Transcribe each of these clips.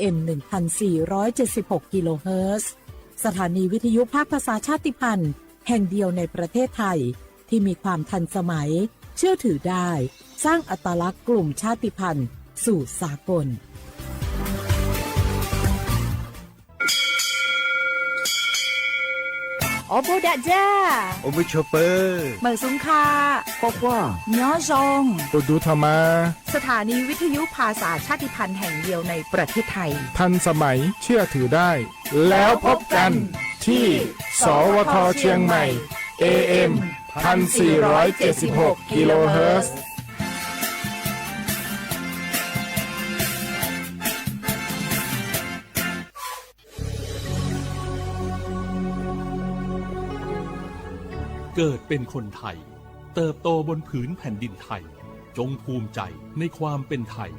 AM 1476 กิโลเฮิรตซ์สถานีวิทยุภาคภาษาชาติพันธุ์แห่งเดียวในประเทศไทยที่มีความทันสมัยเชื่อถือได้สร้างอัตลักษณ์กลุ่มชาติพันธุ์สู่สากลโอโบดะจ้าโอเวชเปอร์เมืองสุงคาปอกว่าย้อซงปดูธรรมาสถานีวิทยุภาษาชาติพันธุ์แห่งเดียวในประเทศไทยทันสมัยเชื่อถือได้แล้วพบกันที่สวทเชียงใหม่ AM 1476 กิโลเฮิรตซ์เกิดเป็นคนไทยเติบโตบนผืนแผ่นดินไทยจงภูมิใจในความเป็นไทย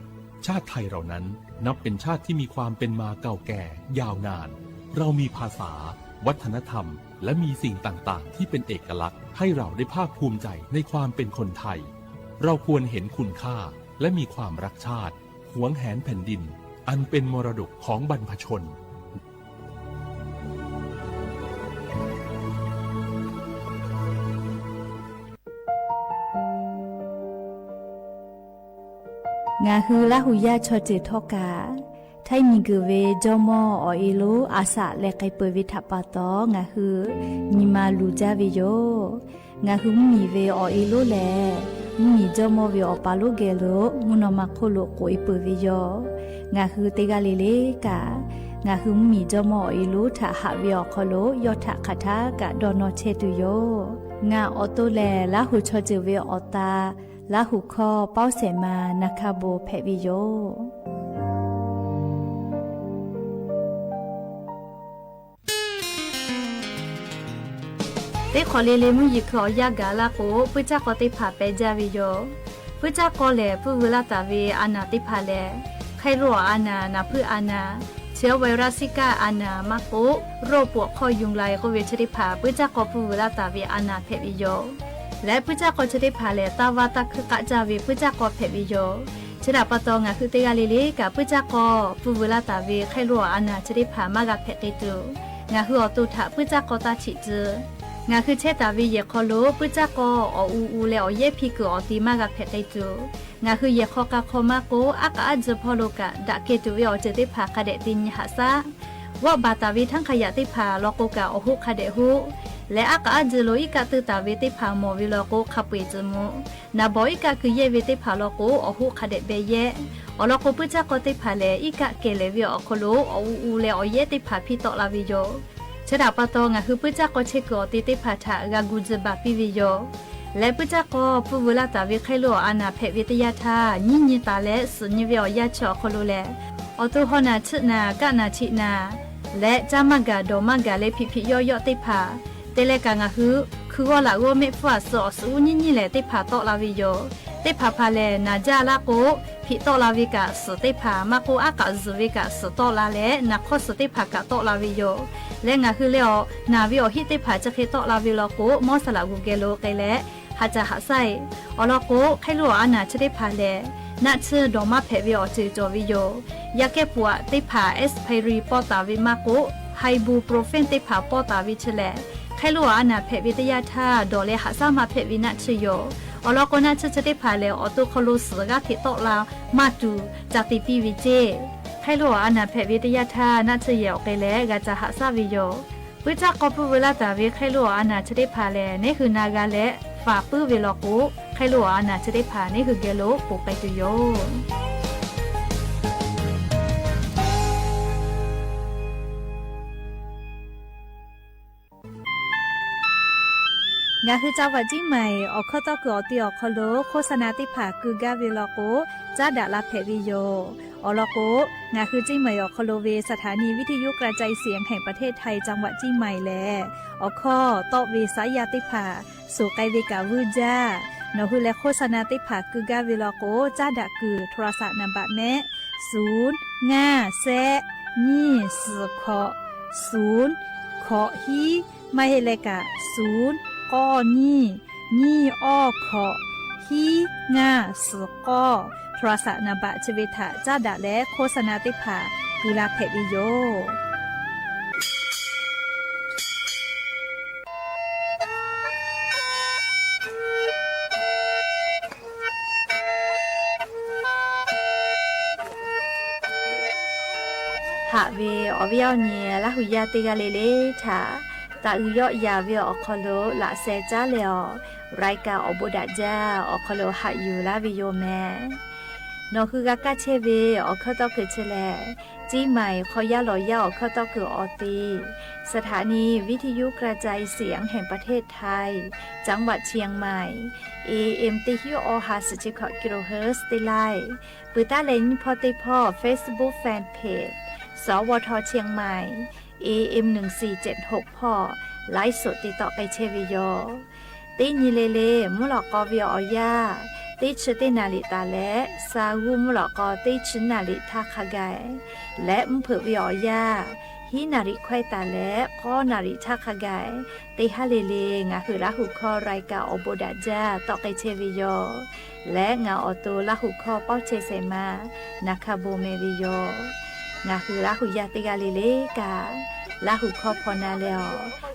ชาติไทยเรานั้นนับเป็นชาติที่มีความเป็นมาเก่าแก่ยาวนานเรามีภาษาวัฒนธรรมและมีสิ่งต่างๆที่เป็นเอกลักษณ์ให้เราได้ภาคภูมิใจในความเป็นคนไทยเราควรเห็นคุณค่าและมีความรักชาติหวงแหนแผ่นดินอันเป็นมรดกของบรรพชนงาฮือละหุยาชอเจทอกาไทมีกเวจอมออเอโลอาสะและไกเปวิทัปปะตองาฮือมีมาลูจาเวโยงาฮือมีเวอเอโลแลมีจอมอเวอปาโลเกโลมุนอมาโคโลโกอิเปเวโยงาฮือเตกาเลเลกางาฮือมีจอมอเอโลทะหะเวอโคโลยอทะคาทากะดอนอเชตุโยงาออโตแลละหุชอเจเวอตาลาหุคอเป้าเสมานาคาโบเพวิโยเตขอเลเลมุยิคอยากาลาโกปุจักอติผาเปจาวิโยปุจักอเลปุเวลาตาเวอานาติผาเลไครัวอานานาพืออานาเชื้อไวรัสซิก้าอานามาโกโรปวกคอยุงลายก็เวชริผาปุจักอปุเวลาตาเวอานาเพวิโยและพุจักก็จะได้พาเลตาวาตาคือกะจาวีพุจักก็เพวิโยชดาปะตองะคือเตกาลิลิกะพุจักก็ปูเวลาตาวีไครัวอานาจะได้พามากะเพติตูงะคืออตุทะพุจักก็ตาฉิจืองะคือเชตาวีเยคอโลพุจักก็ออูเลอเยพิกอติมากะเพติตูงะคือเยคอกะคอมาโกอากะอัจพอโลกะดะเกตุเวอจะได้พากะเดตินหะซะว่าบาตาวีทั้งขยะติพาลอกกะอหุคะเดหุและอากาศจะลอยกะตือตาเวติพาโมวิโลโกขับไปจมูนาบอยกะคือเยเวติพาโลโกอหูคาเดเบเยอโลโกปุจักก็ติพาเลอีกะเกเลวิอโคโลออูเลอเยติพาพิโตลาวิโยชดาปะตองะคือปุจักก็เชกอติติพาทากากูจบาปิวิโยและปุจักก็ปุเวลาตาเวไคโลอานาเพวิทยาทาญิญตาเลสุญวิอยาชอโคโลเลอตุฮอนาชนากะนาชินาและจามกะโดมกะเลพิพิโยโยติพาเตเลกางะคือว่าละว่าเมฟัวสอสูนี่แหละติพาโตลาวิโยติพาพาเลนาจาละโกพิโตลาวิกะสติพามาโกอากาซวิกะสโตลาเลนาคอสติพากะโตลาวิโยและงะคือเลอนาวิโอฮิติพาจะเคโตลาวิโลโกมอสละกูเกโลไกเลหาจะหาไซอลโกไคโลอานาจะได้พาเลนาเชดอมาเพวิโอจิจอวิโยยาเกปัวติพาเอสไพรีปอตาวิมาโกไฮบูโปรเฟนติพาปอตาวิเชเลไคลัวอานาเพวิทยาธาดอเลหาซามาเพวินัชโยอลอกนัชจะได้พาเลอตุคโลสกาทิโตลามาตูจากติปีวิเจไคลัวอานาเพวิทยาธานัชเยอเกเลกาจะหาซาวิโยวิจักกอปุเวลาตาวิไคลัวอานาจะได้พาเลนี่คือนากาเลฝาปื้อเวลอกุไคลัวอานาจะได้พานี่คือเกโลปุกไปตุโยงาคือจังหวัดจิ้งใหม่ออกข้อต่อเกือตีออกคอโลโฆษณาติผาคือกาเวลโกจ้าดาลาเพวิโยอลโกงาคือจิ้งใหม่ออกคอโลเวสถานีวิทยุกระจายเสียงแห่งประเทศไทยจังหวัดจิ้งใหม่แลออกข้อต่อเวสายาติผาสู่ไกเวกาวูจ้านอคือและโฆษณาติผาคือกาเวลโกจ้าดาคือโทรศัพท์นำบัตรแม่0 5 แซนี่4 ขอ0 ขอฮีไม่ให้เลกะ0ก้อนี่อ้อขอฮีง่าสก้อโทรศัพท์นบะชเวทะจ้าดะและโฆษณาติผา กุลาเพวิโยหาเวอวิเอาเนียละหุยาติกาเลเลทาตาอุยอยาเวอคอโลละเซจาเลอไรกาอบุดาจาอคอโลหะยูลาวิโยแมนอคือกากาเชเวอคอตอคือเชแลจี้ใหม่ขอยาหลอยาอคอตอคือออตีสถานีวิทยุกระจายเสียงแห่งประเทศไทยจังหวัดเชียงใหม่ AM ติฮิโอฮาสจิคกิโลเฮิรตซ์ติไลปืตาเลนพอติพอ Facebook Fanpageสวทเชียงใหม่ AM 1476พ่อไลฟ์สดติดต่อไปเชวิโยตีนีเลเลมุหลอกกอวิออยาตีชตินาลิตาและซาวูมุหลอกกอตีชนาลิทาคากายและมเผือวิออยาฮินาริควายตาและก็นาริทาคากายตีฮาเลเลงาคือละหุคอรายกาอโบดาจาต่อไปเชวิโยและงาออโตละหุคอป้อเชเซมานาคาโบเมวิโยงาคือละหุยาติกาลิเลกาละหุคอพอนาเลอ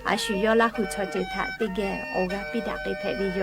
อาชุยอละหุชอจิตะติแกโอกาปิดาเกเพวิโย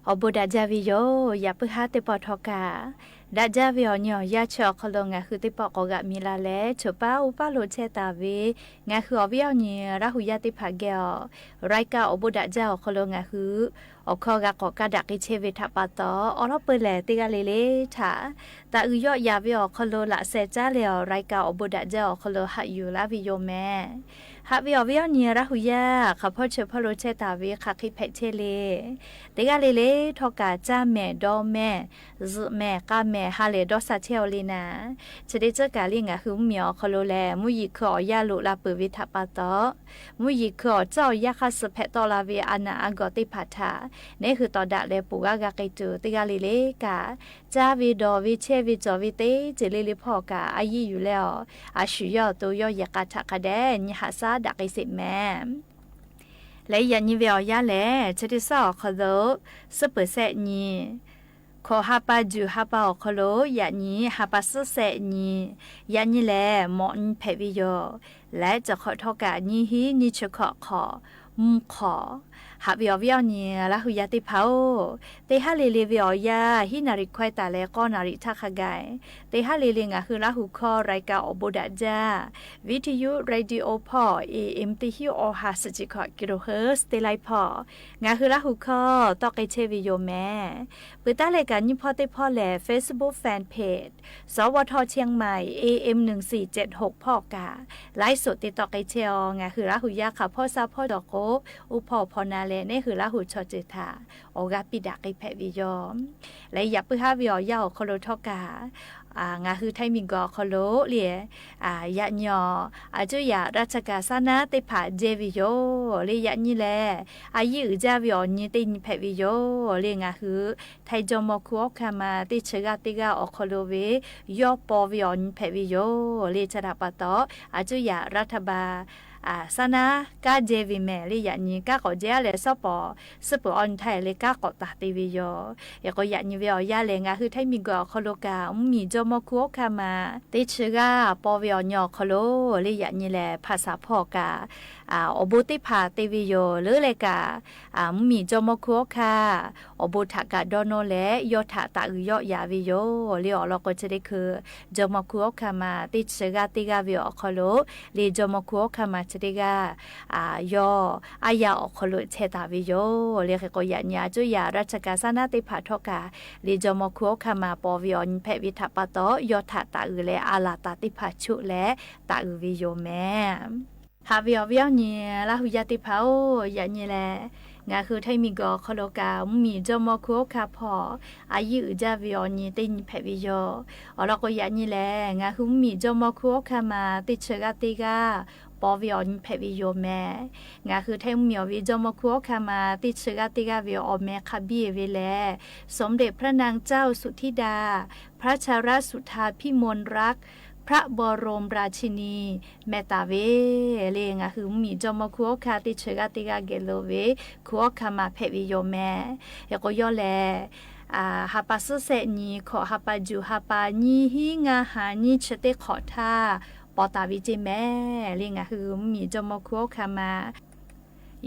อบดาจาวิโยอย่าเพิ่งหาติปอทอกาดาจาวิโอเนี่ยยาชอคลงะคือติปอกกะมีลาเลชป้าอุปาโลเชตาเวงะคืออวิโอเนี่ยราหุยาติภาเกอไรกาอบดาจาคลงะคืออคอกะกอกะดักเชเวทปาตออรเปแลติกาเลเลถาตาอุยอยาวิโอคลละเซจาเลอไรกาอบดาจาคลหะอยู่ลาวิโยแม่ฮาวิโอวิโอเนี่ยราหุยาข้าพ่อเชพโลเชตาเวคาคิเพเชเลติกาเลเลทอกาจ้าแม่ดอแม่ซึแม่กาแม่ฮาเลดอซาเชลลีนาจะได้เจอกาลิงะคือเหมียวคโลแลมุยิขอยาลุลาเปวิทปาตอมุยิขอเจ้ายาคาสเพตอลาเวอานาอากอติพัทานี่คือตอดะเลปูกากาเกจูติกาลิเลกาจ้าวิดอวิเชวิจอวิเตเจลิลิพอกาอายีอยู่แล้วอาชุยอตัวยอยากาทักกะแดญหาซาดักไอสิแม่และยันยิเวียยาแลจะได้สอขอโลสเปเซญีขอฮาปาจูฮาปาอคโลยานีฮาปาสเซญียานีแลมอนเพวิโยและจะขอทอกานีฮีนิชขอขอหาวิวนี่ละหุยาติเผาเตหะเลเลวิวยาฮินาริควายตาเลก็นาริทักขะไกเตหะเลเลงะคือละหุคอรายกาอบดะจาวิทยุเรดิโอพอ AM ติฮิโอฮาสจิกะกิโลเฮิรตซ์เตไลพองะคือละหุคอตอกไอเชวิโยแม่เปิดตาเลกันยิพอเตพอแล Facebook Fan Page สวทเชียงใหม่ AM 1476พ่อกาไลฟ์สดติดต่อไอเชองะคือละหุยาค่ะพ่อซาพ่อดอกโกอุพอพอนาเลนี่คือละหูชอจิตาโอกาปิดากิเพวิยอมและอย่าเพิ่งหาวิอยาคโลทอกางาคือไทยมิงกอคโลเลียยะญอจุยาราชกาสนาติผาเจวิโยเลียนี่แลอายุจาวิโอนี่ตินเพวิโยเลียงาคือไทยจอมคุอคามาติเชกาติกาอคโลเวยอปอวิโอนเพวิโยเลียชราปะตอจุยารัฐบาสนากาเจวิเมลียานีกาก็เจเลสปอสปออนไทยเลกาก็ตาติวิโยยก็ยานีวิอยาเลงาคือไทยมิงกอคโลกามีจอมคุคามาติชกาปอวิอนยอคโลลียานีแลภาษาพ่อกาอบุติภาติวิโยหรือเลกามีจอมคุคาอบุทากาดอนเลยอทาตาอุยอยาวิโยลีอลก็จะได้คือจอมคุคามาติชกาติกาวิโอคโลลีจอมคุคามาติกายออายาอคลุเชตาวิโยเรียกก็ยาญาจุยาราชกาสนาติภาทกาลิจอมคุคามาปอวิอนเพวิทปะตอยอทาตาอุเลอาลาตาติภาชุและตาอุวิโยแม่ฮาวิอวิอเนียลาหุยาติภายาญแลงาคือไทยมิกอคโลกามีจอมคุคาพออายุจาวิอนีตินเพวิโยอลก็ยาญแลงาคือมีจอมคุคามาติเชกาติกาปอวิอนเพวิโยแม่งาคือไทยมีอวิจอมคุคามาติเชกาติกาวิอแม่คาบีเวแลสมเด็จพระนางเจ้าสุธิดาพระชรสุธาพิมลรักพระบรมราชินีเมตาเวเลงะคือมีจอมคุคาติเชกาติกาเกโลเวคุคามาเพวิโยแม่ยก็ยอแลฮาปาสเซนีขอฮาปาจูฮาปานีฮิงาหานีเชเตขอท่าปอตาวิจิแม่เลียงคือมีจอมคุคามา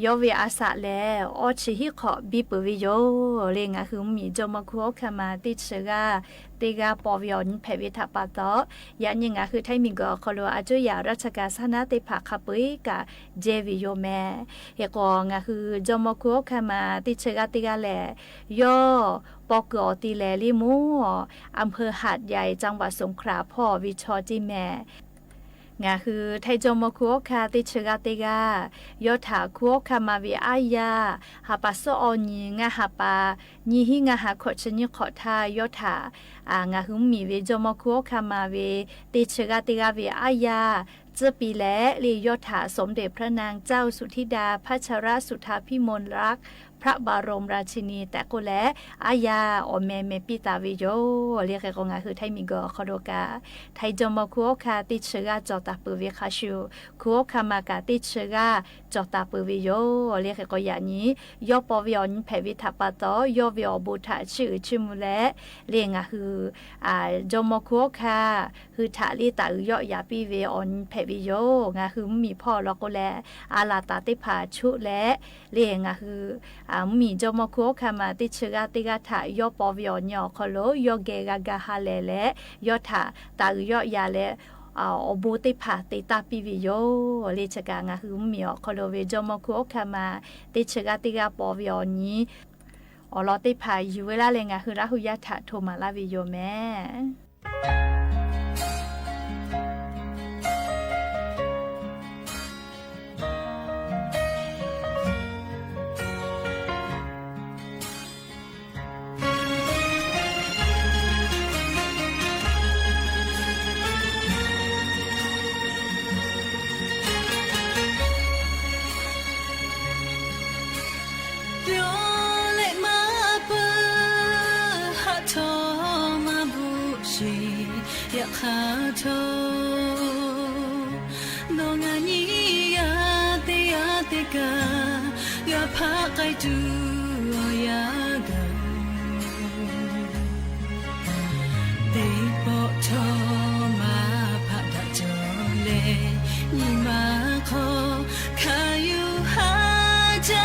ยอเวอาสะแล้วอชิฮิขอบิปวิโยเลียงคือมีจอมคุคามาติเชกาติกาปอวิอนเพวิทปาตอยายังคือไทยมิงกอคโลอาจุยาราชกาสนาติภาคปุยกาเจวิโยแม่เฮกองคือจอมคุคามาติเชกาติกาแลยอปอกอติแลลิมูอำเภอหาดใหญ่จังหวัดสงขลาพ่อวิชอจิแม่งาคือไทยจอมคุโอคาติเชกาติกายอถาคุโอคามาวิอายาฮาปาโซอนีงาฮาปานีฮิงาฮาขอชนิขอทายอถางาคือมีวิจอมคุโอคามาวิติเชกาติกาวิอายาจะปีและลียอถาสมเด็จพระนางเจ้าสุธิดาพระชรสุธาพิมลรักพระบรมราชินีแต่ก็และอายาอเมเมปิตาวิโยเรียกกันงาคือไทยมิกอคโดกาไทยจอมคุโอคาติเชกาจอตาปุวิคาชูคุโอคามากาติเชกาจอตาปุวิโยเรียกกันอย่างนี้ยอปวิอนเพวิทปาตอยอวิอบุตรชื่อชิมุและเรียกคือจอมคุโอคาคือถาลิตาอุยอยาปีเวออนเพวิโยงาคือมีพ่อแล้วก็และอาลาตาติภาชุและเรียกคือ มีจอมคุคามาติชกาติกาถายอปอวิอญอคโลยอเกกากาฮาเลและยอถาตายอยาและอบูติผาติตาปิวิโยเลชกางาหืมมีอคโลเวจอมคุคามาติชกาติกาปอวิอญีอลอติผาอยู่เวลาเลงาหือราหุยะถาโทมาลาวิโยแม่คาโทโนงานียาเตยาเตกายาพาไกจูยากาเตปอโทมาพะดะจอเลนีมาขอคายูหาจา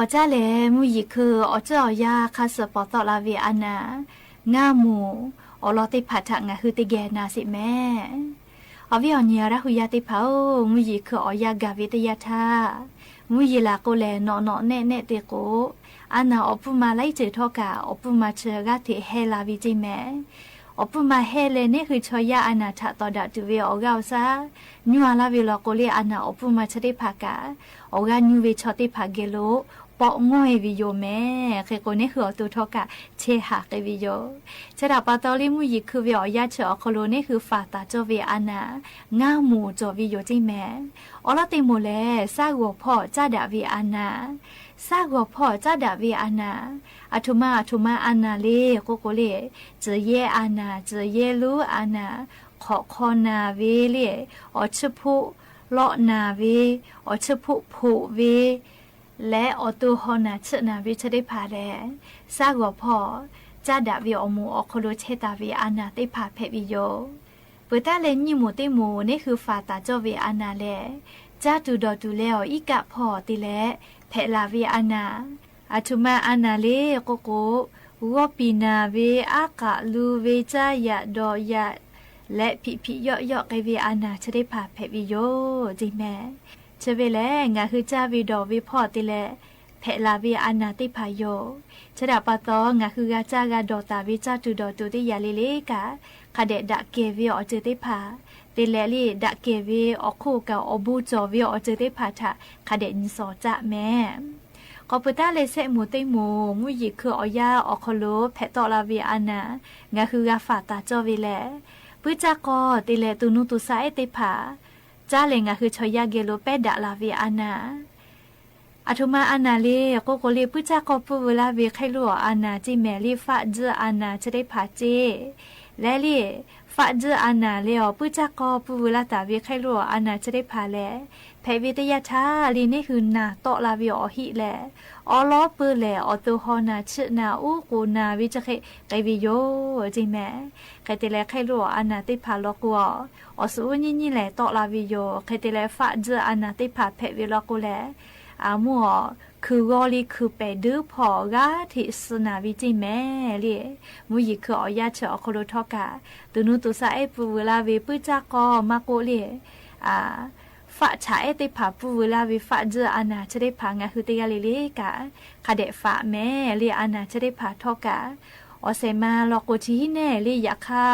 ก็จะแลมุยคืออเจ้ายาคาสปอตอลาเวอานาง่าหมูอลอติผัดถังะคือติแกนาสิแม่อวิอเนียระหุยาติเผามุยคืออยากาวิตยาธามุยลาโกแลเนาะแน่ๆเตโกอานาอปุมาไลเจทอกาอปุมาเชกาติเฮลาวิจิแม่อปุมาเฮเลนี่คือชอยาอานาทะตอดาตุเวออกาวซาญัวลาวิลอโกเลอานาอปุมาชติภากาออกาญูเวชติภาเกโลปอง่อยวิโยแม่เคโกนี่คือตัวทอกะเชหากวิโยฉดาปาตอลิมุยิคือวิอยาเชอโคโลนี่คือฟาตาจอเวอานาง่าหมูจอวิโยจิแม่อลาติโมเลซาโกพ่อจาดาวิอานา ซากว่าพ่อจ้าดาวีอานาอาทุมาอานาเลโกโกเลเจเยอานาเจเยลูอานาขอคอนาเวเลอชพุเลาะนาเวอชพุผูเวและอตูฮอนาชนาเวจะได้พาแลซากว่าพ่อจ้าดาวีอมูอคโลเชตาเวอานาได้พาเพวิโยเปิดตาเลนยิมูเตมูนี่คือฟาตาเจ้าเวอานาแลจ้าตูดอตูแล้วอีกะพ่อติแลเพลาเวอานาอาทุมาอานาเลโกโกวอปีนาเวอากะลูเวจายะดอยะและพิยอยอกไกเวอานาจะได้พาเพวิโยจิแม่เชเวแลงาคือจ้าวีดอวีพ่อติแลเพลาเวอานาติพาโยชะดาปะตองาคือกาจากาดอตาวิจาตูดอตูติยาเลเลกาคาเดดะเกเวอเจติพาติแลลีดะเกเวอโคกาอบูจอเวอเจติพาทะคาเดนิสอจะแม่ก็ปุตตาเลเซมูเตมูมุยิคืออยาอคโลเพตอลาเวอานางาคือกาฟาตาจอเวแลปุจากอติแลตุนุตุสาเอติพาจ้าเลงาคือชอยาเกโลเปดะลาเวอานาอาทุมาอานาเลโกโกเลปุจากอปุเวลาเวไคลัวอานาจิแมลีฟาเจอานาจะได้พาเจและลีฟาเจอานาเลอปุจากอปุเวลาตาเวไคลัวอานาจะได้พาแลเพวิทยาทาลีนี่คือนาโตลาเวอหิแลอลอปืแลอตุฮอนาชนาอูกูนาวิจเคไกวิโยจิแมไคเตแลไคลัวอานาติพาลกัวอสูนี่แลโตลาวิโยไคเตแลฟาเจอานาติพาเพวิลกุแลอามัวคือกอลีคือไปดื้อพอกาที่สนาวิจิแม่เลีมุยิคืออยาเชอโคโลทอกาตุนุตุสาเอปูเวลาเวปุจากอมาโกเลีฟะฉาเอติผาปูเวลาวิฟะเจออานาจะได้ผางาคือติยาลิเลกาคาเดฟะแม่เลียอานาจะได้ผาทอกาอเซมาลอโกชีแน่เลียคา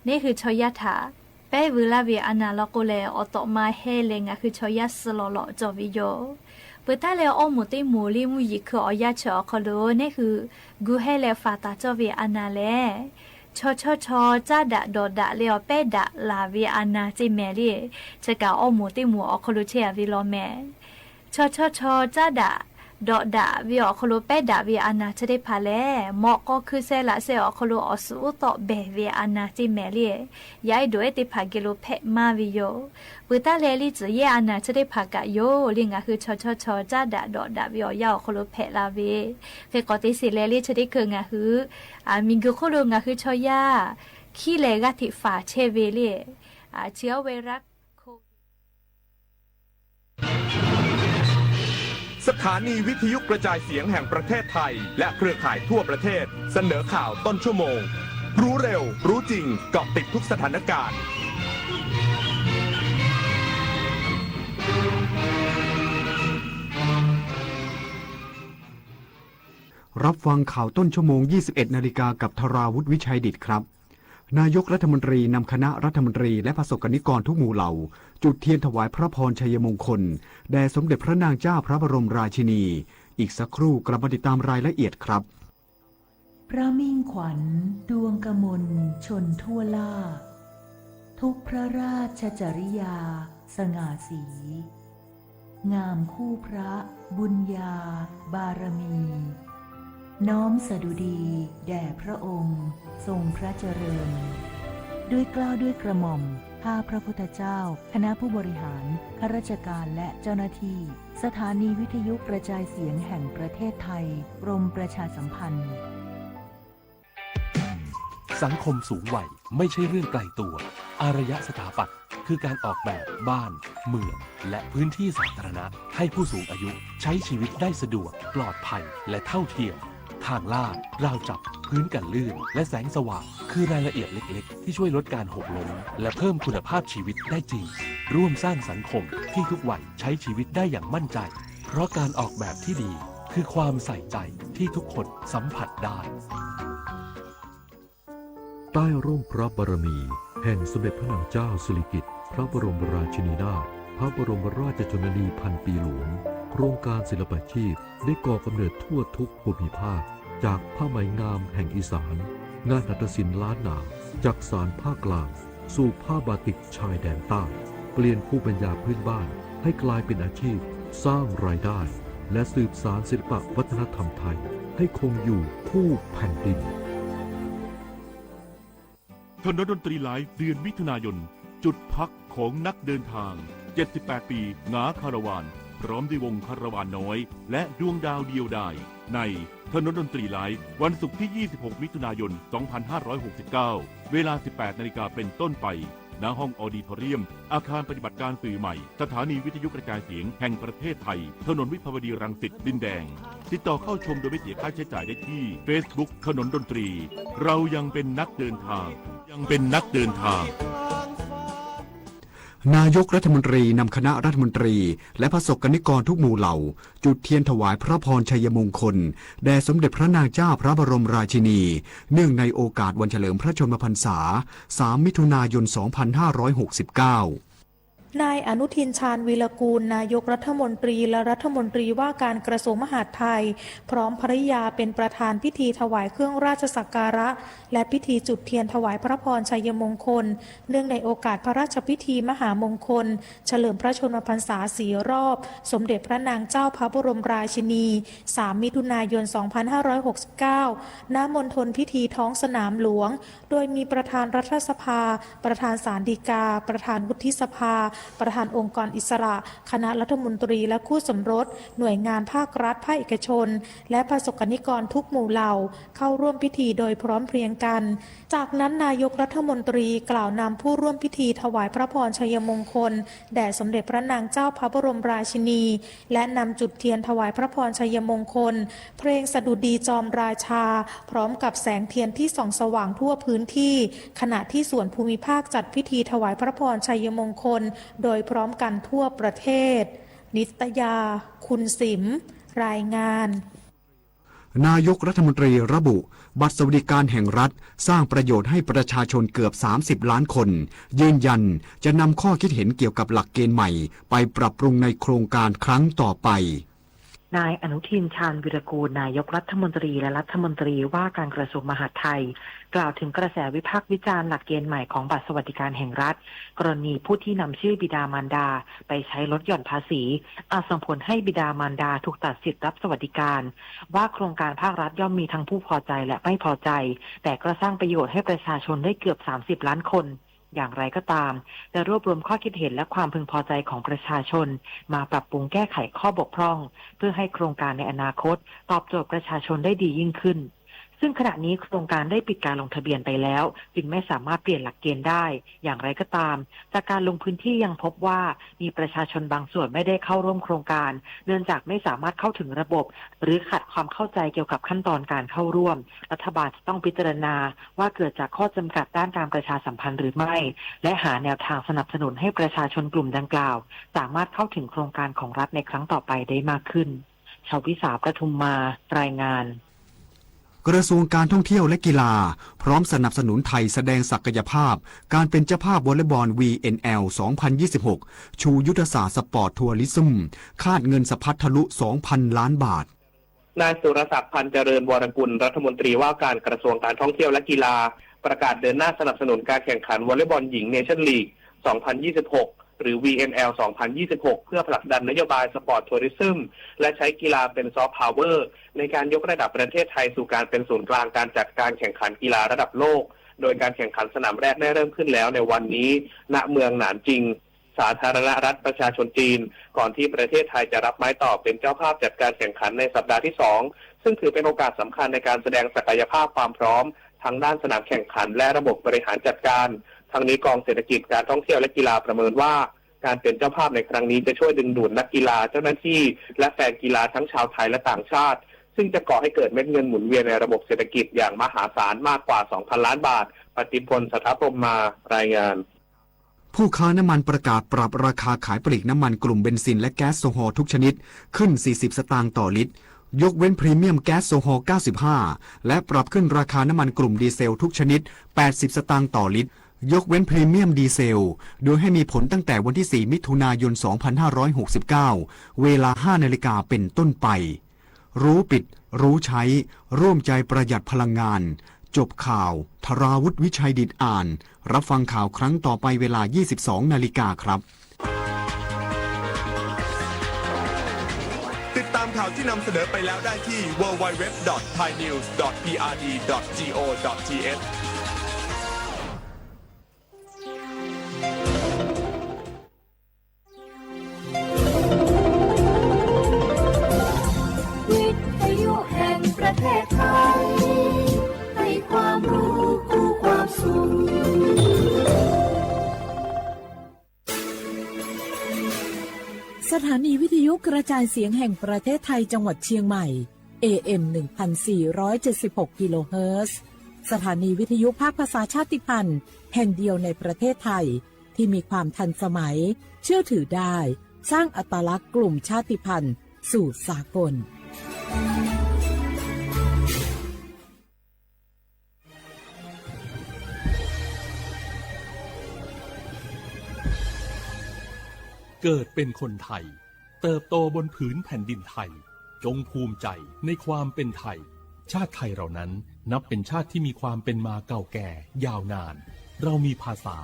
นี่คือชอยาถาเป้เวลาวิอานาลอโกเลอตอมาเฮเลงาคือชอยาสลอลอจอวิโยเปิดตาเลอมูติมูลิมุยิคืออยาเชอคโลนี่คือกูเฮเลฟาตาจอวิอานาเลชอจ้าดะดอดะเลอเปดะลาวิอานาจิแมลีชะกาอมูติมูอคโลเชวิโลแมชอจ้าดะดอดะวิอคโลเปดะวิอานาจะได้พาแลเหมาะก็คือเซละเซอคโลอสูตอเบวิอานาจิแมลียายโดยติพาเกโลเพมาวิโยปุตตาเลลิจเยอานาจะได้พากะโยลิงาคือชอจ้าดะดอดะวิอยาอคโลเพลาเวเคกอติสิเลลิจะได้คืองาคือมิงกุโคโลงาคือชอยาขี้เลกะติฝาเชเวลีเชื้อไวรัสสถานีวิทยุกระจายเสียงแห่งประเทศไทยและเครือข่ายทั่วประเทศเสนอข่าวต้นชั่วโมงรู้เร็วรู้จริงเกาะติดทุกสถานการณ์รับฟังข่าวต้นชั่วโมง 21 นาฬิกากับธราวุฒิวิชัยดิษฐ์ครับนายกรัฐมนตรีนำคณะรัฐมนตรีและประสบกนิกรทุกหมู่เหล่าจุดเทียนถวายพระพรชัยมงคลแด่สมเด็จพระนางเจ้าพระบรมราชินีอีกสักครู่กลับมาติดตามรายละเอียดครับพระมิ่งขวัญดวงกมลชนทั่วล่าทุกพระราชจริยาสง่าสีงามคู่พระบุญญาบารมีน้อมสดุดีแด่พระองค์ทรงพระเจริญด้วยเกล้าด้วยกระหม่อมข้าพระพุทธเจ้าคณะผู้บริหารข้าราชการและเจ้าหน้าที่สถานีวิทยุกระจายเสียงแห่งประเทศไทยกรมประชาสัมพันธ์สังคมสูงวัยไม่ใช่เรื่องไกลตัวอารยสถาปัตย์คือการออกแบบบ้านเมืองและพื้นที่สาธารณะให้ผู้สูงอายุใช้ชีวิตได้สะดวกปลอดภัยและเท่าเทียมทางลาดราวจับพื้นกันลื่นและแสงสว่างคือรายละเอียดเล็กๆที่ช่วยลดการหกล้มและเพิ่มคุณภาพชีวิตได้จริงร่วมสร้างสังคมที่ทุกวัยใช้ชีวิตได้อย่างมั่นใจเพราะการออกแบบที่ดีคือความใส่ใจที่ทุกคนสัมผัสได้ใต้ร่มพระบารมีแห่งสมเด็จพระนางเจ้าสิริกิติ์พระบรมราชินีนาถพระบรมราชชนนีพันปีหลวงโครงการศิลปาชีพได้ก่อกำเนิดทั่วทุกภูมิภาคจากผ้าไหมงามแห่งอีสานงานหัตถศิลป์ล้านนาจากสานภาคกลางสู่ผ้าบาติกชายแดนใต้เปลี่ยนภูมิปัญญาพื้นบ้านให้กลายเป็นอาชีพสร้างรายได้ และสืบสานศิลปวัฒนธรรมไทยให้คงอยู่คู่แผ่นดิน ถนนดนตรีไลฟ์เดือนมิถุนายนจุดพักของนักเดินทาง 78 ปีหงาคาราวานพร้อมด้วยวงคาราวานน้อยและดวงดาวเดียวดายในถนนดนตรีไลฟ์วันศุกร์ที่ 26 มิถุนายน 2569 เวลา 18 นาฬิกาเป็นต้นไปณห้องออดิทอเรียมอาคารปฏิบัติการสื่อใหม่สถานีวิทยุกระจายเสียงแห่งประเทศไทยถนนวิภาวดีรังสิตดินแดงติดต่อเข้าชมโดยไม่เสียค่าใช้จ่ายได้ที่ Facebook ถนนดนตรีเรายังเป็นนักเดินทางนายกรัฐมนตรีนำคณะรัฐมนตรีและประสบกนิกรทุกหมู่เหล่าจุดเทียนถวายพระพรชัยมงคลแด่สมเด็จพระนางเจ้าพระบรมราชินีเนื่องในโอกาสวันเฉลิมพระชนมพรรษา 3 มิถุนายน 2569นายอนุทินชาญวีรกูลนายกรัฐมนตรีและรัฐมนตรีว่าการกระทรวงมหาดไทยพร้อมภริยาเป็นประธานพิธีถวายเครื่องราชสักการะและพิธีจุดเทียนถวายพระพรชัยมงคลเนื่องในโอกาสพระราชพิธีมหามงคลเฉลิมพระชนมพรรษา4 รอบสมเด็จพระนางเจ้าพระบรมราชินี 3 มิถุนายน 2569 ณ มณฑลพิธีท้องสนามหลวงโดยมีประธานรัฐสภาประธานศาลฎีกาประธานวุฒิสภาประธานองค์กรอิสระคณะรัฐมนตรีและคู่สมรสหน่วยงานภาครัฐภาคเอกชนและประสบกนิกรทุกหมู่เหล่าเข้าร่วมพิธีโดยพร้อมเพรียงกันจากนั้นนายกรัฐมนตรีกล่าวนำผู้ร่วมพิธีถวายพระพรชัยมงคลแด่สมเด็จพระนางเจ้าพระบรมราชินีและนำจุดเทียนถวายพระพรชัยมงคลเพลงสดุดีจอมราชาพร้อมกับแสงเทียนที่ส่องสว่างทั่วพื้นที่ขณะที่ส่วนภูมิภาคจัดพิธีถวายพระพรชัยมงคลโดยพร้อมกันทั่วประเทศนิตยาคุณสิมรายงานนายกรัฐมนตรีระบุบัตรสวัสดิการแห่งรัฐสร้างประโยชน์ให้ประชาชนเกือบ30 ล้านคนยืนยันจะนำข้อคิดเห็นเกี่ยวกับหลักเกณฑ์ใหม่ไปปรับปรุงในโครงการครั้งต่อไปนายอนุทินชาญวีรกูลนายกรัฐมนตรีและรัฐมนตรีว่าการกระทรวงมหาดไทยกล่าวถึงกระแสวิพากษ์วิจารณ์หลักเกณฑ์ใหม่ของบัตรสวัสดิการแห่งรัฐกรณีผู้ที่นำชื่อบิดามารดาไปใช้ลดหย่อนภาษีอาจส่งผลให้บิดามารดาถูกตัดสิทธิ์รับสวัสดิการว่าโครงการภาครัฐย่อมมีทั้งผู้พอใจและไม่พอใจแต่ก็สร้างประโยชน์ให้ประชาชนได้เกือบ30 ล้านคนอย่างไรก็ตามจะรวบรวมข้อคิดเห็นและความพึงพอใจของประชาชนมาปรับปรุงแก้ไขข้อบกพร่องเพื่อให้โครงการในอนาคตตอบโจทย์ประชาชนได้ดียิ่งขึ้นซึ่งขณะนี้โครงการได้ปิดการลงทะเบียนไปแล้วจึงไม่สามารถเปลี่ยนหลักเกณฑ์ได้อย่างไรก็ตามจากการลงพื้นที่ยังพบว่ามีประชาชนบางส่วนไม่ได้เข้าร่วมโครงการเนื่องจากไม่สามารถเข้าถึงระบบหรือขาดความเข้าใจเกี่ยวกับขั้นตอนการเข้าร่วมรัฐบาลจะต้องพิจารณาว่าเกิดจากข้อจำกัดด้านการประชาสัมพันธ์หรือไม่และหาแนวทางสนับสนุนให้ประชาชนกลุ่มดังกล่าวสามารถเข้าถึงโครงการของรัฐในครั้งต่อไปได้มากขึ้นชวิสาประทุมมารายงานกระทรวงการท่องเที่ยวและกีฬาพร้อมสนับสนุนไทยแสดงศักยภาพการเป็นเจ้าภาพวอลเลย์บอล VNL 2026 ชูยุทธศาสตร์สปอร์ตทัวริซึมคาดเงินสะพัดทะลุ 2,000 ล้านบาทนายสุรศักดิ์พันธ์เจริญวรกุลรัฐมนตรีว่าการกระทรวงการท่องเที่ยวและกีฬาประกาศเดินหน้าสนับสนุนการแข่งขันวอลเลย์บอลหญิงเนชั่นลีก 2026 หรือ VNL 2026 เพื่อผลักดันนโยบายสปอร์ตทัวริซึมและใช้กีฬาเป็นซอฟต์พาวเวอร์ในการยกระดับประเทศไทยสู่การเป็นศูนย์กลางการจัดการแข่งขันกีฬาระดับโลกโดยการแข่งขันสนามแรกได้เริ่มขึ้นแล้วในวันนี้ณเมืองหนานจิงสาธารณรัฐประชาชนจีนก่อนที่ประเทศไทยจะรับไม้ต่อเป็นเจ้าภาพจัดการแข่งขันในสัปดาห์ที่2ซึ่งถือเป็นโอกาสสำคัญในการแสดงศักยภาพความพร้อมทั้งด้านสนามแข่งขันและระบบบริหารจัดการทั้งนี้กองเศรษฐกิจการท่องเที่ยวและกีฬาประเมินว่าการเป็นเจ้าภาพในครั้งนี้จะช่วยดึงดูดนักกีฬาเจ้าหน้าที่และแฟนกีฬาทั้งชาวไทยและต่างชาติซึ่งจะก่อให้เกิดเม็ดเงินหมุนเวียนในระบบเศรษฐกิจอย่างมหาศาลมากกว่า 2,000 ล้านบาทปฏิพล สถาพรหมมารายงานผู้ค้าน้ำมันประกาศปรับราคาขายปลีกน้ำมันกลุ่มเบนซินและแก๊สโซฮอล์ทุกชนิดขึ้น40 สตางค์ต่อลิตรยกเว้นพรีเมียมแก๊สโซฮอล์95และปรับขึ้นราคาน้ำมันกลุ่มดีเซลทุกชนิด80 สตางค์ต่อลิตรยกเว้นพรีเมียมดีเซลโดยให้มีผลตั้งแต่วันที่4 มิถุนายน 2569 เวลา 5 นาฬิกาเป็นต้นไปรู้ปิดรู้ใช้ร่วมใจประหยัดพลังงานจบข่าวธราวุฒิวิชัยดิษฐ์อ่านรับฟังข่าวครั้งต่อไปเวลา 22 นาฬิกาครับติดตาม ำข่าวที่นำเสนอไปแล้วได้ที่ www.thainews.prd.go.thวิทยุแห่งประเทศไทยให้ความรู้คู่ความสุขสถานีวิทยุกระจายเสียงแห่งประเทศไทยจังหวัดเชียงใหม่ AM 1476 กิโลเฮิรตซ์สถานีวิทยุภาคภาษาชาติพันธุ์แห่งเดียวในประเทศไทยที่มีความทันสมัยเชื่อถือได้สร้างอัตลักษณ์กลุ่มชาติพันธุ์สู่สากลเกิดเป็นคนไทยเติบโตบนผืนแผ่นดินไทยจงภูมิใจในความเป็นไทยชาติไทยเรานั้นนับเป็นชาติที่มีความเป็นมาเก่าแก่ยาวนานเรามีภาษา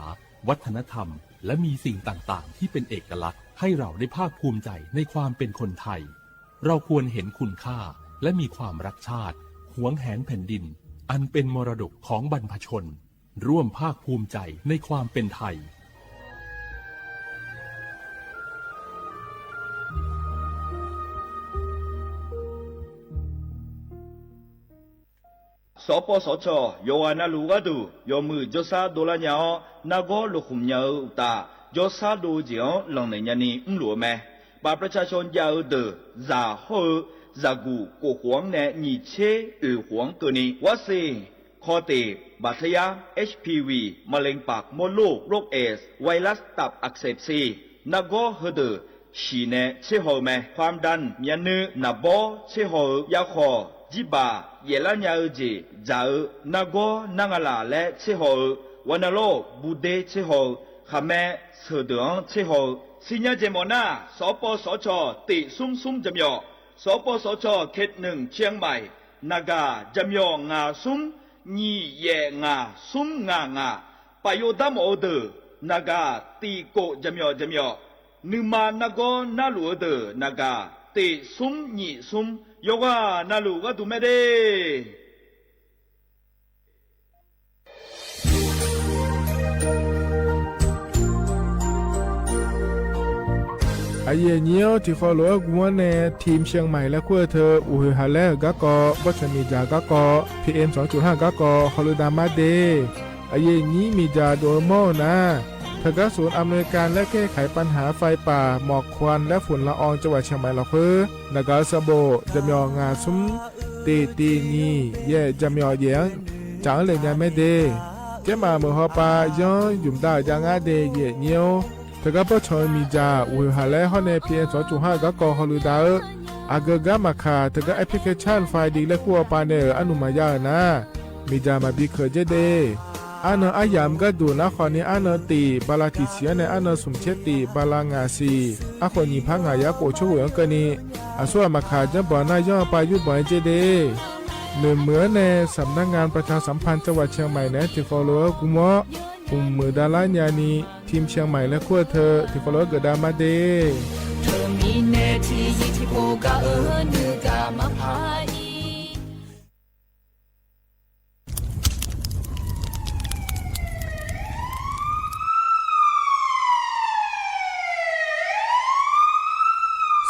วัฒนธรรมและมีสิ่งต่างๆที่เป็นเอกลักษณ์ให้เราได้ภาคภูมิใจในความเป็นคนไทยเราควรเห็นคุณค่าและมีความรักชาติหวงแหนแผ่นดินอันเป็นมรดกของบรรพชนร่วมภาคภูมิใจในความเป็นไทยสปสชโยอานาลูกาดูโยมือจซาโดลาญานาโกลุคุมญาอุตาจซาดูเจียวหลังในญานีอุ้มหลัวแม่บาประชาชนยาวเดอซาโฮซากูกูหวงแนนี่เชหวงเกนีวาซีคอเตบาดทะยัก HPV มะเร็งปากมดลูกโรคเอสไวรัสตับอักเสบซีนาโกเฮเดอชีเนเชโฮแม่ความดันมียนือนาโบเชโฮยาคอจิบาเยลาญาจีจานาโกนางาลาและเชโฮวันโลบูเดเชโฮขะแม่เสดงเชโฮสิญญาเจมอนาสปสชติซุมจำยอสปสชเขตหนึ่งเชียงใหม่นากาจำยองาซุมญีเยงาซุมงปายโยดัมโอเดนากาตีโกจำยอนึมานาโกนาลูเดนากาติซุมญีซุมโยกานาลูกาตุเมเดไอเย่เนียวที่ฟอลโล่กวนในทีมเชียงใหม่และขั้วเธออุฮาเลกะกอวัชมีจากะกอ PM 2.5 กะกอฮอลดามาเดไอเย่นี้มีจาโดโมนะเธอก็ศูนย์อำนวยการและแก้ไขปัญหาไฟป่าหมอกควันและฝุ่นละอองจังหวัดเชียงใหม่ละคือนากาซาโบจำยองาซุมตีนีเย่จำยอเยียงจางเลยยังไม่เดเจ้ามาเมื่อฮอปาย้อนยุ่มดายังอาเดเย่เนียวเธอก็ปชอยมีจาอุฮาเลฮอนใน PM 2.5 กะกอฮอลดาอากกะมาคาเธอก็แอปพลิเคชันไฟดีและขั้วปาเนออนุมายานะมีจามาบีเคเจเดอันอายามก็ดูนะขอนี้อันตีบาลาติเสียในอันสมเชติบาลางาซีอาคนนี้พังหายาโกช่วยกันนี้อาส่วนมาขาจะบ่อนายย่อไปยุบบ่อยเจเดหนึ่งเหมือนในสำนักงานประชาสัมพันธ์จังหวัดเชียงใหม่นะที่ฟอลโล่กุมะอุ้มมือดาราญานีทีมเชียงใหม่และขั้วเธอที่ฟอลโล่เกิดดามาเดเธอมีเนทียิที่โกกะนึกามาพาย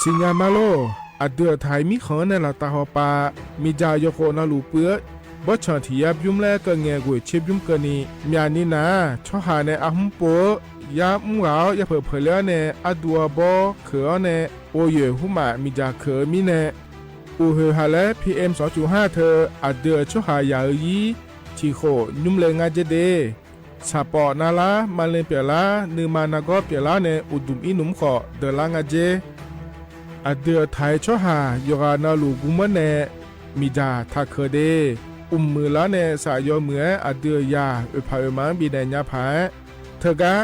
สิญญามาโลอัดเดือไทยมีขอในละตาหอปามีจายโคนาลูเปื้อบชอนที่ยับยุ่มแลก็เงกวยเชบยุ่มกันนี่มีอันนี้นะชอหาในอาหุมโปยามุงเหลาอย่าเผลอเผลอในอดัวบอเขือในโอเยหุมามีจาเขือมีในอูเฮฮาและ PM 2.5 เธออัดเดือชอหายายีที่โคยุ่มเลงาเจเดสาปอนาลามาเลเปียลานือมานากอเปียลาในอุดุมอินุมขอเดลางาเจอเดือไทยชอหายกานาลูกุมะเนมีจาทักเคเดมือละเนสายเหมืออเดือยาอุปาอุมังบีแดญญาภาเธอกะ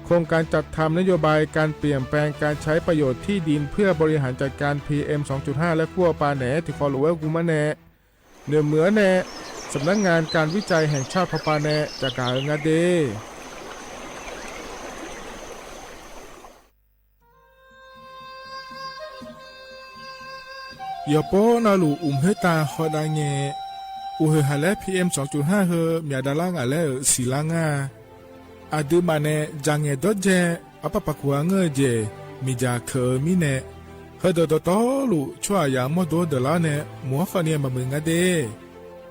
โครงการจัดทำนโยบายการเปลี่ยนแปลงการใช้ประโยชน์ที่ดินเพื่อบริหารจัดการ PM 2.5 และขั้วปาแหนที่ฟอลโลเวอร์กุมะเนเนื้อเหมือเนสำนักงานการวิจัยแห่งชาติพปาแหนจากการงาเด ยอปอนาลูเฮตาฮอดาเงอูเฮฮาเล PM 2.5 เฮมีดาลางาเลสีลางาอาดูมาเนจังเงดเจอปะปะกัวเงเจมีจาเคมีเนเฮดดตอลูชัวยามอดดลาเนมัวฟาเนียมามึงaเด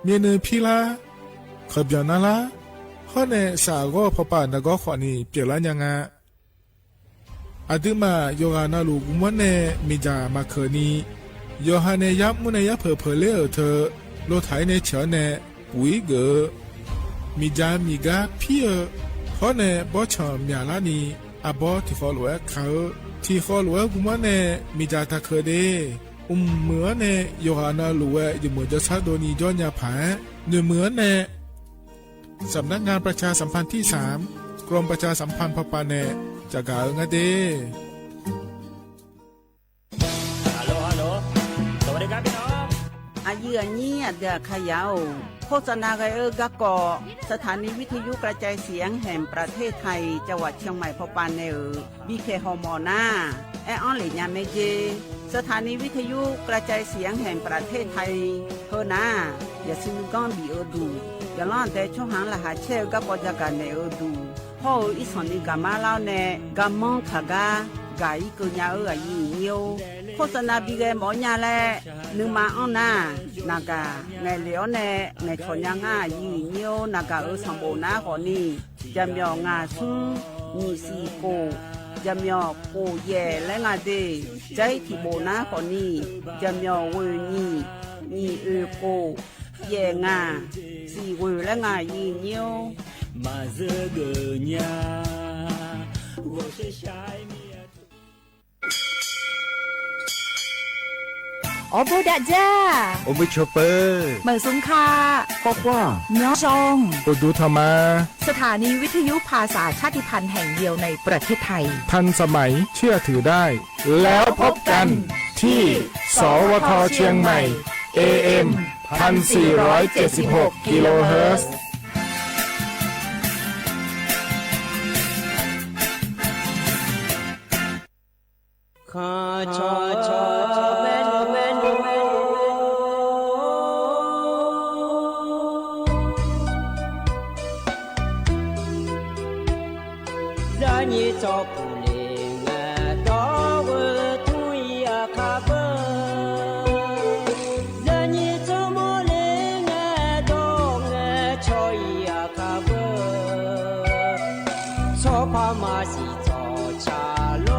เมียนพีลาขบยานาลาฮอเนสากอพปานกอขอนีเปลายังาอาดูมาโยอานาลูกุมเนมีจามาเคนีโยฮาเนยับมุเนยับเพเลเธอโลไถเนเฉเนปุยเกมีจามีกาพี่เพราะเนบอชอมยาลานีอาบอที่ฟอลเวเขาที่ฟอลเวกุมเนมีจาตาเคเดเหมือนเนโยฮานาลูเวอยู่เหมือนจะซาโดนีย้อนยาผาเหมือนเนสำนักงานประชาสัมพันธ์ที่3กรมประชาสัมพันธ์พปาเนจากาเงเดอายุนี้เดือขยาวโฆษณาไกกะกอสถานีวิทยุกระจายเสียงแห่งประเทศไทยจังหวัดเชียงใหม่พปานเนบีเคฮอมอนาแอออนหลีญาเมเจสถานีวิทยุกระจายเสียงแห่งประเทศไทยเฮนาอย่าซื้อก้อนบีดูอย่าล่อนแต่ช่องหางละหาเชลกับปจักรเนดูพ่ออีสอนนี่กามาเล่าเนกามองขากากาอีกุญญาอายุเนียวโฆษณาบีเกหมอญาแลนึงมาอ้อนนากาในเหลียวเนในชนยังอายุเนียวนากาสมบูรณ์นาคนนี้จะมีงาซุมีสีโกจะมีโกเย่และงาเดใจที่โบนาคนนี้จะมีเวนีโกเย่งาสีเวและงายีเนียวมาเจอเกญา我是shineโอโบดะจ้า โอเมชอเปอร์ เหมือสุงคา กอกว่า เนาะจง โอดูธรรมา สถานีวิทยุภาษาชาติพันธุ์แห่งเดียวในประเทศไทย ทันสมัยเชื่อถือได้แล้วพบกันที่สวทเชียงใหม่ AM 1476 กิโลเฮิรตซ์ข้าชอแม่นรานีจอปูเลงดอวทุยอาคาเบรานีจอโมเลงดองชอยอาคาเบชอพามาสิจอชาโล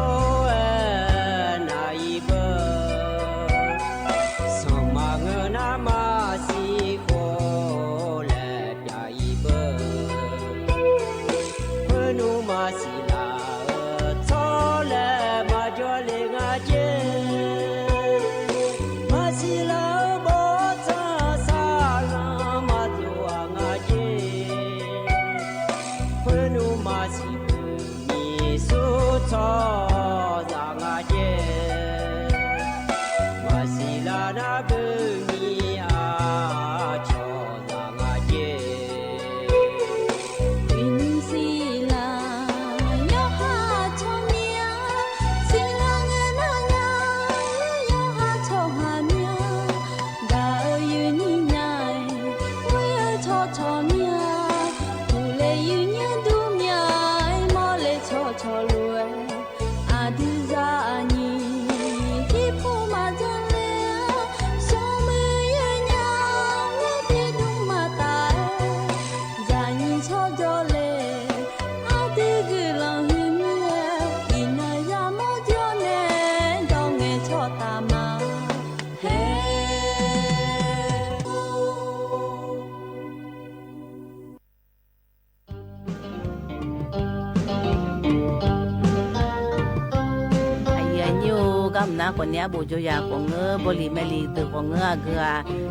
นะคนเนี้ยบูจอยากงเงอบริเมลีตือกงเงอเกือ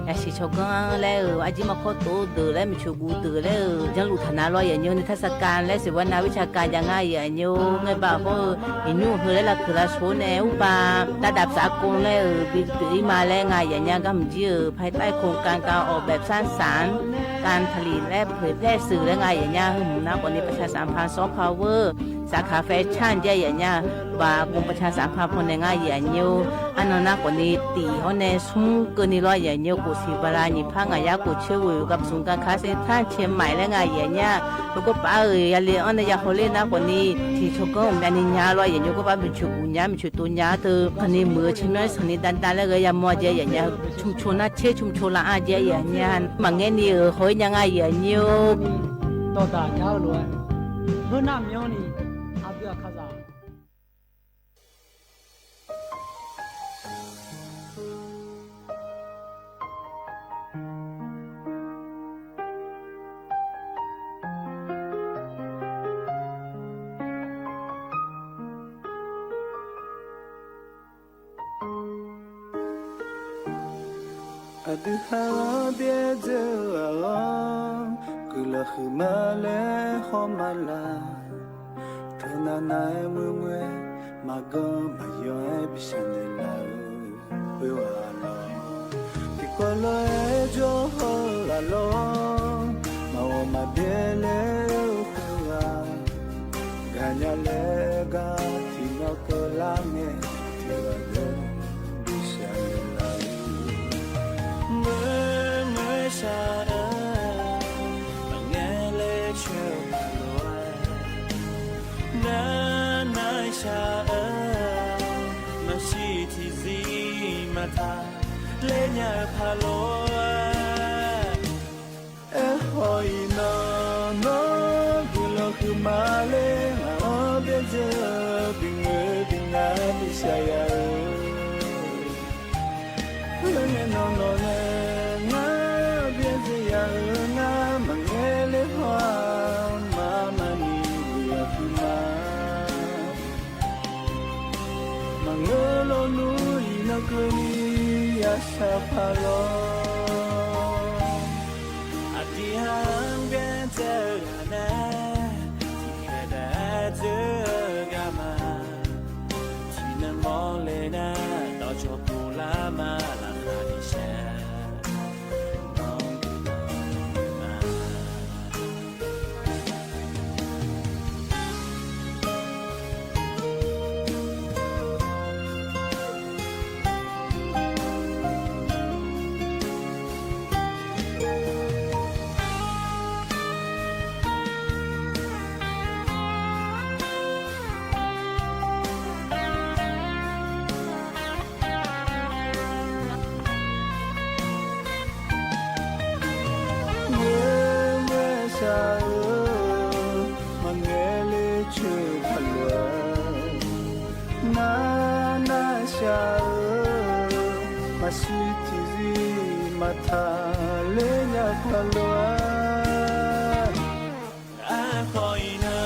อยากชิชกงแล้วอาจิมาโคตตือแล้วมีชูกูตือแล้วยังลุทนาลอยอย่างนี้นิทรรศการและเสวนาวิชาการยังไงอย่างนี้ไงบ่าวก็อินูเฮแล้วคือละโซเนอุปาระดับสากลแล้วปีมาแล้วไงอย่างนี้ก็มีภายใต้โครงการการออกแบบสร้างสรรค์การผลิตและเผยแพร่สื่อและไงอย่างนี้คือหมู่นักวันนี้ประชาสัมพันธ์ซอฟต์พาวเวอร์ สาขาแฟชั่นเจียอย่างเงี้ยว่ากรมประชาสัมพันธ์คนในงานอย่างเงี้ยอันนั้นนะคนนี้ตีเขาในซุ้มกันนี่ร้อยอย่างเงี้ยกูสิบลานี่พังอายากูเชื่ออยู่กับศูนย์การค้าเซ็นทรัลเชียงใหม่และงานอย่างเงี้ยแล้วก็ป้าอย่าเลี้ยงอันนี้อย่าเขาเล่นนะคนนี้ที่ชกก็มีนิยาร้อยอย่างเงี้ยก็ป้าเป็นชุกุญญาเป็นชุดตุญญาเธอคนนี้มือชิ้นน้อยคนนี้ดันแล้วก็อย่ามัวเจียอย่างเงี้ยชุมชนน่ะเชื่อชุมชนละอาเจียอย่างเงี้ยบางเงี้ยนี่เฮ้ยยังไงอย่างเงี้ยต่อตาเจ้าล้วนเมื่อน้ำย้อนนี่อาเบียข้าจ้าKula khumale khomala Tana nae mumwe Mago mayo e bishandela Uwalo Tikolo e jo holalo Mawo mabele ukura Ganya lega Tino kolame Tiwalo bishandela Mwe shara na sha ma shi ti zi ma ta le nya pha lo e hoi no no gu lo khu ma le o de je bing na bi sha ya le no no le na bi je ya na ma nge le hwa Mangelo nui na kuni ya sapalo Ati hang bien terana Tikada tergama Tina molena Dojo pulama la khadisha Masitizi mata lenya palwa Ahoina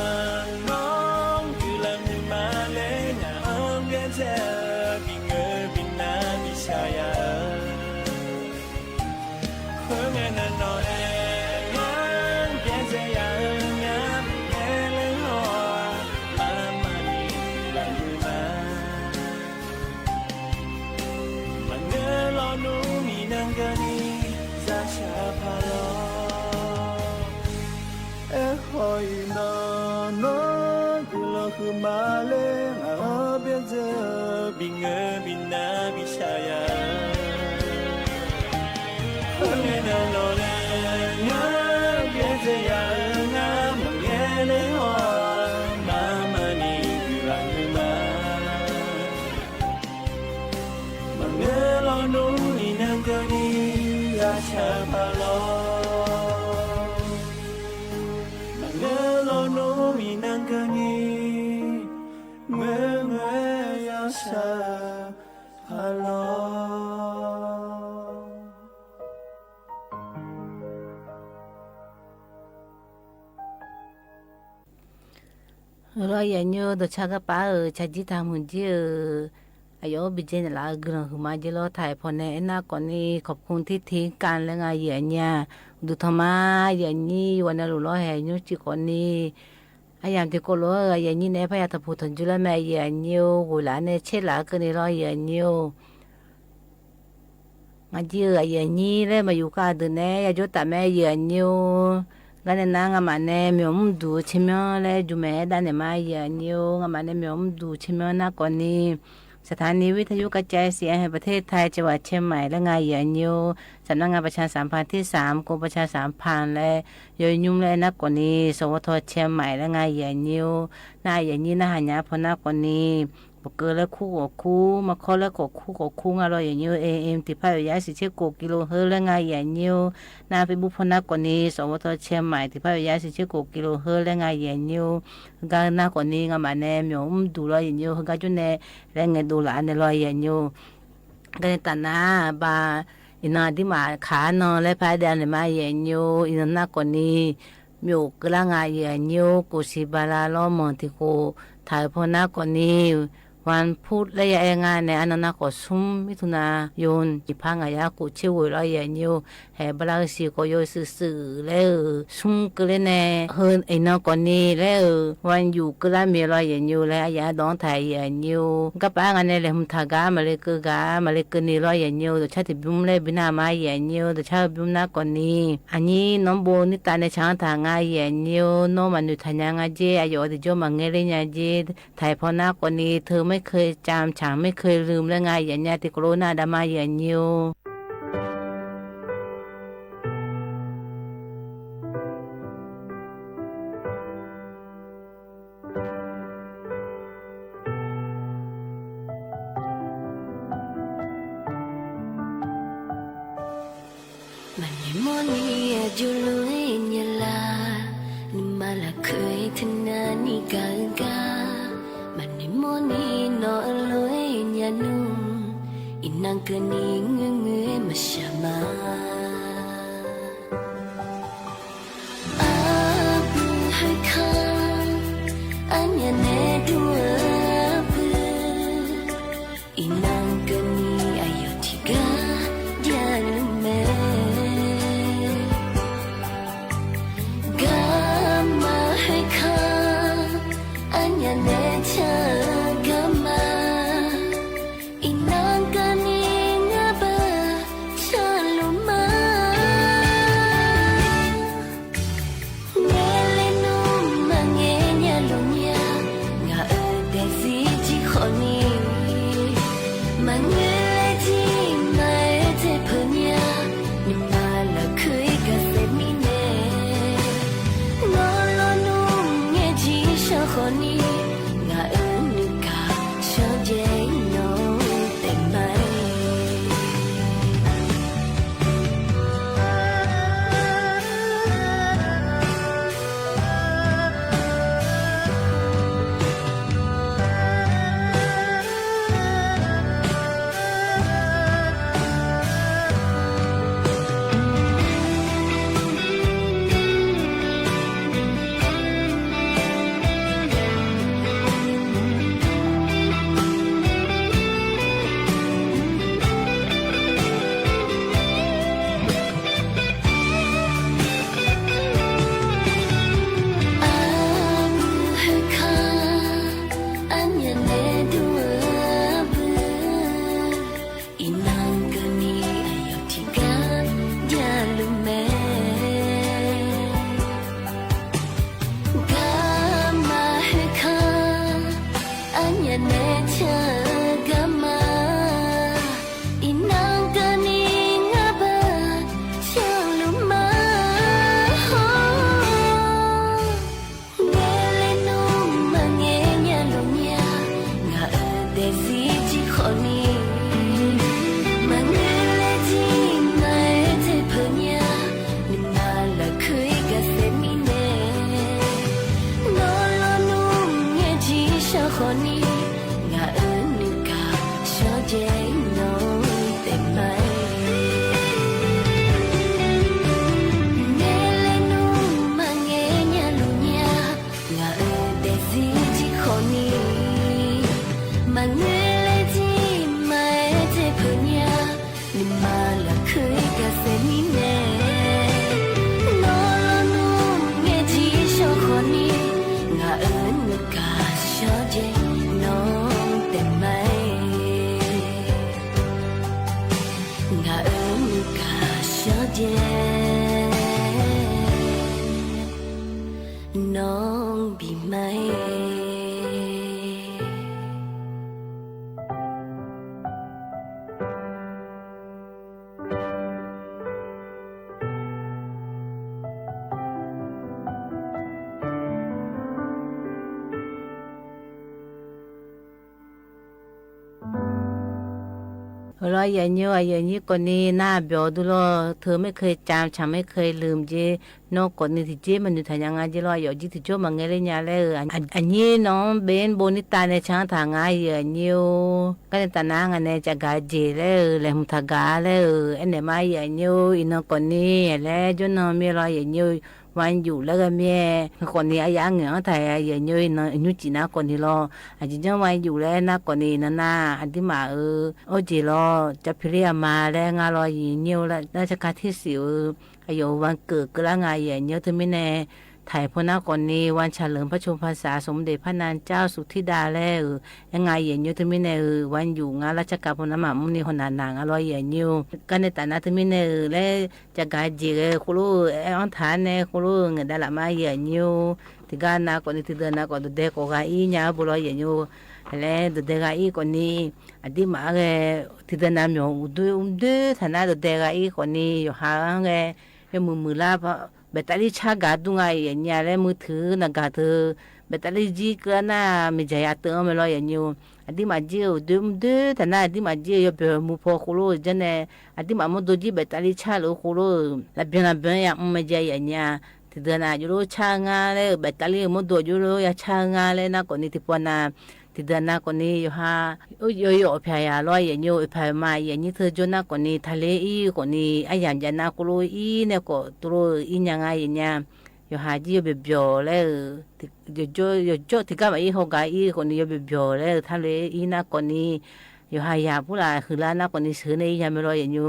nong gulam ma lenya ongete binge binna bisaya Khongena no e yang piense ya ngam ele ho mamani languma Mangelo no mi nangani za shapalo E hoi no no gulo khumale abienze binge binna bisaya Khongena no le ngam piense ya ngam mangele ho mamani languma Mangelo no ni nangani ya shapalo Mangelo no mi nangani mwe ya shapalo Rồi nhớ được cha các bà ở cha chỉ tham hồn chứอายุบิเจนละกระหึมาเจลอถ่ายพอในน่าก่อนนี้ขอบคุณที่ทิ้งกันและไงอย่างเนี้ยดูทำไมอย่างนี้วันนั้นรู้ล้อแห่ยุจิก่อนนี้ไอ้ยามที่ก็ล้ออย่างนี้ในพยาธพูทันจุลแม่อย่างนี้กูหลานในเช่นหลานกันในล้ออย่างนี้มาเจออย่างนี้แล้วมาอยู่กันเดินแน่ยาจุตาแม่อย่างนี้ gane na nga mane myom du chimyo le jume da ne ma ya nyu nga mane myom du chimyo na ko niสถานีวิทยุกระจายเสียงแห่งประเทศไทยจังหวัดเชียงใหม่และงานเหยื่อนิวสำนักงานประชาสัมพันธ์ที่3กรมประชาสัมพันธ์และยอยยุ่มและนักกว่านี้สวทเชียงใหม่และงานเหยื่อนิวนายอย่างนี้นะหันยาพนักกว่านี้ปกและคู่กับคู่มาข้อและกับคู่กับคู่งานเราอย่างนิวAM ที่พายย้ายสิเชกกิโลเฮิรตซ์และงานเหยื่อนิวนาเป็นบุพนักกว่านี้สวทเชียงใหม่ที่พายย้ายสิเชกกิโลเฮิรตซ์และงานเหยื่อนิวการนักกว่านี้งานมาแนมยมดูเราอย่างนิวก็จุนแนและเงินดูหลานในเราอย่างนิวกันแต่หน้าบาอินาที่มาขานอนและพายแดนในมาอย่างนิวอินานักกว่านี้มีกระงานอย่างนิวกุศิบาลาล้อมองที่กูถ่ายพนักกว่านี้วันพุธและยังงานในอนาคตซุ่มมิถุนายนที่พังอายากุเชื่อเราอย่างนิวแห่บลาสีก็ย่อยสื่อแล้วซุ่มก็เลยในเฮิร์นไอ้นักกว่านี้แล้ววันอยู่ก็ได้มีเราอย่างนิวและอายาดองไทยอย่างนิวกับป้างานในเรื่องทากามาเลยก็นี่เราอย่างนิวแต่ชาติบุ้มเลยบินามาอย่างนิวแต่ชาติบุ้มนักกว่านี้อันนี้น้องโบนี่ตาในช่างทางงานอย่างนิวน้องมันอยู่ทางงานเจอายุที่จบมาเงี้ยเลยเนี่ยเจไทยพอนักกว่านี้เธอไม่เคยจำฉันไม่เคยลืมและไงอย่างนี้ที่โควิดดามาอย่างนิวมันยังมอนี่อยู่เลยนี่ล่ะนี่มาละเคยทนานี่กากามันยังมอนี่นอลอยญานุอินังกะนี่งึงๆมาชะมาอาบุให้คันอันยาเนดูอาอินังกะนี่อายุที่กาญาลุเมMangeleti รอยอย่างนี้อย่างนี้คนนี้หน้าเบียวดูรอเธอไม่เคยจำฉันไม่เคยลืมเจนอกคนนี้ที่เจมันอยู่ทางยังไงเจรออยู่จีที่โจมังเงยเนี่ยเลยอันนี้น้องเบนโบนิตาในช่างทางไงอย่างนี้ก็ในตานางอันนี้จะกาเจเลยมุทากาเลยอันนี้มาอย่างนี้อินคนนี้แล้วจนน้องมีรอยอย่างนี้วันอยู่แล้วก็แม่คนนี้อายังเหงาไทยอย่างนี้นะยุจินะคนนี้รออันจริงๆวันอยู่แล้วนะคนนี้นั่นน่ะอันที่มาโอจีรอจะพิเรียมาแล้วงานรออย่างนี้แล้วราชการที่สิวอายุวันเกิดก็ละงานอย่างนี้ถึงไม่แน่ไทยพนักคนนี้วันเฉลิมพระชนมพรรษาสมเด็จพระนางเจ้าสุธิดาแล้วยังไงอย่างนี้ถึงไม่แน่วันอยู่งานราชการพนักหม่อมนี่คนนางอร่อยอย่างนี้กันในฐานะถึงไม่แน่และจะการจีคุรุอันฐานเนี่ยคุรุเงินได้ละมาอย่างนี้ที่การนักคนนี้ที่เดินนักคนเด็กก็อีเนี่ยบุรุษอย่างนี้แล้วเด็กอีคนนี้อดีมาเกที่เดินน้ำอยู่ดูฐานะเด็กอีคนนี้อยู่ห่างเกมือลาเพราะเบตาลีชากาดุงไงอย่างเงี้ยแล้วมือถือนักการเธอเบตาลีจีก็น่าไม่ใจอัตเตอร์ไม่รออย่างนี้อดีมาจีดูแต่น่าอดีมาจีอยู่เป็นมือพอคุโร่จันเนี่ยอดีมามุดจีเบตาลีชาลูคุโร่แล้วเป็นอย่างไม่ใจอย่างเงี้ยที่เดินอายุรู้ชางาเลยเบตาลีมุดอยู่รู้อยากชางาเลยนะคนนี้ที่ปวนาที่เดินหน้าคนนี้อยู่ฮะอยู่พยายามรออย่างนี้พยายามมาอย่างนี้เธอจนหน้าคนนี้ทะเลอีคนนี้ไอ้อย่างจะหน้ากุลูอีเนี่ยก็ตัวอียังไงอย่างเงี้ยอยู่หาจีอยู่เบียวเลยอยู่ที่ก็มาอีหกอีคนนี้อยู่เบียวเลยทะเลอีหน้าคนนี้อยู่หายาผู้ละคือละหน้าคนนี้ซื้อในยังไม่รออย่างนี้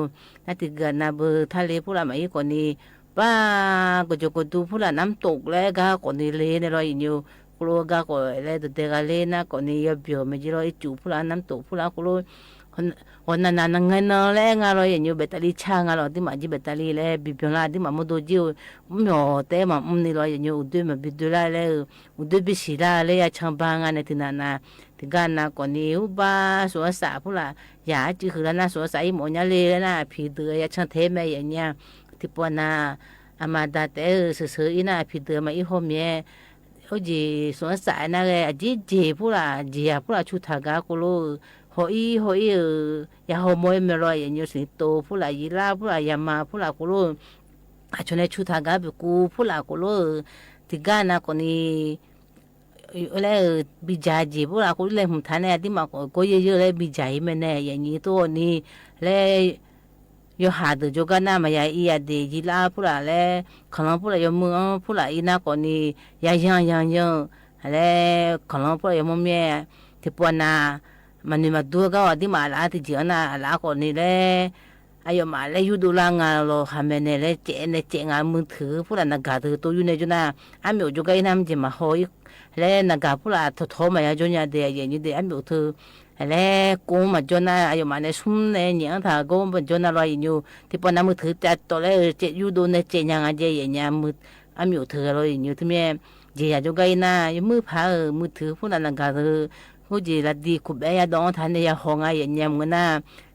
น่าติเกิดหน้าเบอร์ทะเลผู้ละมาอีคนนี้ป้าก็จะก็ดูผู้ละน้ำตกแล้วก็คนนี้เลยในรออย่างนี้คุโรกาก็เลยตัวเด็กเลยนะคนนี้ยบเบียวไม่จีรอไอจูผู้ละน้ำตกผู้ละคุโรคนนั้นเงินเลยงานเราอย่างนี้เบตาลีช่างเราที่มาจีเบตาลีเลยบิบลาที่มามุดจิวไม่เอาแต่มานี่เราอย่างนี้อุดมาบิดละเลยอุดบิสิละเลยช่างบางอันที่นั่นนะที่การนะคนนี้อุบาสวนสาผู้ละอยากจีคือแล้วนะสวนสาอีหมอนเลยนะพี่เดือยช่างเทมอย่างเงี้ยที่ปวนาอามาดาเตสื่ออีน่าพี่เดือมาอีโฮเมียโอ้จีสวนสายนะเลยจีผู้ละจีผู้ละชุดทากากุโลหอยยาหอมวยเมรอยอย่างนี้สิโตผู้ละยีราผู้ละยามาผู้ละกุโลอาชนชุดทากาบิกูผู้ละกุโลที่กานะคนนี้เลยบิจาจีผู้ละกุโลเลยมุทานเนี่ยที่มาก็เยอะๆเลยบิจายมันเนี่ยอย่างนี้ตัวนี้เลยอยู่หาดูจกันน้ามายาอียาดีจีลาผู้ละเลยขนมผู้ละยมือผู้ละอีน่าคนนี้ยายังเลยขนมผู้ละยมือเมียที่ปวนามันนี่มาดูก็ว่าที่มาลาที่เจียน่ะลาคนนี้เลยอายุมาเลยอยู่ดูแลงานเราทำเนี่ยเลยเจ๊งานมือถือผู้ละนักการถือตัวอยู่ในจุดน่ะอามีอยู่ก็อีน้ำจีมาหอยเลยนักการผู้ละท้อมายาจนยาเดียอย่างนี้เดียอามีอยู่ถือแล้วกูมาจนน่ะอายุมาเนี่ยสุ่มเนี่ยเนี่ยถ้ากูมาจนน่ะรออยู่ที่ปนน้ำมือถือจัดตัวเลยเจ๊อยู่ดูเนี่ยเจ๊ยังไงเจ๊อย่างเงี้ยมืออามีอยู่ถือรออยู่ที่เมียเจ๊ยาจนก็อีน่ะมือพามือถือผู้ละนักการถือผู้จีละดีคุบยาดองทันเนี่ยห้องอะไรอย่างเงี้ยมันน่ะ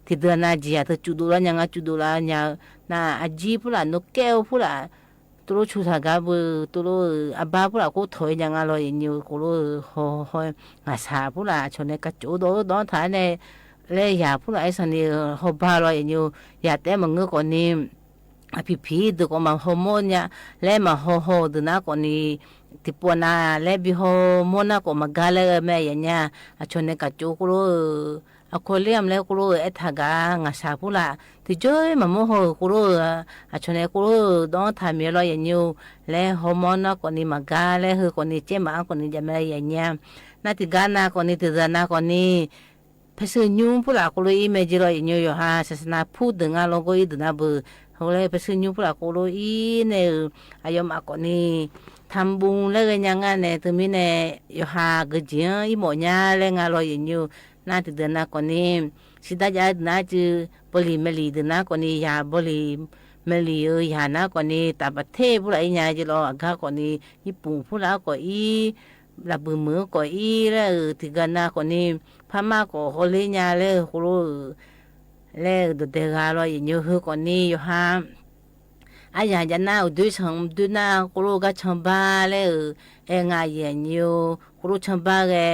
ที่เดินน่ะเจ๊ถ้าจุดละยังจุดละยังน่ะอาจีผู้ละนกแก้วผู้ละตัวชุดทากาบุตัวอาบ้าผู้ละก็ถอยยังอะไรอย่างเงี้ยก็รู้หอยอาสาผู้ละชนเนี่ยกระจุดดองทันเนี่ยเลยอยากผู้ละไอ้สันนี่หอบบ้าอะไรอย่างเงี้ยอยากแต่มันเงือกคนนี้พี่ดูก็มาฮอร์โมนเนี่ยแล้วมาฮอดูนะคนนี้ที่ปวนาแล้วบิฮอร์โมนก็มากาเลยแม่อย่างเงี้ยชนเนี่ยกระจุกรู้คนเลี้ยมแล้วก็รู้ไอ้ทากางาสาผู้ละที่จ้อยมาโมโหก็รู้ชนเนี่ยก็รู้ดองทำมีอะไรอย่างเงี้ยแล้วฮอร์โมนคนนี้มากาแล้วคือคนนี้เจ็บมาคนนี้จะไม่อย่างเงี้ยน่าที่กานาคนนี้ที่ดานาคนนี้เพศยุ่งผู้ละก็รู้อีเมจิโรอย่างเงี้ยฮะศาสนาพูดถึงงานเราก็อีดึงนะบุเขาเลยเพศยุ่งผู้ละก็รู้อีเนี่ยอายุมากคนนี้ทำบุญแล้วก็ยังไงเนี่ยถึงมีเนี่ยอยู่หากระเจียอีหมอเนี่ยแล้วงานเราอย่างเงี้ยน่าจะเดินหน้าคนนี้สิได้จะน่าจะบริเมลีเดินหน้าคนนี้ยาบริเมลียาหน้าคนนี้แต่ประเทศผู้ใดเนี่ยจะรออาการคนนี้ญี่ปุ่นผู้ละก็อีระเบิดมือก็อีแล้วที่กันหน้าคนนี้พม่าก็เขาเลี้ยงแล้วเขารู้แล้วเด็กๆเราอย่างเงี้ยคือคนนี้อยู่ห้ามไอ้ยังจะน่าดูช่างดูน่ากูรู้ก็ช่างบ้าเลยเอ็งไงอย่างเงี้ยกูรู้ช่างบ้าเลย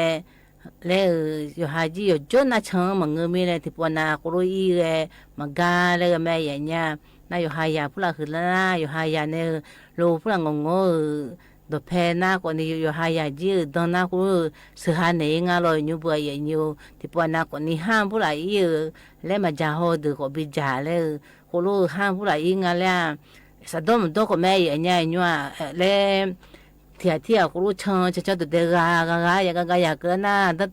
แล้วอยู่หาจีอยู่จนน่ะเชิงมันเงมีเลยที่ปวนากุรุอีเลยมากาเลยแม่อย่างเงี้ยน่าอยู่หายาผู้ละคือละน่าอยู่หายาเนี่ยโลผู้ละงงดอกแพน่ากว่านี้อยู่หายาจีดอนน่ากุสือหาเนงาลอยอยู่บัวอย่างอยู่ที่ปวนาคนนี้ห้ามผู้ละอีแล้วมาจ่าหอดูก็บิจ่าเลยกุรุห้ามผู้ละอีงาแล้วสะดมตัวก็แม่อย่างเงี้ยอยู่แล้วเที่ยกูรู้เชิงจะตัวเด็กอยากเกินน่ะแต่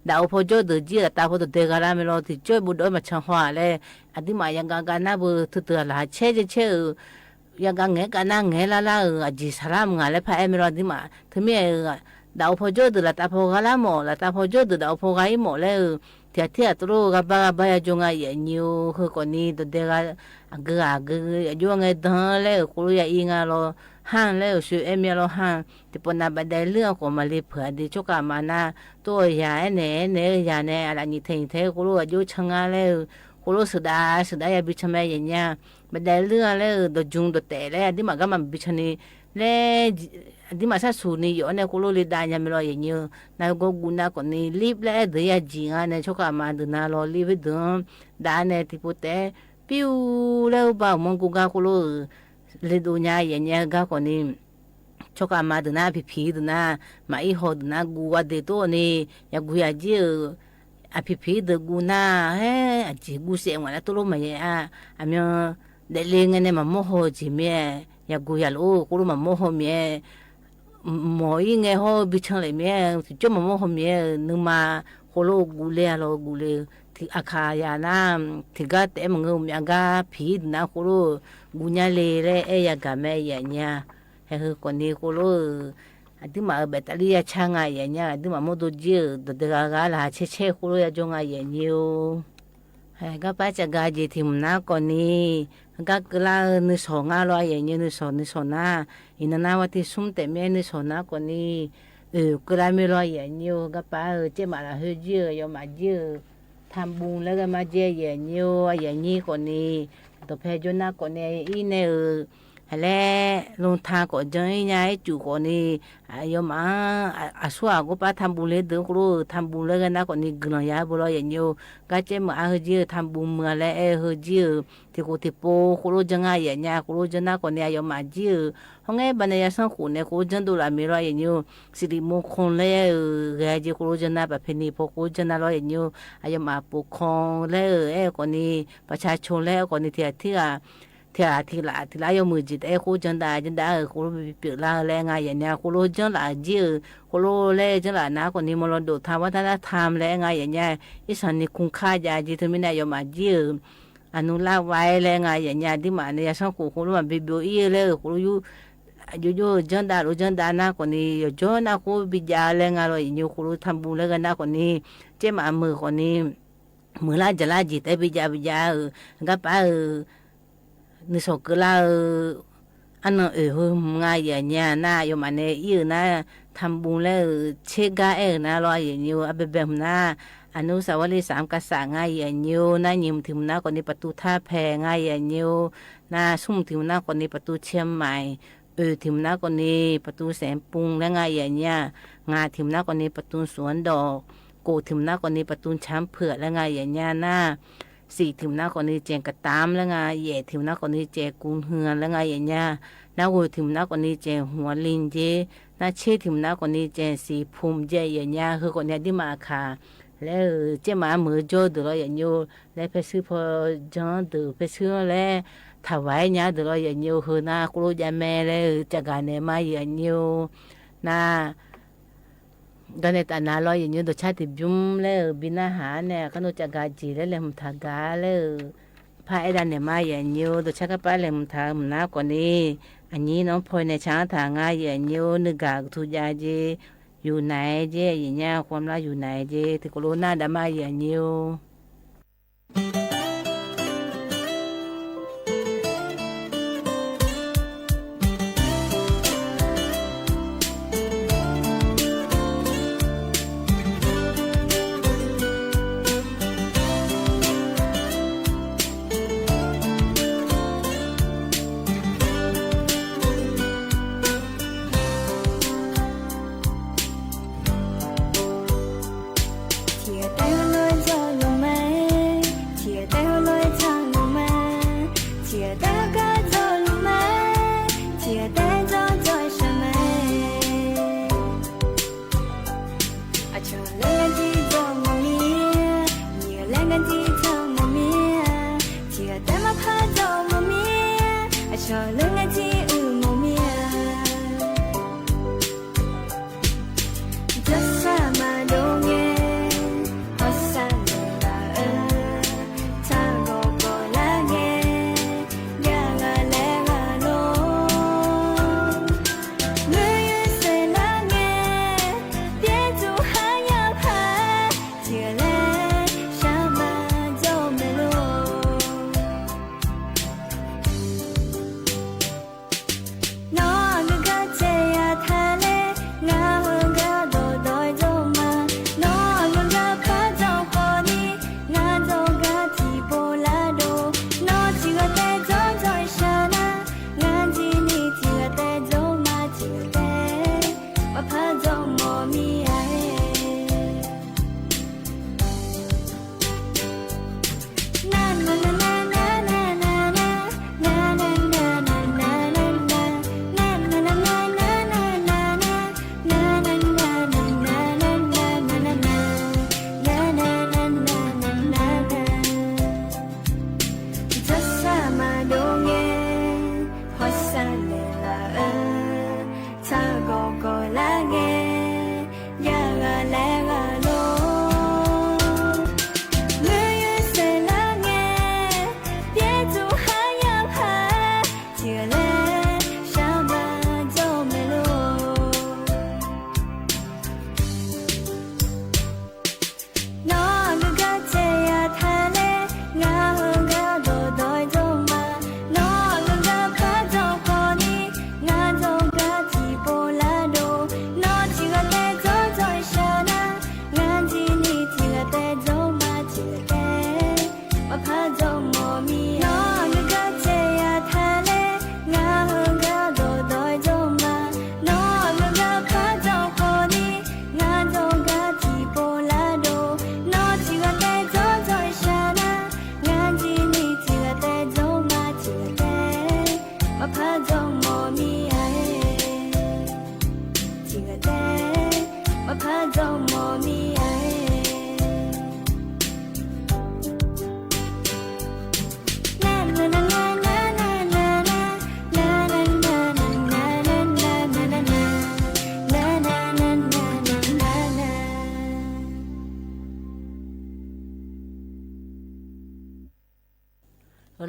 ดาวพอจ่อตัวจีตาพอตัวเด็กอะไรไม่รู้ที่จ่อยบุดมาเชิงหัวเลยอันที่มายังกันน่ะบุตัวละเช่ยังกันเงี้ยกันน่ะเงี้ยละจีสลามงาเลยพายไม่รู้ที่มาถึงแม้ดาวพอจ่อตัวละตาพอกันละหมดละตาพอจ่อตัวดาวพอกันหมดเลยเที่ยตัวกับบ้าจงไงอย่างนี้คือคนนี้ตัวเด็กอยู่ไงดังเลยกูรู้อย่างงี้เราห่างแล้วช่วยมีเราห่างที่ปนบันไดเรื่องของมาลีเผื่อดีชุกามานาตัวยาเนี่ยยาเนี่ยอะไรนี่ทิ้งเทกูรู้อายุช่างแล้วกูรู้สุดาอย่าบิชมาอย่างเงี้ยบันไดเรื่องแล้วตัวจุงตัวเตะแล้วที่มันก็มันบิชนี่แล้วที่มันซะสูนี่อยู่เนี่ยกูรู้เลยได้ยังไม่รออย่างเงี้ยนายก็กูน่าคนนี้รีบแล้วเดี๋ยวจีงเนี่ยชุกามาดูน่ารอรีบดูได้เนี่ยที่พูดแต่ปิวแล้วบ้ามองกูก็กูรู้เลยดูเนี่ยอย่างเงี้ยก็คนนี้ชกมาดูนะพี่ดูนะมาอีหอดูนะกูว่าเด็ดตัวนี่อยากกูอยากจีพี่ดูกูนะจีกูเสียงวันละตัวรู้ไหมมีเด็กเลี้ยงเนี่ยมาโมโหจีเมียอยากกูอยากรู้กูรู้มาโมโหเมียหมอยิ่งไงฮอบิชังเลยเมียจุ่มมาโมโหเมียนึกมาโคโลกูเลยที่อาคายานาที่ก็แต่มึงยังก็ผีนะกูรู้กูเนี่ยเลยยากาแม่อย่างเงี้ยคือคนนี้กูรู้อันที่มาเบตาลีช่างอย่างเงี้ยอันที่มาโมดูจีตัวเด็กก็ละเช่กูรู้จงอย่างเงี้ยก็ไปจากการจีที่มันนะคนนี้ก็กล้านึกสองอะไรอย่างเงี้ยนึกสองนะอินนาว่าที่สุ่มแต่แม่นึกสองนะคนนี้กล้าไม่รออย่างเงี้ยก็ไปเจ้ามาละเฮจียอมาจีทำบุญแล้วก็มาเจออย่างนี้คนนี้ตัวเพจน่าคนนี้อีเนี่ยแล้วลงทางก็จะยังไงจู่คนนี้ยอมสัวก็ไปทำบุญเลยเด็กครูทำบุญแล้วก็น่าคนนี้กลัวยาบุรุษอย่างนี้ก็จะมาเฮจีทำบุญเมื่อแล้วเฮจีที่กูที่ปูครูจะง่ายอย่างนี้ครูจะน่าคนนี้ยอมมาจีห้องไอ้บันไดสังขุนเนี่ยครูจะดูแลมีรอยอย่างนี้สิริมงคลเลยเฮจีครูจะน่าแบบเพนีพอครูจะน่ารอยอย่างนี้ยอมมาปกครองแล้วคนนี้ประชาชนแล้วคนนี้ทีละยมือจิตครูจันดาครูเปลี่ยนละแรงอย่างนี้ครูจันละจีครูเล่จันละนะคนนี้มรดกทางวัฒนธรรมแรงอย่างนี้อีสันนี่คุ้มค่าใจจิตไม่ได้ยอมมาจีอนุรักษ์ไว้แรงอย่างนี้ที่มาเนี่ยช่างครูมันบิบอีเลยครูอยู่จันดานะคนนี้อยู่จันนะครูบิจาแรงอะไรอย่างนี้ครูทำบุญแล้วกันนะคนนี้เจ้ามามือคนนี้มือละจะละจิตบิจาก็ไปนึกสกลาอันนั้นง่ายอย่างนี้นะยมันเนี่ยนะทำบุญแล้วเช็คกันนะรออย่างนี้แบบนะอนุสาวรีย์3 กษัตริย์ง่ายอย่างนี้นะยิมถึงนะคนนี้ประตูท่าแพง่ายอย่างนี้นะซุ่มถึงนะคนนี้ประตูเชียงใหม่ถึงนะคนนี้ประตูแสนปุงและง่ายอย่างนี้งาถึงนะคนนี้ประตูสวนดอกโกถึงนะคนนี้ประตูช้ำเผือกและง่ายอย่างนี้นะ4ถึงนะคนนี้เจงกระตามแล้วไงแย่ถึงนะคนนี้เจกุนเฮือนแล้วไงอย่างเงี้ยนะหูถึงนะคนนี้เจหัวลินเจนะเชื่อถึงนะคนนี้เจสีภูมิเจอย่างเงี้ยคือคนนี้ที่มาค่ะแล้วเจ้ามามือโจดูเราอย่างนี้แล้วไปซื้อพอจังดูไปซื้อแล้วถวายเนี่ยดูเราอย่างนี้คือนะครูจะแม่แล้วจะการเนี่ยมาอย่างนี้นะก็ในตานาลอยอย่างนี้ตัวชาติบุ้มเลยบินอาหารเนี่ยขนมจากกาจีแล้วเลยมันทากาเลยพายดันเนี่ยมาอย่างนี้ตัวชาติก็ไปเลยมันทามันน่ากว่านี้อันนี้น้องพลอยในช้างทางง่ายอย่างนี้นึกกากทุยาเจอยู่ไหนเจอย่างเงี้ยความรักอยู่ไหนเจที่โคโรนาดามาอย่างนี้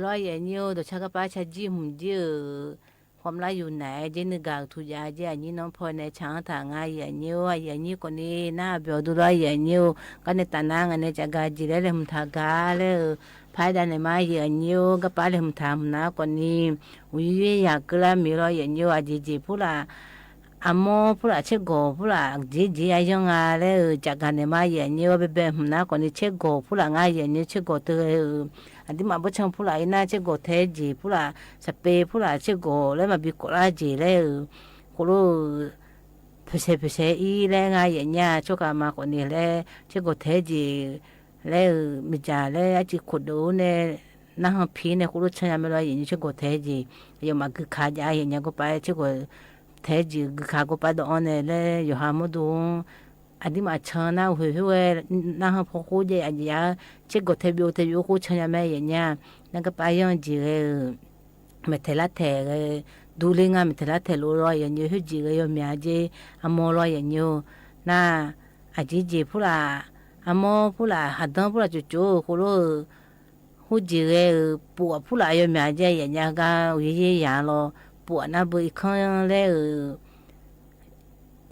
ร้อยอย่างนี้ตัวชักป้าชัดจิ้มเยอะความรักอยู่ไหนเจนกากทุยาเจอันนี้น้องพอในช้างทางไงอย่างนี้คนนี้หน้าเบียวดูร้อยอย่างนี้ก็ในตานังอันนี้จะกาจีได้เลยมันทากาเลยภายในมาอย่างนี้ก็ป้าเลยมันทำนะคนนี้วิวอยากกล้ามีร้อยอย่างนี้อาจีพูดละอามอพูดละเช็คโกพูดละจีอายุงาเลยจากการในมาอย่างนี้ว่าเป็นมันนะคนนี้เช็คโกพูดละง่ายอย่างนี้เช็คโกเธออันที่มาบุชงพูดละอิน่าเช็คโกเทจีพูดละสเปพูดละเช็คโกแล้วมาบิโกลาจีเลยกูรู้เพเสอีแล้วง่ายอย่างเงี้ยชกมาคนนี้แล้วเช็คโกเทจีแล้วมิจาแล้วอาจีขุดดูเนี่ยนั่งพีเนี่ยกูรู้ฉันยังไม่รู้อย่างนี้เช็คโกเทจียังมาคือขาดยาอย่างเงี้ยก็ไปเช็คโกเทจีคือขาก็ไปดอนเนี่ยแล้วอยู่หามุดูอันที่มาเชิญนะหัวนั่งพอคู่เจอันนี้เช็คกดเทบิวคู่เชิญยังไม่อย่างเงี้ยนั่นก็ไปยังจีเลยไม่เทละเทเลยดูเรื่องไม่เทละเทรู้รอยอย่างเงี้ยหัวจีเลยยังมีอาจีอโมรอยอย่างเงี้ยน่าอาจีพูดละอโมพูดละหัดดังพูดละจู่ๆคู่รู้หัวจีเลยปวดพูดละยังมีอาจีอย่างเงี้ยก็วิญญาณเราปวดน่ะบุยข้างเลย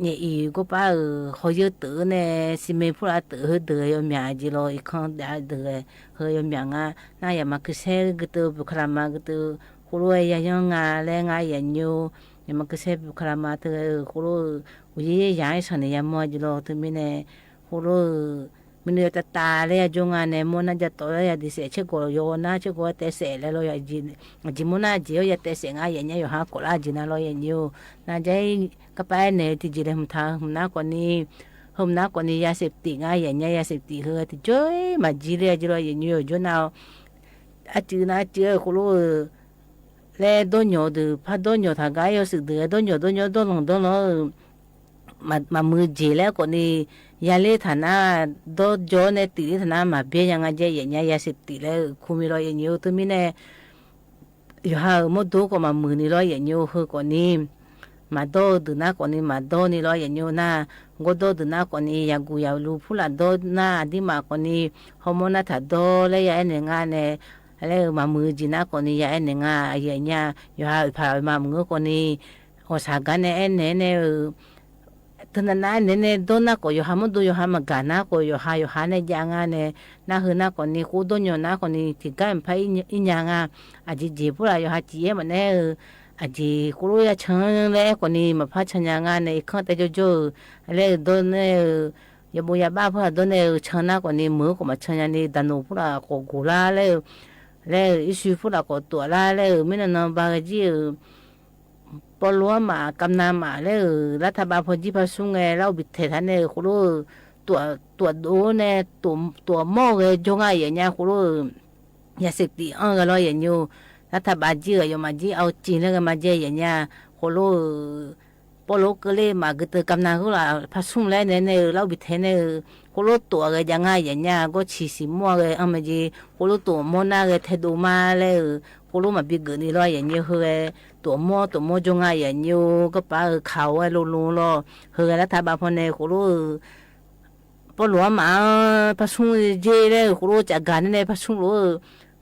เนี่ยอีก็ป้าเขาเยอะตื่นเนี่ยสิไม่พูดอะไรตื่นเดือยมีอะไรเราอีกครั้งเดือยเฮ้ยมีงาน่าอย่ามาคือเซ่ก็ตัวบุคลามาก็ตัวคุรุยยังงาแรงงาอย่างยูอย่ามาคือเซ่บุคลามาเธอคุรุวิญญาณฉันเนี่ยมัวจิโร่ตัวมีเนี่ยคุรุมีเนี่ยตาเลยจงงานเนี่ยมันน่าจะตัวเลยดิเสเชโกโยน่าเชโกเตเสเลยเราอยากจิมุน่าจิโออยากเตเสงาอย่างเงี้ยอยู่หาโกลาจิน่าเราอย่างยูน่าจะก็ไปเนี่ยที่จีเลยมันทำหน้ากว่านี้ยาเสพติดง่ายอย่างเงี้ยยาเสพติดเฮ้ยที่จ้อยมาจีเลยจีเราอย่างเงี้ยจนเอาอาจีน่าเจอคุรุเลยโดนโยดูพอโดนโยทางกายสึกเดือโดนโยมามือจีแล้วคนนี้ยาเล่ฐานะโดนโยนในตีฐานะมาเบี้ยยังไงเจอย่างเงี้ยยาเสพติดแล้วคุมิเราอย่างเงี้ยตัวมีเนี่ยอยู่หาหมดดูก็มามือนี่เราอย่างเงี้ยคือคนนี้มาโดดูน่าคนนี้มาโดนี่เราอย่างนี้น่าก็โดดูน่าคนนี้อยากกูอยากรู้ผู้ละโดน่าที่มาคนนี้ฮอร์โมนถ้าโดแล้วยาเอ็นงานเนี่ยแล้วมามือจีน่าคนนี้ยาเอ็นงานอย่างเงี้ยอยู่หาพามามือคนนี้โอสากันเนี่ยเอ็นเนี่ยตอนนั้นเนี่ยโดน่าก็อยู่หามุดอยู่หามากาน่าก็อยู่หาเนี่ยยังงานเนี่ยน่าคือน่าคนนี้กูโดนอยู่น่าคนนี้ที่กันไปอีหยังอาจจะจีผู้ละอยู่หาจีเอ็มเนี่ยอาจีคุรุยาชังเลยคนนี้มาพัฒนางานในขั้นแต่จู่ๆเลยโดนเนี่ยยาบุยาบ้าพวกโดนเนี่ยชังนักคนนี้มือก็มาชังยันนี่ดันโนพวกเราโกกุลาเลยอิสุพวกเราโกตัวลาเลยไม่นานบางทีปลัวมากำนามาเลยรัฐบาลพอจีพัสุงเงเราบิดเททันเนี่ยคุรุตัวดูเนี่ยตัวโม่เลยจงไงอย่างเงี้ยคุรุยาเสพติดก็รออย่างอยู่รัฐบาลจีก็ยมาจีเอาจีนแล้วก็มาเจอย่างเงี้ยโคโลปโลก็เลยมาก็เตกำนันก็ละพัสุงแล้วเนี่ยเราบิดเทเนี่ยโคโลตัวก็ยังไงอย่างเงี้ยก็ชีสิมัวเลยมาจีโคโลตัวมัวน่าเลยเทดูมาเลยโคโลมาบิกนี่รออย่างเงี้ยเฮ้ยตัวมัวจงไงอย่างเงี้ยก็ป้าเขาไอ้ลุรอเฮ้ยรัฐบาลพอเนี่ยโคโลปโลมาพัสุงเจเลยโคโลจากการเนี่ยพัสุง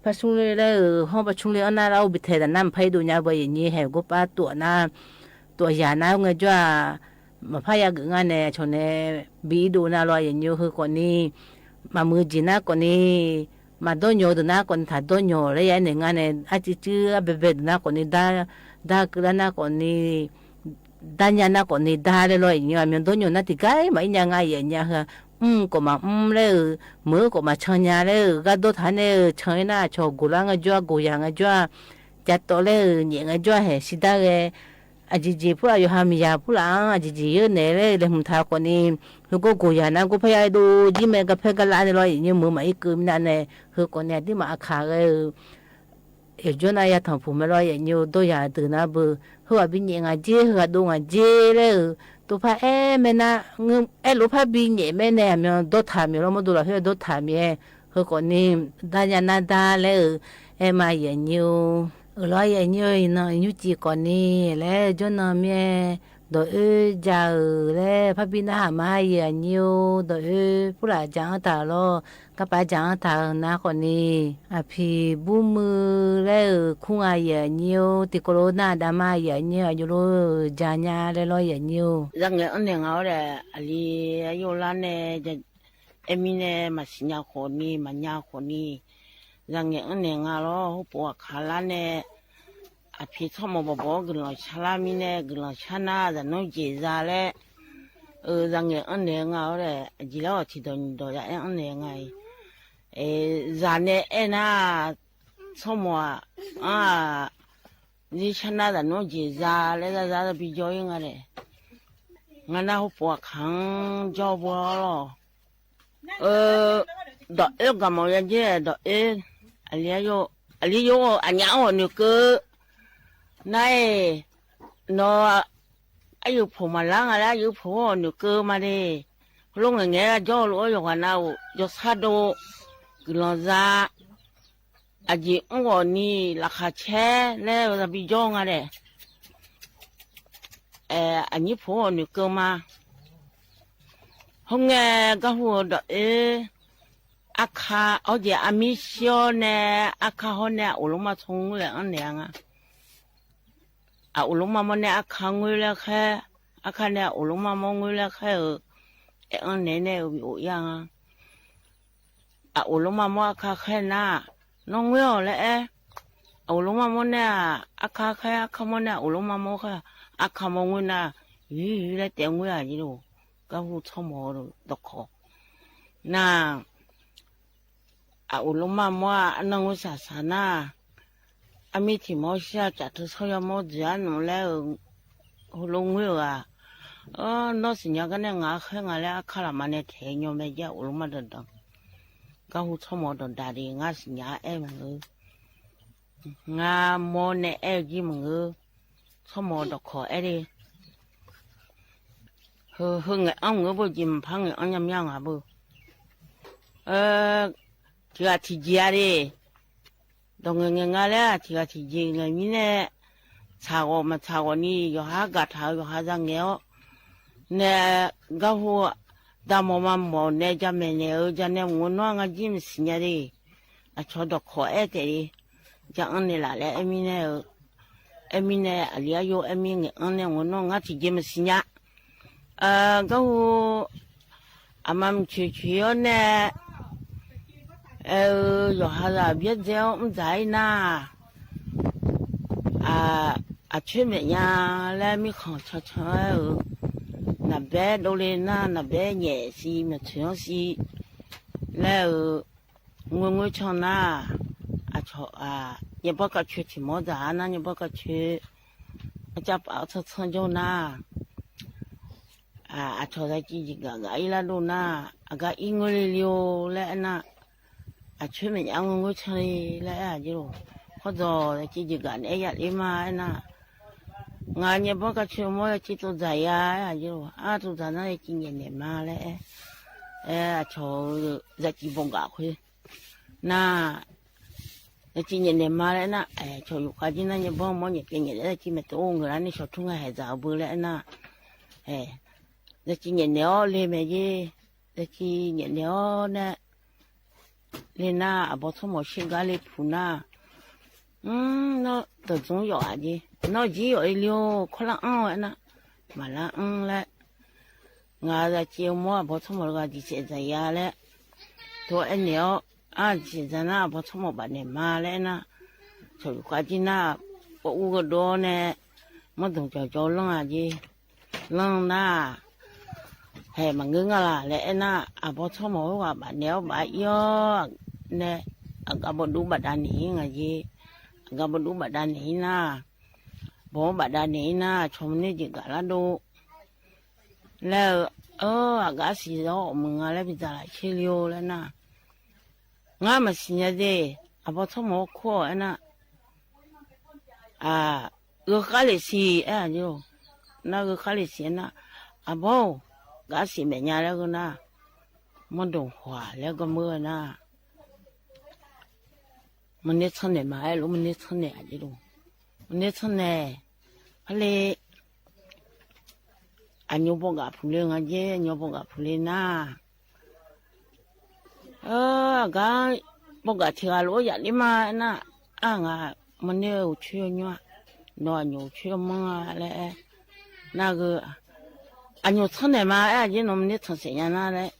พัชเลยเลยห้องประชุมเลยน่าเราบิดเทแต่น้ำไผ่ดูเนี่ยบ่อย่างนี้แหวก็ป้าตัวยาน้าเงี้ยจ้ามาพายากงานเนี่ยชนเนี่ยบีดูน่ารออย่างนี้คือคนนี้มามือจีน่าคนนี้มาโดนโยดูน่าคนถ้าโดนโยเลยยันเนี่ยงานเนี่ยอาจจะเจอเบ็ดน่าคนนี้ด่ากระน่าคนนี้ด่านยาน่าคนนี้ด่าเลยอย่างนี้มันโดนโยน่าติดกันไม่ยังไงอย่างเงี้ยค่ะก็มาเลยมือก็มาชันยาเลยก็ดูท่านเนี่ยชันน่าชอบกุลางจ้ากุยางจ้าจัดตัวเลยยังจ้าเหสิดาเลยอาจีพูดอยู่หามียาพูดอาจีเยอะเนี่ยเลยเลยมันท้าคนนี้คือก็กุยานะก็พยายามดูจิเมกับเพกันลานเลยอย่างนี้มือมาอีกคืนนั่นเนี่ยคือคนเนี่ยที่มาขาเลยจนายาทำผู้ไม่รออย่างนี้ตัวยาตื่นนะบุหัวบินยังจีหัวดวงจีเลยตัวพาแม่น่ะลูกพาบินเนี่ยแม่เนี่ยมันโดดถามเราไม่ดูหรอกเฮ้ยโดดถามเนี่ยคือคนนี้ด่านยานาด่าเลยมาอย่างนี้รออย่างนี้เนาะยุจีคนนี้แล้วจนแม่ โดยจะและพระบิดามาเยนิวโดยผู้หลาจังตาโลกับป้าจังตานาคนนี้อภิบุมือและคุงอาเยนิวติโกโรนาดามาเยนิวอยู่โลจาญาและโลเยนิวรังเงอันเนี่ยเอาเลยอลีอายุล้านเนี่ยจะเอมิเนี่ยมาสิญญาคนนี้มาญาคนนี้รังเงอันเนี่ยเอาล้อหัวปวดขาล้านเนี่ยอภิธรรมบ่บอกกันเราชลามิเนี่ยกันเราชนะแต่น้องเจซาเลยรังเงอันเนี่ยเอาเลยจีแล้วที่โดนอันเนี่ยไงจานเนี่ยน่าสมว่านี่ชนะแต่น้องเจซาเลยซาจะไปจอยยังไงเลยงั้นเราปวดขังจอบล้อดอกกับมันยังเจ๊ดอกอันนี้โยอันนี้เอาหนูก็นายนออายุผมมาล้างอะไรอายุผมหนูก็มาดิลุงอย่างเงี้ยจ่อรู้อยู่กันเอาจ่อซาโดกลอนซาอาจีองค์นี่ราคาแช่แล้วจะไปจ่องอะไรอันนี้ผมหนูก็มาห้องเงี้ยก็หัวดอกอาคาเอาเดี๋ยวอามิเชียวเนี่ยอาคาเขาเนี่ยอุลมาทงเลยอันเนี้ยอุลมามันเนี่ยอาคางวยแล้วแค่อาคาเนี่ยอุลมามองวยแล้วแค่อันเนี้ยเนี่ยอยู่ยังอุลมามันอาคาแค่หน้าน้องเวลเลยอุลมามันเนี่ยอาคาแค่อาคามันเนี่ยอุลมามันแค่อาคามองวยน่ะอยู่เลยเตียงวยอะไรดูก็หูชอบมอดอกคอน่าอุลมามัวนังวิสาสนาอามิที่มอชาจัดทุกส่วนมอจานนู่นแล้วหุลงวิวนอสิญญากันเนี่ยงาแค่งาแล้วข้ารามันเนี่ยเทียนยอมไม่ยากอุลมาดังก็หูชอบมอดังดารีงาสิญญามึงงามอเนี่ยกี่มึงชอบมอดอกคอดิไงเอาเงบ่จิมพังอันยำยังบ่ที่ว่าที่จีอะไรตรงเงี้ยแล้วที่ว่าที่จีเงี้ยมีเนี่ยชาวมาชาวนี่อยู่หากาถาอยู่หาจังเงี้ยเนี่ยก็หัวดามมาหมอเนี่ยจะไม่เนี่ยจะเนี่ยงูน้องจิมสิเนี่ยดิชอบดอกขอเตะจะอันนี้ละแล้วมีเนี่ยอะไรอยู่มีเนี่ยอันเนี่ยงูน้องที่จิมสิเนี่ยก็หัวอามันชิวๆเนี่ย有哈子别这样在那出门呀来没看瞧瞧那边都来那边也是没全是来我瞧那瞧你不个去提毛子那你不个去家包车车就那瞧在几个伊拉都那个英国的溜来那ช่วยแม่ยังงูชนีแล้วจิโร่เขาจะจีจีกันอยากเลยมางานเนี่ยพวกก็ช่วยมั่วจีตัวใจจิโร่ตัวใจนั่นจีเงินเนี่ยมาแล้วชอบจะจีบงกาคุยจีเงินเนี่ยมาแล้วชอบอยู่กันจีนั่นเนี่ยพวกมันเนี่ยเป็นอย่างนี้จีไม่ตัวเงินนี่ชอบทุ่งให้จ่าบุแล้วจะจีเงินเนี่ยเลยแม่จีจะจีเงินเนี่ยเนี่ยเลน่าบอสมอชิกาเลพูน่า那都总要的，那只要一了，可能那，嘛啦嘞，我在节目不怎么个的现在呀嘞，多一了现在那不怎么把你妈嘞那，就快点那，我五个多呢，我都叫冷啊的，冷那，嘿，嘛个啦嘞那，不怎么个把了把药呢，不ดูบัดนี้ไงจีก็บดูบัดนี้นะบอกบัดนี้นะชมนี่จิกะละดูแล้วก็สีดอกมึงอะไรไปจ่ายเชียวแล้วนะงามาสิเนี่ยเด้พอทมอข้อนะข้าเลยสิจิโร่น่าข้าเลยสินะบอกก็สิเมียแล้วก็นะมันดงหัวแล้วก็มือนะมันเนี่ยชั้นเนี่ยมาไอ้ลูกมันเนี่ยชั้นเนี่ยจิโร่มันเนี่ยชั้นเนี่ยอะไร anh nhớ bông gà phụ lên anh nhé nhớ bông gà phụ lên na cái bông gà thì là lúa vậy mà na ngà mình nêu chưa nhá nó nhiều chưa măng lại na cái anh nhớ thân này mà anh nhớ nó mình thân sẽ nhà na đấy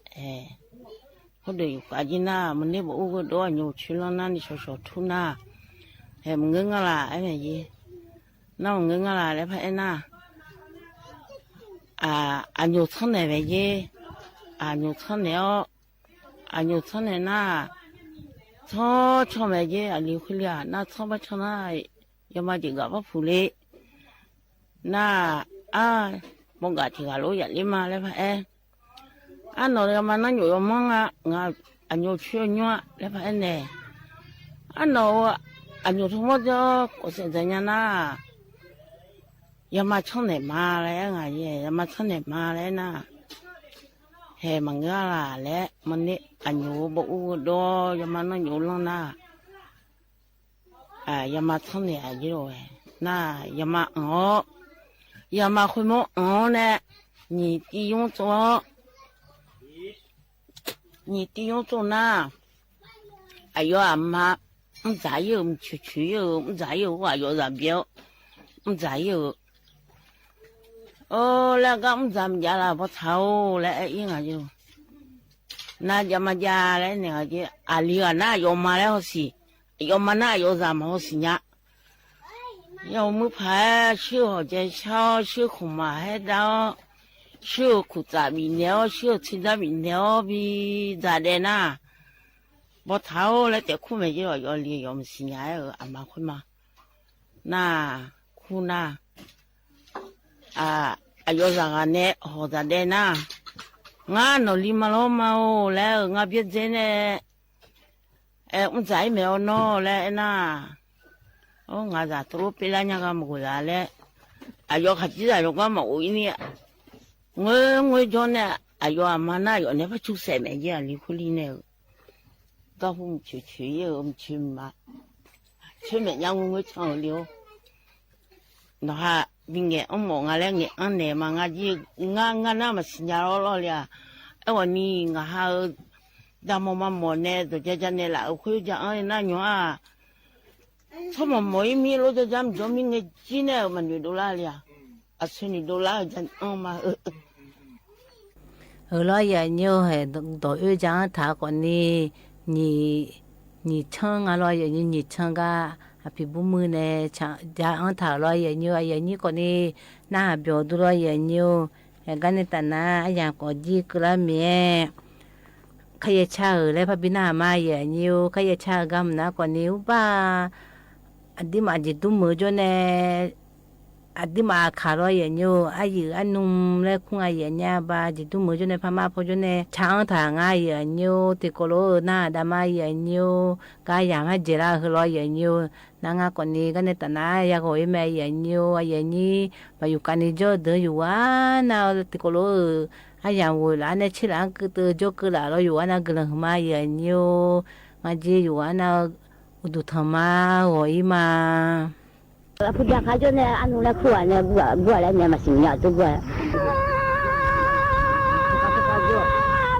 có được cái gì na mình nêu bộ cái đó nhiều chưa lo na đi sổ thu na mình ngưng là cái này gì nó ngưng là để phải na anh nhớ thân này vậy gì anh nhớ thân này na cho mẹ gì anh liều khơi na cho bắt cho na giờ mà chỉ gặp phụ lệ na bông gà thì gà lúa vậy mà lấy phải anh nói mà nó nhiều măng anh nhớ chưa nhá lấy phải nè anh nói anh nhớ không bao giờ có sẽ ra nhà na giờ mà cho này mà lấy ngà gì giờ mà cho này mà lấy na hè mà nghe là lấy mình đi anh nhớ bộ đó giờ mà nó nhớ lắm na giờ mà cho này gì rồi na giờ mà khơi mỏ nè nhị đi用做那哎呦阿妈唔知有唔出去有唔知有话有人标唔知有那个唔知家啦不炒来应该就那家嘛家来那个就阿里啊那有嘛来好事有嘛那有啥嘛好事呀要么拍小姐小小苦嘛还到小苦杂米料小吃杂米料比咋的呢不炒了得苦没就要里要么是伢个阿妈会嘛那苦那有啥个呢好咋的呢我努力嘛了嘛来我别真呢我再没有弄来那我咋多别人家个么个来有还记得有个么为呢我叫呢有阿妈那有那不出生没呀离婚里呢到后去有去嘛去没让我唱了那哈明年我忙啊嘞我呢嘛我就我那么新家了了我你我还咱们嘛呢就在那啦会讲那样啊他们没米了就咱们就明个几呢我们就都来了村里都来咱嘛lo giờ nhiều hệ tổ ưu chẳng thả còn ni chăng lo giờ ni chăng cả bị bù mưa nè chẳng chẳng thả lo giờ nhiều còn ni na biểu đồ lo giờ nhiều cái này ta na nhà có gì cứ làm mẹ khai cha ở đây phải bị na mà giờ nhiều khai cha gam na còn nhiều ba đi mà chỉ tu mưa cho nè đi mà khá rồi vậy nhiều ai anh nung lấy khung ai vậy nha ba chỉ tu mới cho nên pha po cho nên sáng thằng ai vậy nhiều thì có lỗ na đam ai vậy nhiều cái dạng ai chỉ là hơi vậy nhiều nang còn đi cái này ta na ya gọi mẹ vậy nhiều ai vậy nhỉ mà yêu cái này cho đỡ yêu nào thì có lỗ ai dạng vui là này chỉ là cứ từ cho cứ là rồi yêu nào cứ là mà vậy nhiều mà chỉ yêu nào đủ thầm mà gọi mà phụ gia khai cho nên anh là khua này bữa lại nhà mà sinh nhật cho bữa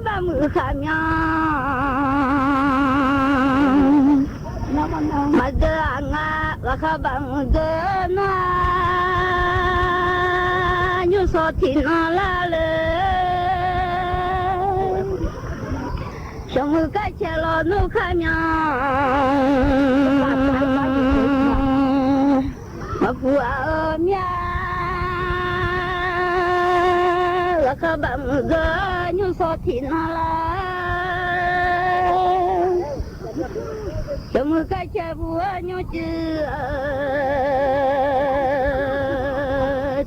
ba mươi khai nhau mà giờ anh là khai bằng giờ na như số thì nó là lời xong rồi cái xe lo nó khai nhau mà phụ ôm ya là các bạn giờ như số thì nó là trong cái cha vua như chưa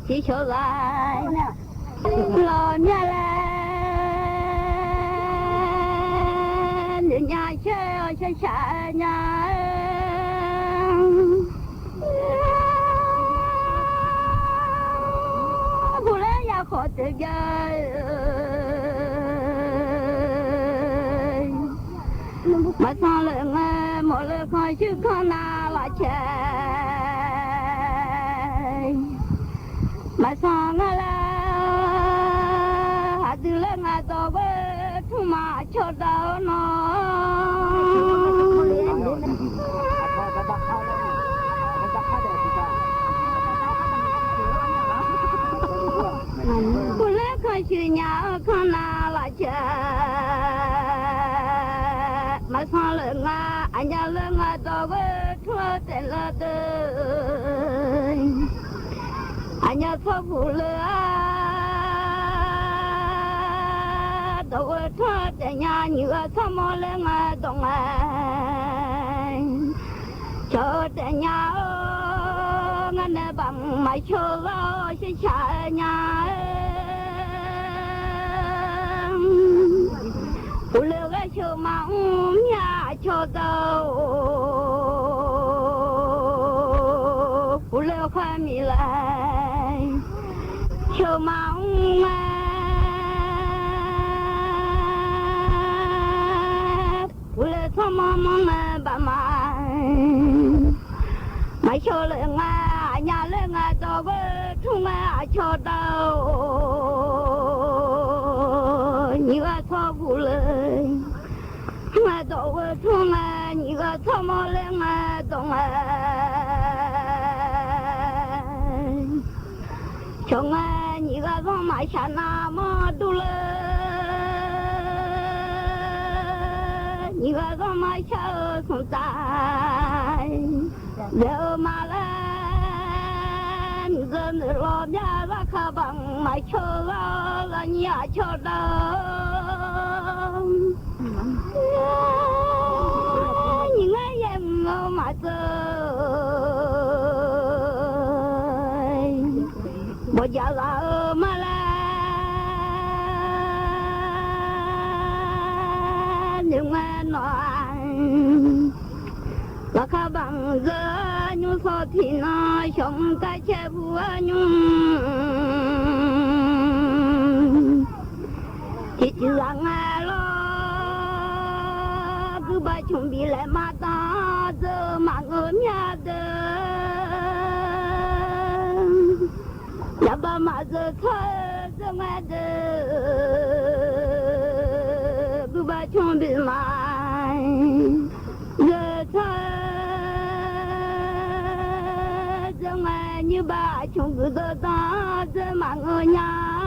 chỉ cho lại nè lo nhà lên nhà chơi xa nhà khó tự gây mà sao lại nghe một lời khai chứ con nào là chạy mà sao nghe là từ lên ngà tàu bê thu mà cho đào nó cô lẽ khai chữ nhà con na là chả mà sao lỡ ngà anh nhà lỡ ngà tàu bê thua tên là đời anh nhà thua phụ lỡ tàu thua tên nhà nhựa sao mò lỡ ngà tông anh cho tên nhà ngân nè bằng mày cho lo sẽ trả nhà phụ lỡ cái cho mong nhà cho tàu phụ lỡ khoai mì lại cho mong phụ lỡ cho mong mẹ bà mày cho lỡ ngà nhà lỡ ngà tàu bê thu ngà cho tàu như thọ phụ lỡ ngà tàu bê thu ngà như thọ mò lỡ ngà tàu ngà cho ngà như thọ mày chả na mò tu lỡ như thọ mày chả không tai giờ mà lên dân lo nhà ra khá bằng mày cho là nhà cho đâu những ai em mà chơi bây giờ là mà lên nhưng mà nói là khá bằng giờ nhung so thì nó sống ta che bùa nhung chỉ là nghe lo cứ ba chúng bị lại mà ta giờ mà ở nhà đời là ba mà giờ thôi giờ nghe đời cứ ba chúng bị mãi giờ thôi như bà chúng cứ đỡ ta giờ mà ở nhà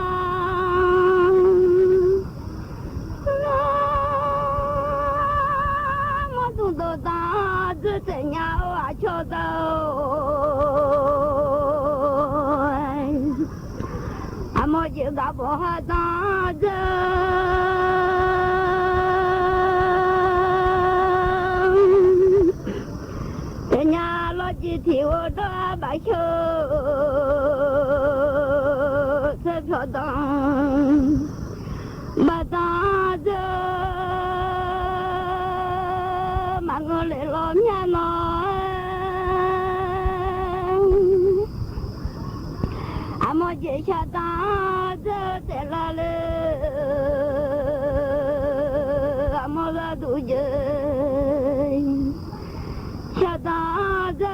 mà chúng đỡ ta giờ sẽ nhau à cho đâu à mọi chuyện đã bỏ ta giờ nhà lo chỉ thiếu đó bà chờ sẽ cho đằng bà ta giờ mà ngồi lại lo nhà nó à mọi chuyện cha ta giờ sẽ là lỡ à mọi là đủ chơi cha ta giờ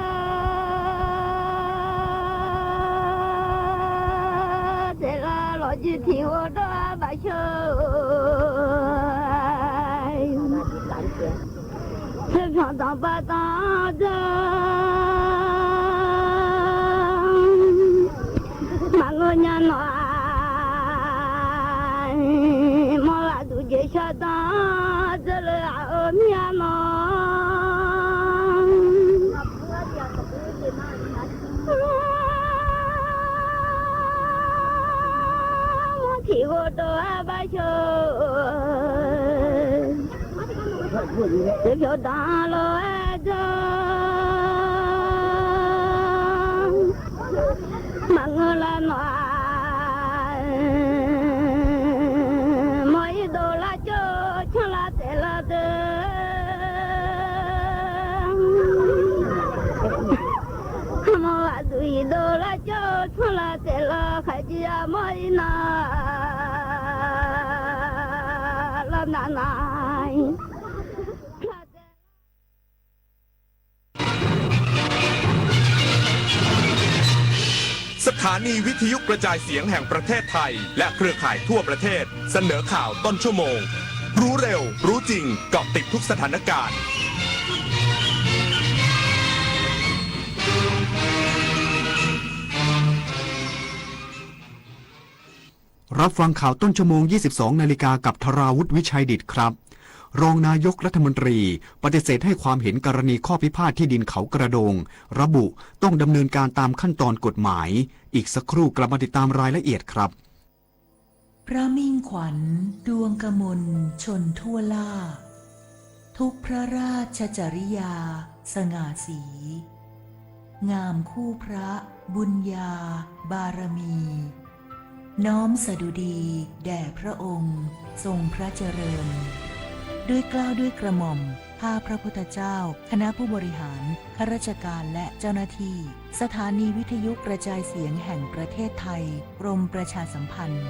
để là lo chỉ thiếu đó bà chờ sẽ chọn tao bà ta giờ mà ngồi nhà nói mà là đủ chơi cha ta giờ là ở nhà nó chỉ có đồ ba chờ để cho ta lo cho mà ngờ là nói mỗi đồ là cho là thế là mà tùy đồ là cho là thế là khai chia mỗi na làm này สถานีวิทยุกระจายเสียงแห่งประเทศไทยและเครือข่ายทั่วประเทศเสนอข่าวต้นชั่วโมงรู้เร็วรู้จริงเกาะติดทุกสถานการณ์รับฟังข่าวต้นชั่วโมง 22 นาฬิกากับธราวุฒิวิชัยดิษฐ์ครับรองนายกรัฐมนตรีปฏิเสธให้ความเห็นกรณีข้อพิพาทที่ดินเขากระโดงระบุต้องดำเนินการตามขั้นตอนกฎหมายอีกสักครู่กลับมาติดตามรายละเอียดครับพระมิ่งขวัญดวงกมลชนทั่วล่าทุกพระราชจริยาสง่าสีงามคู่พระบุญญาบารมีน้อมสดุดีแด่พระองค์ทรงพระเจริญด้วยเกล้าด้วยกระหม่อมข้าพระพุทธเจ้าคณะผู้บริหารข้าราชการและเจ้าหน้าที่สถานีวิทยุกระจายเสียงแห่งประเทศไทยกรมประชาสัมพันธ์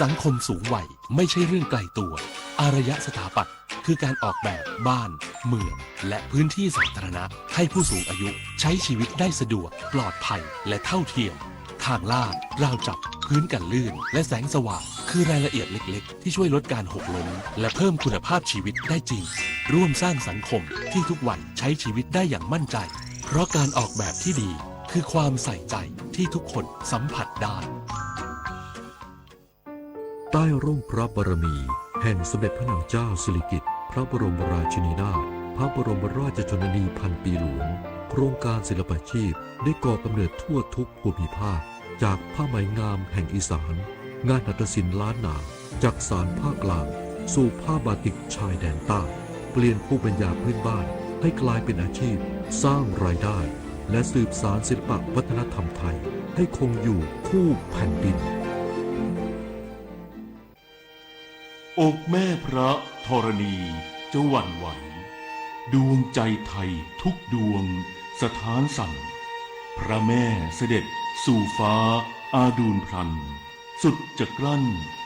สังคมสูงวัยไม่ใช่เรื่องไกลตัวอารยสถาปัตย์คือการออกแบบบ้านเมืองและพื้นที่สาธารณะให้ผู้สูงอายุใช้ชีวิตได้สะดวกปลอดภัยและเท่าเทียมทางลาดราวจับพื้นกันลื่นและแสงสว่างคือรายละเอียดเล็กๆที่ช่วยลดการหกล้มและเพิ่มคุณภาพชีวิตได้จริงร่วมสร้างสังคมที่ทุกวันใช้ชีวิตได้อย่างมั่นใจเพราะการออกแบบที่ดีคือความใส่ใจที่ทุกคนสัมผัสได้ใต้ร่มพระบารมีแห่งสมเด็จพระนางเจ้าสิริกิติ์พระบรมราชินีนาถพระบรมราชชนนีพันปีหลวงโครงการศิลปาชีพได้ก่อกำเนิดทั่วทุกภูมิภาคจากผ้าไหมงามแห่งอีสานงานหัตถศิลป์ล้านนาจากสารภาคกลางสู่ผ้าบาติกชายแดนใต้เปลี่ยนภูมิปัญญาพื้นบ้านให้กลายเป็นอาชีพสร้างรายได้และสืบสานศิลปวัฒนธรรมไทยให้คงอยู่คู่แผ่นดินอกแม่พระธรณีจะหวั่นไหวดวงใจไทยทุกดวงสถานสั่นพระแม่เสด็จสู่ฟ้าอาดูลพลันสุดจะกลั้น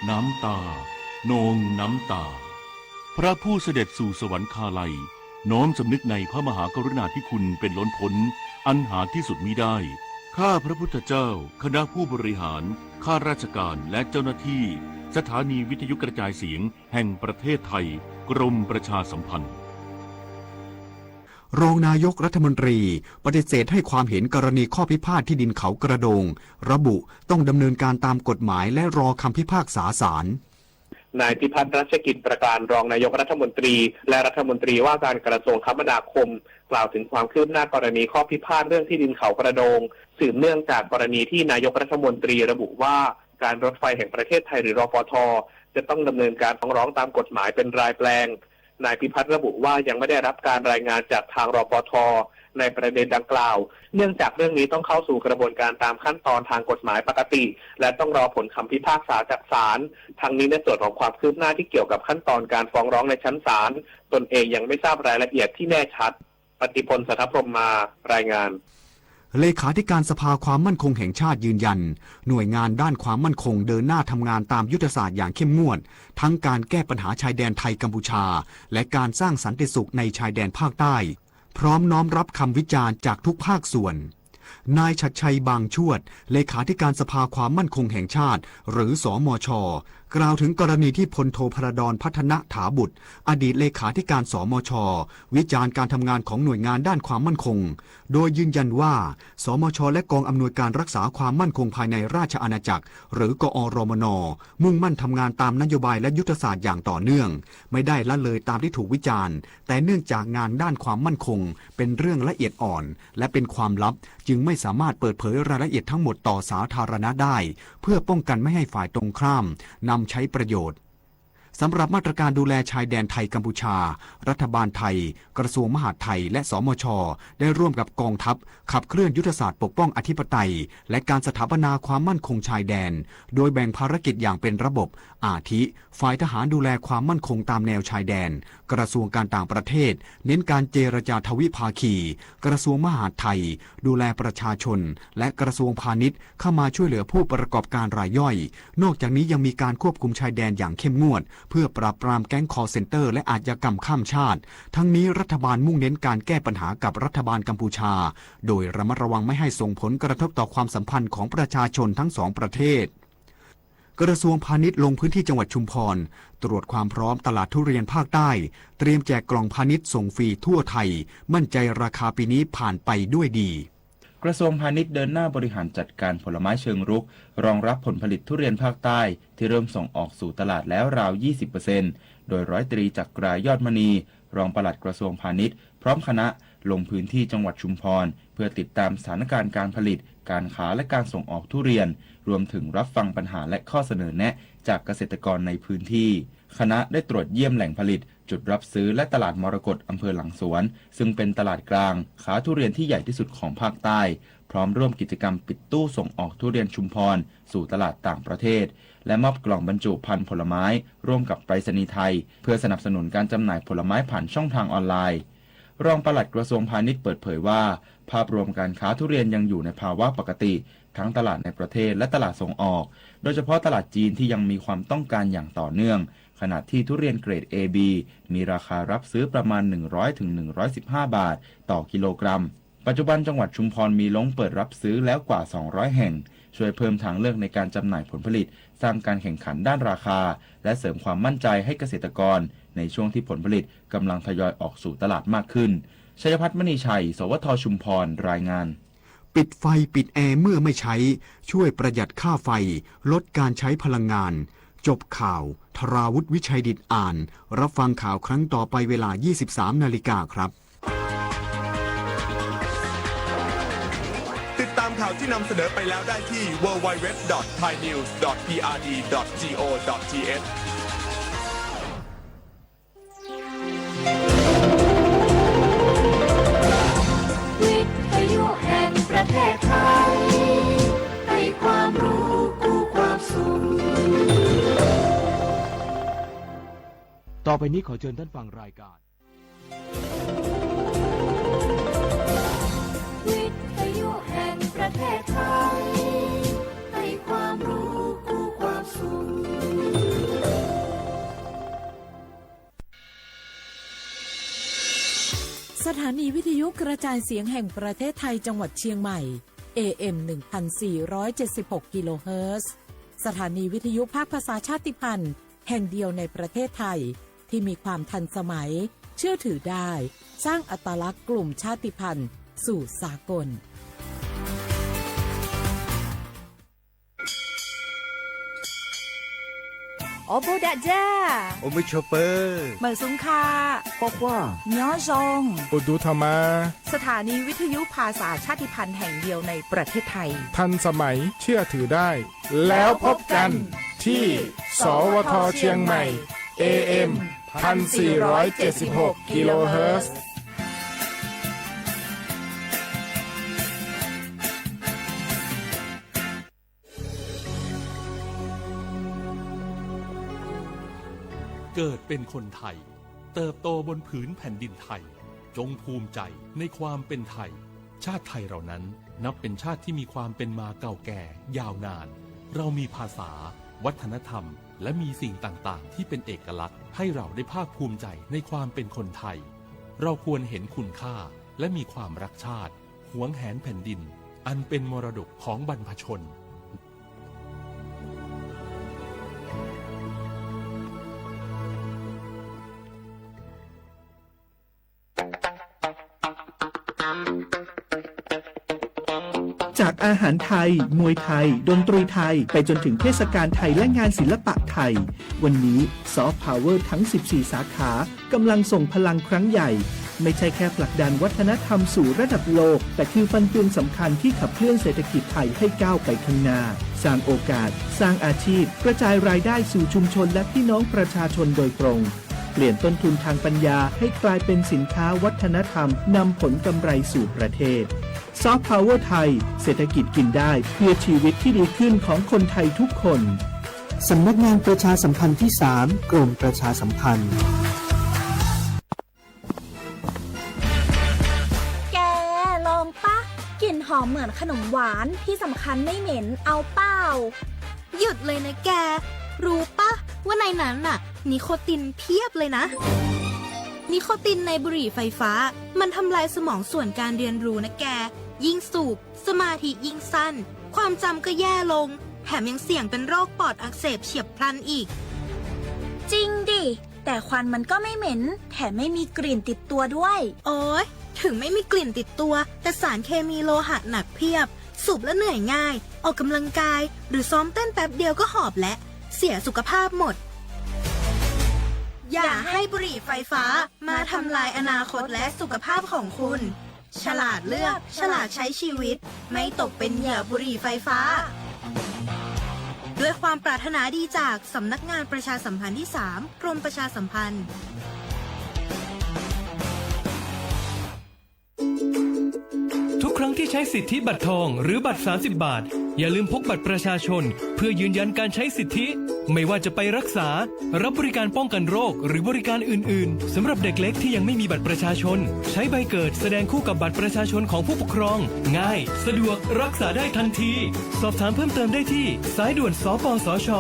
น้ำตานองน้ำตาพระผู้เสด็จสู่สวรรคาลัยน้อมสำนึกในพระมหากรุณาธิคุณเป็นล้นพ้นอันหาที่สุดมิได้ข้าพระพุทธเจ้าคณะผู้บริหารข้าราชการและเจ้าหน้าที่สถานีวิทยุกระจายเสียงแห่งประเทศไทยกรมประชาสัมพันธ์รองนายกรัฐมนตรีปฏิเสธให้ความเห็นกรณีข้อพิพาทที่ดินเขากระโดงระบุต้องดำเนินการตามกฎหมายและรอคำพิพากษาศาลนายพิพัฒน์รัชกิจประการรองนายกรัฐมนตรีและรัฐมนตรีว่าการกระทรวงคมนาคมกล่าวถึงความคืบหน้ากรณีข้อพิพาทเรื่องที่ดินเขากระโดงสืบเนื่องจากกรณีที่นายกรัฐมนตรีระบุว่าการรถไฟแห่งประเทศไทยหรือรฟท.จะต้องดำเนินการฟ้องร้องตามกฎหมายเป็นรายแปลงนายพิพัฒน์ระบุว่ายังไม่ได้รับการรายงานจากทางรฟท.ในประเด็นดังกล่าวเนื่องจากเรื่องนี้ต้องเข้าสู่กระบวนการตามขั้นตอนทางกฎหมายปกติและต้องรอผลคำพิพากษาจากศาลทั้งนี้ในส่วนของความคืบหน้าที่เกี่ยวกับขั้นตอนการฟ้องร้องในชั้นศาลตนเองยังไม่ทราบรายละเอียดที่แน่ชัดปฏิพล สัทธพรหมมารายงานเลขาธิการสภาความมั่นคงแห่งชาติยืนยันหน่วยงานด้านความมั่นคงเดินหน้าทำงานตามยุทธศาสตร์อย่างเข้มงวดทั้งการแก้ปัญหาชายแดนไทยกัมพูชาและการสร้างสันติสุขในชายแดนภาคใต้พร้อมน้อมรับคำวิจารณ์จากทุกภาคส่วนนายชัดชัยบางชวดเลขาธิการสภาความมั่นคงแห่งชาติหรือสมช.กล่าวถึงกรณีที่พลโทพระดอนพัฒนถาบุตรอดีตเลขาธิการสมช.วิจารณ์การทำงานของหน่วยงานด้านความมั่นคงโดยยืนยันว่าสมช.และกองอำนวยการรักษาความมั่นคงภายในราชอาณาจักรหรือกอรมน.มุ่งมั่นทำงานตามนโยบายและยุทธศาสตร์อย่างต่อเนื่องไม่ได้ละเลยตามที่ถูกวิจารณ์แต่เนื่องจากงานด้านความมั่นคงเป็นเรื่องละเอียดอ่อนและเป็นความลับจึงไม่สามารถเปิดเผยรายละเอียดทั้งหมดต่อสาธารณะได้เพื่อป้องกันไม่ให้ฝ่ายตรงข้ามนำใช้ประโยชน์ สำหรับมาตรการดูแลชายแดนไทยกัมพูชารัฐบาลไทยกระทรวงมหาดไทยและสมช.ได้ร่วมกับกองทัพขับเคลื่อนยุทธศาสตร์ปกป้องอธิปไตยและการสถาปนาความมั่นคงชายแดนโดยแบ่งภารกิจอย่างเป็นระบบอาทิฝ่ายทหารดูแลความมั่นคงตามแนวชายแดนกระทรวงการต่างประเทศเน้นการเจรจาทวิภาคีกระทรวงมหาดไทยดูแลประชาชนและกระทรวงพาณิชย์เข้ามาช่วยเหลือผู้ประกอบการรายย่อยนอกจากนี้ยังมีการควบคุมชายแดนอย่างเข้มงวด เพื่อปราบปรามแก๊งคอลเซ็นเตอร์และอาชญากรรมข้ามชาติทั้งนี้รัฐบาลมุ่งเน้นการแก้ปัญหากับรัฐบาลกัมพูชาโดยระมัดระวังไม่ให้ส่งผลกระทบต่อความสัมพันธ์ของประชาชนทั้งสองประเทศกระทรวงพาณิชย์ลงพื้นที่จังหวัดชุมพรตรวจความพร้อมตลาดทุเรียนภาคใต้เตรียมแจกกล่องพาณิชย์ส่งฟรีทั่วไทยมั่นใจราคาปีนี้ผ่านไปด้วยดีกระทรวงพาณิชย์เดินหน้าบริหารจัดการผลไม้เชิงรุกรองรับผลผลิตทุเรียนภาคใต้ที่เริ่มส่งออกสู่ตลาดแล้วราว 20% โดยร้อยตรีจักรายอดมณีรองปลัดกระทรวงพาณิชย์พร้อมคณะลงพื้นที่จังหวัดชุมพรเพื่อติดตามสถานการณ์การผลิตการค้าและการส่งออกทุเรียนรวมถึงรับฟังปัญหาและข้อเสนอแนะจากเกษตรกรในพื้นที่คณะได้ตรวจเยี่ยมแหล่งผลิตจุดรับซื้อและตลาดมรกตอำเภอหลังสวนซึ่งเป็นตลาดกลางค้าทุเรียนที่ใหญ่ที่สุดของภาคใต้พร้อมร่วมกิจกรรมปิดตู้ส่งออกทุเรียนชุมพรสู่ตลาดต่างประเทศและมอบกล่องบรรจุภัณฑ์ผลไม้ร่วมกับไปรษณีย์ไทยเพื่อสนับสนุนการจำหน่ายผลไม้ผ่านช่องทางออนไลน์รองปลัดกระทรวงพาณิชย์เปิดเผยว่าภาพรวมการค้าทุเรียนยังอยู่ในภาวะปกติทั้งตลาดในประเทศและตลาดส่งออกโดยเฉพาะตลาดจีนที่ยังมีความต้องการอย่างต่อเนื่องขณะที่ทุเรียนเกรด AB มีราคารับซื้อประมาณ 100-115 บาทต่อกิโลกรัมปัจจุบันจังหวัดชุมพรมีลงเปิดรับซื้อแล้วกว่า200แห่งช่วยเพิ่มทางเลือกในการจำหน่ายผลผลิตสร้างการแข่งขันด้านราคาและเสริมความมั่นใจให้เกษตรกรในช่วงที่ผลผลิตกำลังทยอยออกสู่ตลาดมากขึ้นชัยพัฒน์มณีชัยสวทชุมพรรายงานปิดไฟปิดแอร์เมื่อไม่ใช้ช่วยประหยัดค่าไฟลดการใช้พลังงานจบข่าวธราวุฒิวิชัยดิษฐ์อ่านรับฟังข่าวครั้งต่อไปเวลา 23 นาฬิกาครับติดตามข่าวที่นำเสนอไปแล้วได้ที่ www.thainews.prd.go.thประเทศไทยให้ความรู้คู่ความสุขต่อไปนี้ขอเชิญท่านฟังรายการวิทยุแห่งประเทศไทยให้ความรู้คู่ความสุขสถานีวิทยุกระจายเสียงแห่งประเทศไทยจังหวัดเชียงใหม่ AM 1476 กิโลเฮิรตซ์สถานีวิทยุภาคภาษาชาติพันธุ์แห่งเดียวในประเทศไทยที่มีความทันสมัยเชื่อถือได้สร้างอัตลักษณ์กลุ่มชาติพันธุ์สู่สากลโอโบดะจ้าโอมิชเปอร์เหมือซุงคาปอกว่าย้อซงอุดูธรรมาสถานีวิทยุภาษาชาติพันธุ์แห่งเดียวในประเทศไทยทันสมัยเชื่อถือได้แล้วพบกันที่สวทเชียงใหม่ AM 1476 กิโลเฮิรตซ์เกิดเป็นคนไทยเติบโตบนผืนแผ่นดินไทยจงภูมิใจในความเป็นไทยชาติไทยเรานั้นนับเป็นชาติที่มีความเป็นมาเก่าแก่ยาวนานเรามีภาษาวัฒนธรรมและมีสิ่งต่างๆที่เป็นเอกลักษณ์ให้เราได้ภาคภูมิใจในความเป็นคนไทยเราควรเห็นคุณค่าและมีความรักชาติหวงแหนแผ่นดินอันเป็นมรดกของบรรพชนจากอาหารไทยมวยไทยดนตรีไทยไปจนถึงเทศกาลไทยและงานศิลปะไทยวันนี้ซอฟต์พาวเวอร์ทั้ง14สาขากำลังส่งพลังครั้งใหญ่ไม่ใช่แค่ผลักดันวัฒนธรรมสู่ระดับโลกแต่คือฟันเฟืองสำคัญที่ขับเคลื่อนเศรษฐกิจไทยให้ก้าวไปข้างหน้าสร้างโอกาสสร้างอาชีพกระจายรายได้สู่ชุมชนและพี่น้องประชาชนโดยตรงเปลี่ยนต้นทุนทางปัญญาให้กลายเป็นสินค้าวัฒนธรรมนำผลกำไรสู่ประเทศซอฟต์พาวเวอร์ไทยเศรษฐกิจกินได้เพื่อชีวิตที่ดีขึ้นของคนไทยทุกคนสำนักงานประชาสัมพันธ์ที่ 3 กรมประชาสัมพันธ์แกลองปะกลิ่นหอมเหมือนขนมหวานที่สำคัญไม่เหม็นเอาเปล่าหยุดเลยนะแกรู้ปะว่าในนั้นน่ะ นิโคตินเพียบเลยนะ นิโคตินในบุหรี่ไฟฟ้ามันทำลายสมองส่วนการเรียนรู้นะแก ยิ่งสูบสมาธิยิ่งสั้นความจำก็แย่ลงแถมยังเสี่ยงเป็นโรคปอดอักเสบเฉียบพลันอีกจริงดิแต่ควันมันก็ไม่เหม็นแถมไม่มีกลิ่นติดตัวด้วยโอ้ยถึงไม่มีกลิ่นติดตัวแต่สารเคมีโลหะหนักเพียบสูบแล้วเหนื่อยง่ายออกกำลังกายหรือซ้อมเต้นแป๊บเดียวก็หอบและเสียสุขภาพหมดอย่าให้บุหรี่ไฟฟ้ามาทำลายอนาคตและสุขภาพของคุณฉลาดเลือกฉลาดใช้ชีวิตไม่ตกเป็นเหยื่อบุหรี่ไฟฟ้าด้วยความปรารถนาดีจากสำนักงานประชาสัมพันธ์ที่ 3 กรมประชาสัมพันธ์ ทุกครั้งที่ใช้สิทธิบัตรทองหรือบัตร30 บาทอย่าลืมพกบัตรประชาชนเพื่อยืนยันการใช้สิทธิไม่ว่าจะไปรักษารับบริการป้องกันโรคหรือบริการอื่นๆสำหรับเด็กเล็กที่ยังไม่มีบัตรประชาชนใช้ใบเกิดแสดงคู่กับบัตรประชาชนของผู้ปกครองง่ายสะดวกรักษาได้ทันทีสอบถามเพิ่มเติมได้ที่สายด่วนสปสช1330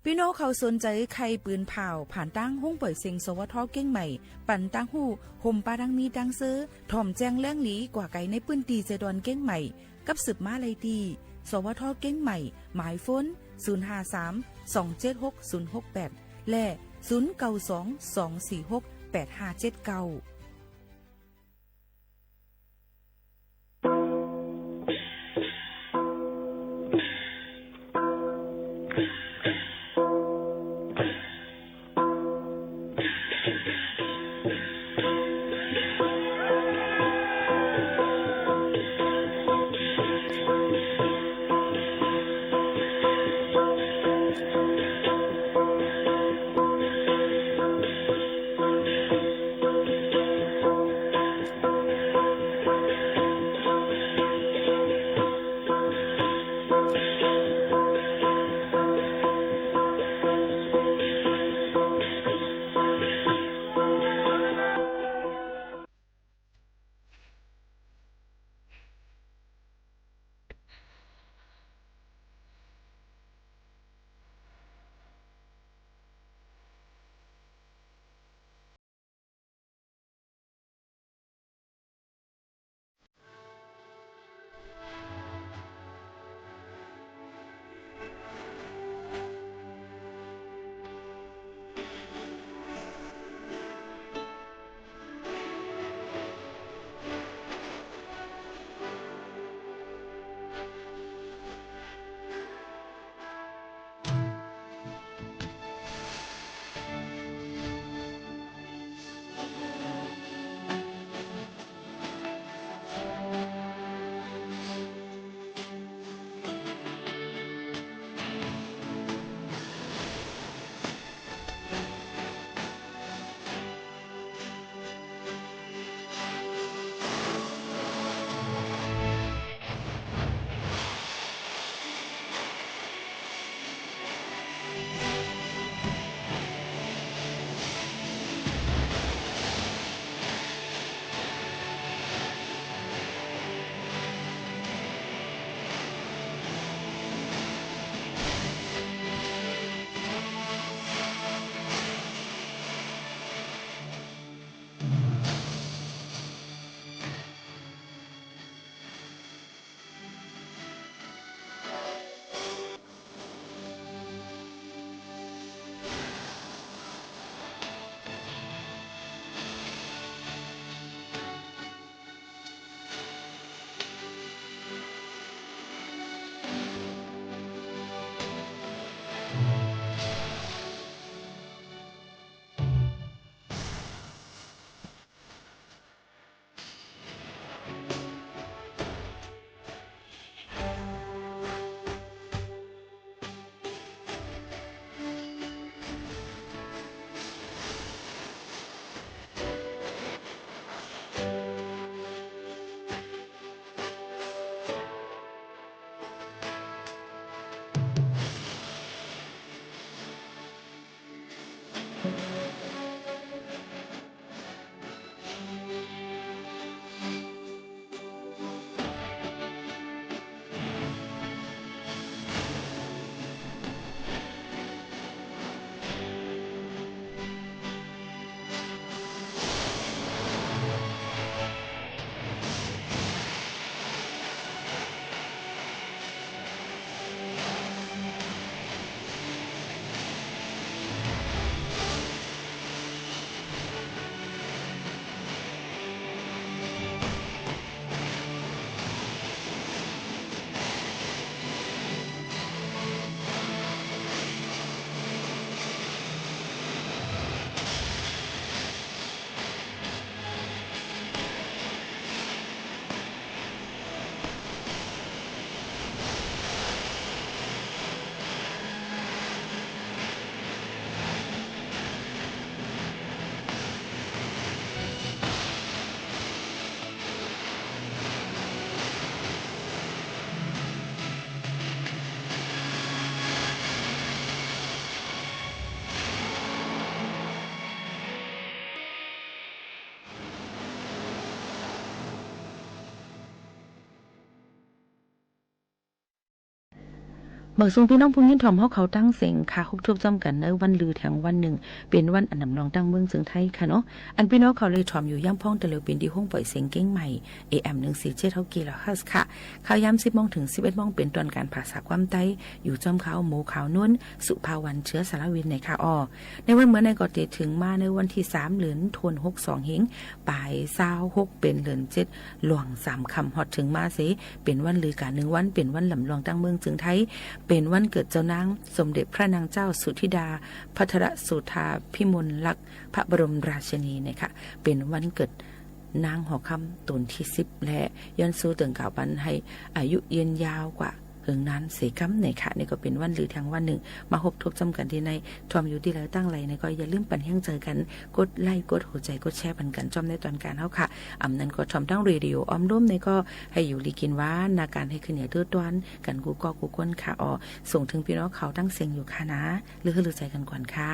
พี่น้องเขาสนใจใครปืนเผาผ่านตั้งห้องเปิดเสียงสวทเก้งใหม่ปั่นตั้งหูห่มปาดังมีดังซื้อถ่อมแจ้งแล้งหลีกว่าไก่ในปืนตีเจดอนเก้งใหม่กับสืบมาเลยดีสวทเก้งใหม่หมายฟ้น053-276-068และ0922468579 เบิกทรงพี่น้องผู้ยินถ่อมเฮาเขาตั้งเสียงค่ะครบทบซ้ำกันในวันลือแถงวันหนึ่งเป็นวันอันนำรองตั้งเมืองเมืองไทยค่ะเนาะอันพี่น้องเขาเลยถ่อมอยู่ย่ำพ้องตะเลวเป็นที่ห้องปล่อยเสียงเก้งใหม่ AM 147เท่ากี่ละฮัสค่ะข่าวย้ำ10 โมงถึง 11 โมงเป็นตอนการภาษาความใต้อยู่จอมขาวหมูขาวนวลสุภาวันเชื้อสารวินในค่ะในวันเมื่อในก็เตถึงมาในวันที่3เดือนธันวาคม62เฮงปลาย26เป็นเดือน7หลวง3ค่ำฮอดถึงมาเสเป็นวันลือกา1วันเป็นวันลำลองตั้งเมืองจึงไทยเป็นวันเกิดเจ้านางสมเด็จพระนางเจ้าสุธิดาพัทรสุธาพิมลลักษณ์พระบรมราชินีนะคะเป็นวันเกิดนางหอคำตนที่10และย้อนสู้ถึงกล่าวปันให้อายุยืนยาวกว่าเฮิงนั้นเสกำในค่ะนี่ก็เป็นวันหรือทางวันหนึ่งมาพบทบจำกันที่ในทอมอยู่ที่แล้วตั้งไรในก็อย่าลืมปันแห้งเจอกันกดไลค์กดหัวใจกดแชร์ปันกันจอมในตอนการเฮาค่ะอำนั้นก็ทอมทั้งเรดิโออ้อมร่มในก็ให้อยู่ลีกินว่านาการให้ขึ้นเหนือตื้อตวนกันกูก็กูก้นค่ะส่งถึงพี่น้องเขาตั้งเสียงอยู่ค่ะนะหรือใจกันก่อนค่ะ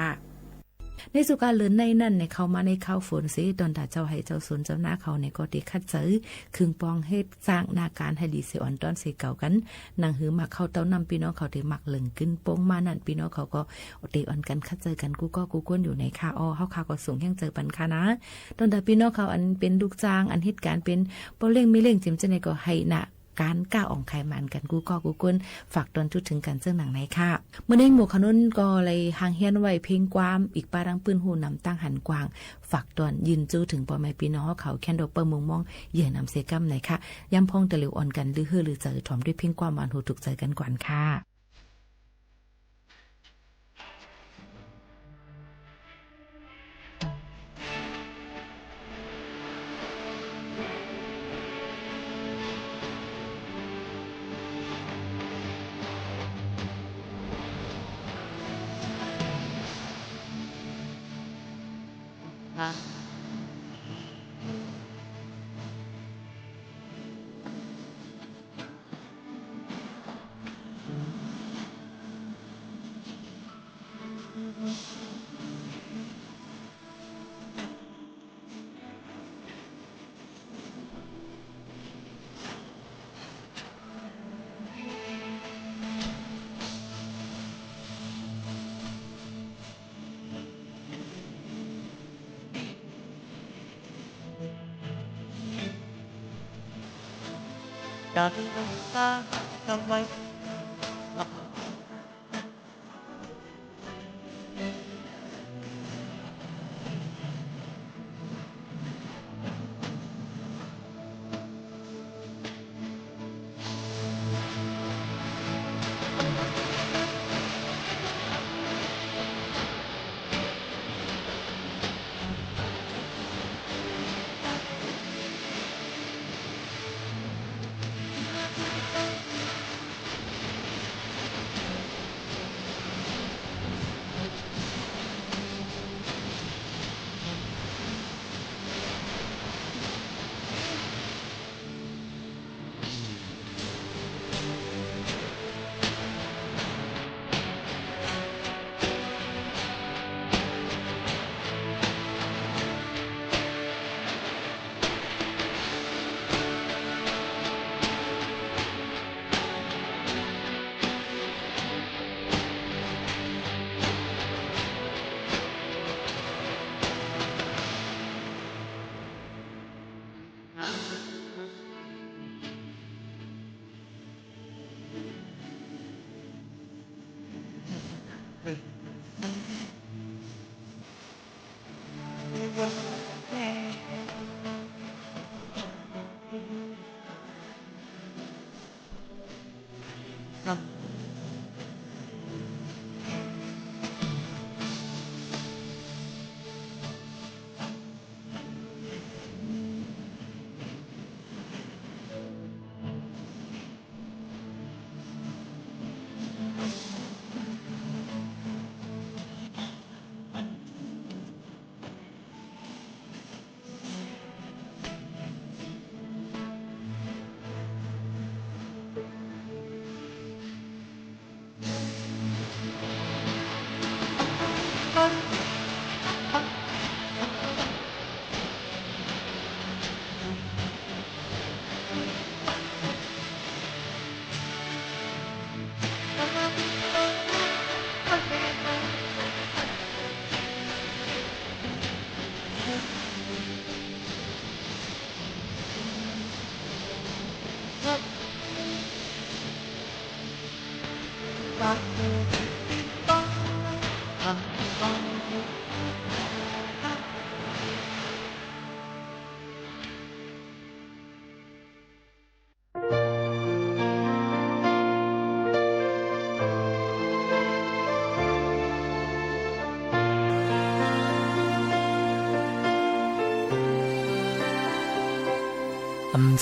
ในสุการเลือนในนั่นในเขามาในข้าวฝนสิตอนตาเจ้าให้เจ้าสนเจ้าหน้าเขาในก็ติคัดเจอคึงปองเฮ็ดสร้างนาการให้ดีเสียอ่อนตอนเสียเก่ากันนางหือมาเข้าเต้านำพี่น้องเขาได้มักเหลิงขึ้นโป้งมานั่นพี่น้องเขาก็ตีอ่อนกันคัดเจอกันกูก็กูก้นอยู่ในค่าเฮาก็สูงแห่งเจอปันค่ะนะตอนตาพี่น้องเขาอันเป็นลูกจ้างอันเหตุการณ์เป็นบ่เร่งมีเร่งจิ้มจะในก็ให้นะการก้าวอ่องไขมันกันกูก็กูก้นฝากตอนจุดถึงกันเจ้าหนังในค่ะเมื่อในหมู่ขนุนก็เลยห่างเฮียนไว้เพลงความอีกปารังปืนหูนำตั้งหันกวางฝากตอนยืนจู้ถึงปอไม้ปีน้องเขาแคนโดเปอร์มุงมองเหยื่อนำเซกัมไหนค่ะย้ำพองตะเหลวอ่อนกันหรือเฮือหรือเจอถอมด้วยเพลงความหวานหูถูกใจกันก่อนค่ะ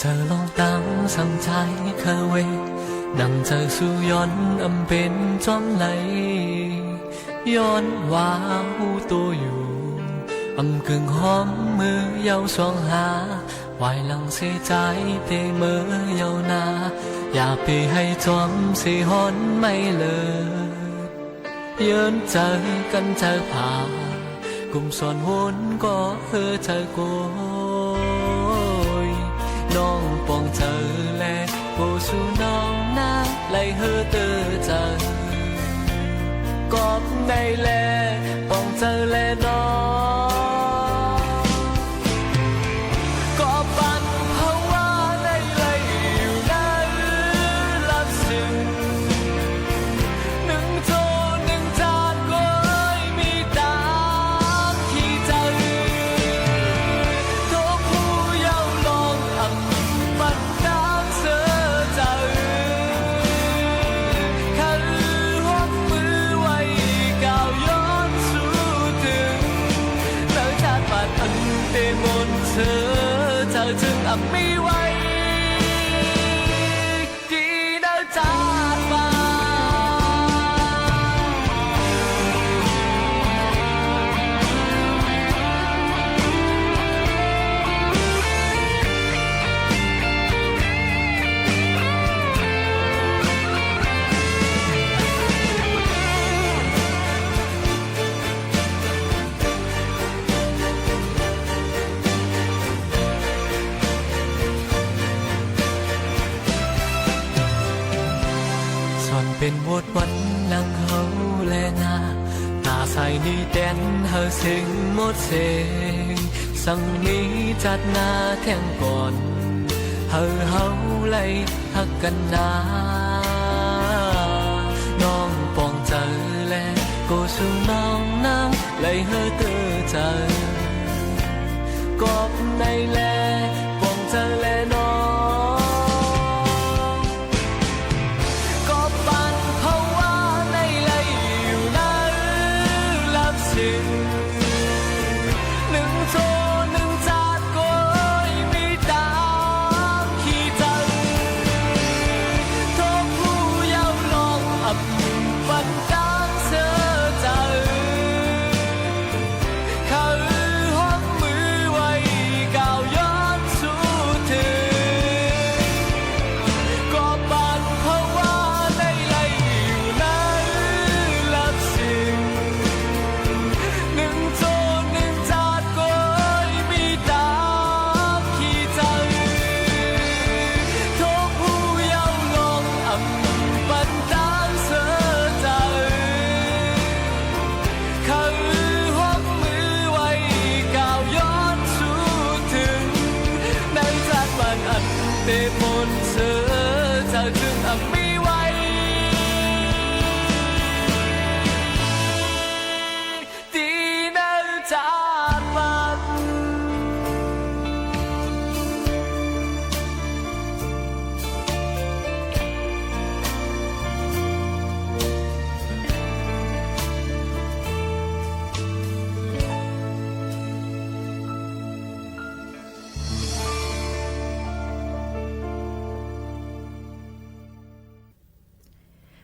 เธอลองตั้งสังใจเคยเวดังเธอสู่ย้อนเป็นจอมไหลย้อนว่าหูตัวอยู่กึ่งหอมมือเยาสองหาวายหลังเสียใจเตมือเยานาอย่าไปให้จอมเสียหอนไม่เลยยืนเจอกันเจอผ่ากลุ่มสอนหุนก็เธอโกน้องปองเจอแลโกสู่น้องนาไล่เธอเจอกอบในแลปองเจอแลน้องกอบปันภาวะในไหลอยู่นั้นลับซึ้งหนึ่งโจหนึ่งจานก็มีตาขี้ใจทุกผู้เยาว์ลองมันน้ำเสือใจขันหัวมือไว้ก้าวย้อนสู่ถึงเลิกชาติปัดอันเตมนเธอจึงไม่ไหวดีเลิกชาติมาเป็นบทวันนังเฮาแลนาตาใสนี่แดนเฮาเสียงหมดเสียงสั่งนี้จัดนาแทงก่อนเฮาไล่หักกันนาน้องปองเจอแลโกสู่น้องนางไล่เธอเจอกอบในแลปองเจอแลน้องหนึ่งโจหนึ่งจานก็มีตาขี้ใจทุกผู้เยาว์ลองปันตั้งเสือใจเขาห้องมือไว้ก้าวย้อนสู่ถึงก็ปันภาวะในไหลอยู่นั้นลับซึ้งหนึ่งโจหนึ่งจานก็มีตาขี้ใจทุกผู้เยาว์ลองปันตั้งเสือใจเขาห้องมือไว้ก้าวย้อนสู่ถึงในชาติวันอันเต็มมนเสือจะจึงไม่ไหวดีนะชาติวัน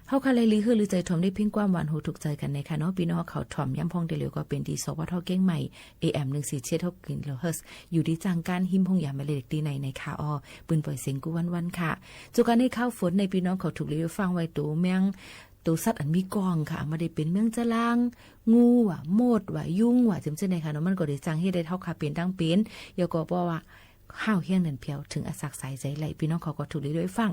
เฮาคาเลยลือฮือลือใจถ่อมได้เพียงความหวานหูถูกใจกันในค่ะเนาะพี่น้องเขาถ่อมย้ำพองเดลิวก็เป็นดีสวทเก้งใหม่ AM 147 kHz อยู่ที่จังการหิมพงยามเมเล็กตีในค่ะอ้อปืนปล่อยเสียงกูวันๆค่ะจุกันให้ข้าวฝนในพี่น้องเขาถูกรีวิวฟังไว้ตูแมงตูสัตว์อันมีกองค่ะมาได้เป็นเมืองจะลางงูว่ะโมดว่ะยุ่งว่ะจำเจในค่ะเนาะมันก็ได้จังเฮ็ดได้เท่าค่ะเป็นดังเป็นอย่าก็บอกว่า ข้าวเฮียงเนินเพียวถึงอาศักใสใจไหลพี่น้องเขาก็ถูกเลยด้วยฟัง